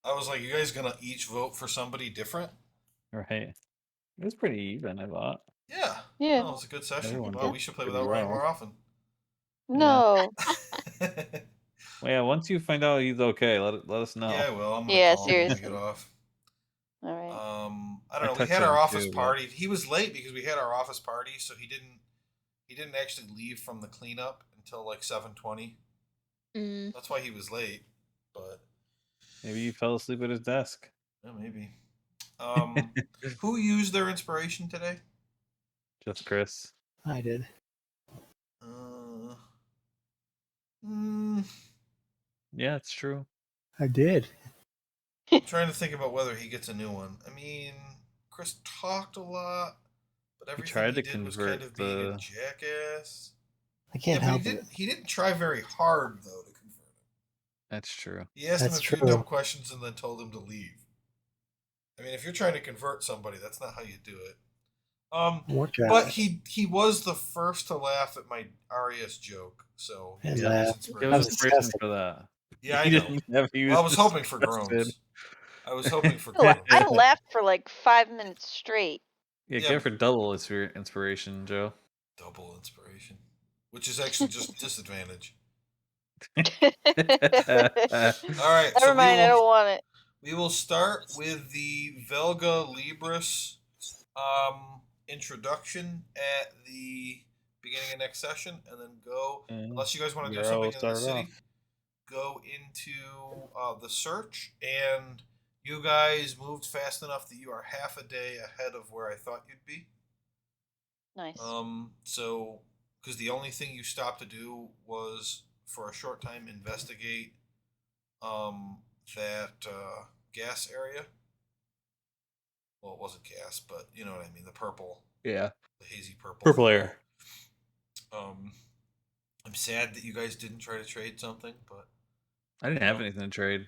I was like, you guys gonna each vote for somebody different? Right. It was pretty even, I thought. Yeah. Yeah. No, it was a good session. Everyone Well, did we should play pretty without Ryan well. more often. No. Well, yeah, once you find out he's okay, let us know. Yeah, well, I'm gonna Yeah, call him when we seriously. get off. All right. I don't know. We texted had our him office too, but- party. He was late because we had our office party, so he didn't actually leave from the cleanup until like 7:20. Mm. That's why he was late. But Maybe he fell asleep at his desk. yeah, maybe. Who used their inspiration today? Just Chris. I did. Yeah, it's true. I did. I'm trying to think about whether he gets a new one. I mean, Chris talked a lot, but everything tried he to did was kind convert of being a the- jackass. I can't Yeah, but help it. he didn't try very hard though to convert him. That's true. He asked him That's a few true. dumb questions and then told him to leave. I mean, if you're trying to convert somebody, that's not how you do it. Work on But it. he was the first to laugh at my Arias joke, so he And got his laugh. Give inspiration. I us was inspiration disgusted. for that. Yeah, I He know. didn't have. He Well, I was hoping for disgusted. groans. I was hoping for I groans. laughed for like 5 minutes straight. Yeah, Yeah, give for double inspiration, Joe. Double inspiration, which is actually just disadvantage. Never All right, so mind, I don't want it. we will start with the Velga Libris introduction at the beginning of next session, and then go, unless you guys want to do Yarrow something in the started city, go into the search. And you guys moved fast enough that you are half a day ahead of where I thought you'd be. Nice. So, because the only thing you stopped to do was for a short time investigate that gas area. Well, it wasn't gas, but you know what I mean. The purple, Yeah. the hazy purple. Purple air. I'm sad that you guys didn't try to trade something, but I didn't have anything to trade.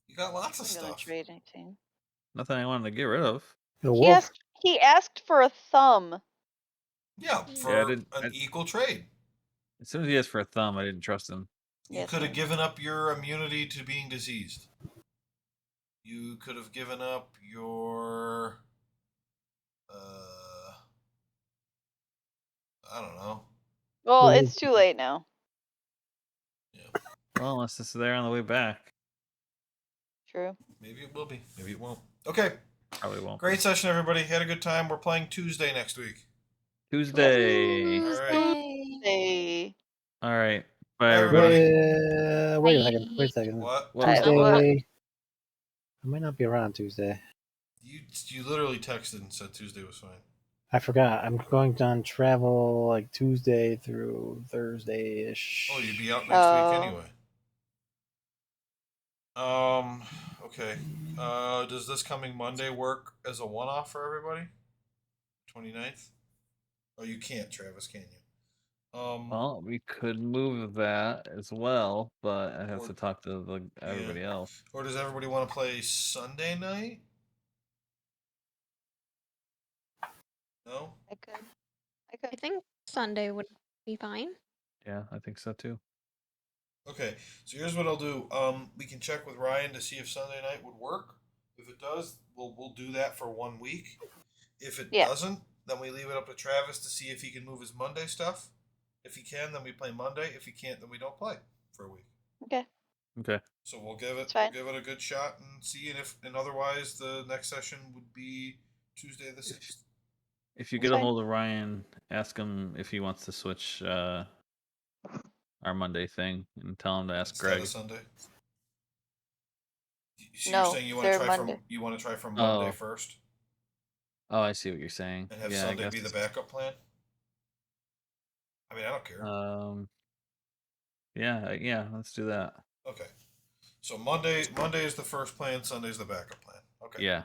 you got lots of I'm gonna stuff. trade anything. Nothing I wanted to get rid of. The wolf. He asked for a thumb. Yeah, Yeah, for I didn't. an equal trade. As soon as he asked for a thumb, I didn't trust him. You Yes, could have sir. given up your immunity to being diseased. You could have given up your. I don't know. Well, Well, it's too late now. Well, unless it's there on the way back, True. Maybe it will be. Maybe it won't. Okay. probably won't. Great session, everybody. Had a good time. We're playing Tuesday next week. Tuesday. All right. Hey. All right. Bye, Bye, everybody. Wait a second. Wait a Bye. second. What? What was I- that? what? Tuesday. I might not be around Tuesday. You literally texted and said Tuesday was fine. I forgot. I'm going on travel like Tuesday through Thursday ish. Oh, you'd be out next Oh. week anyway. Okay. Does this coming Monday work as a one-off for everybody? 29th? Oh, you can't, Travis, can you? Well, we could move that as well, but I have Or- to talk to everybody else. Or does everybody want to play Sunday night? No? I could. I think Sunday would be fine. Yeah, I think so too. Okay, so here's what I'll do. We can check with Ryan to see if Sunday night would work. If it does, we'll do that for 1 week. If it Yeah. doesn't, then we leave it up to Travis to see if he can move his Monday stuff. If he can, then we play Monday. If he can't, then we don't play for a week. Okay. Okay. So we'll give it It's fine. a good shot and see, and otherwise the next session would be Tuesday the 6th. If you That's get a fine. hold of Ryan, ask him if he wants to switch our Monday thing and tell him to ask Instead Greg. of Sunday. So No, you're saying you want to third try Monday. from Monday Oh. first Oh, I see what you're saying. and have Yeah, Sunday I be the guess. backup plan? I mean, I don't care. Yeah, let's do that. Okay. So Monday is the first plan, Sunday's the backup plan. Okay. Yeah.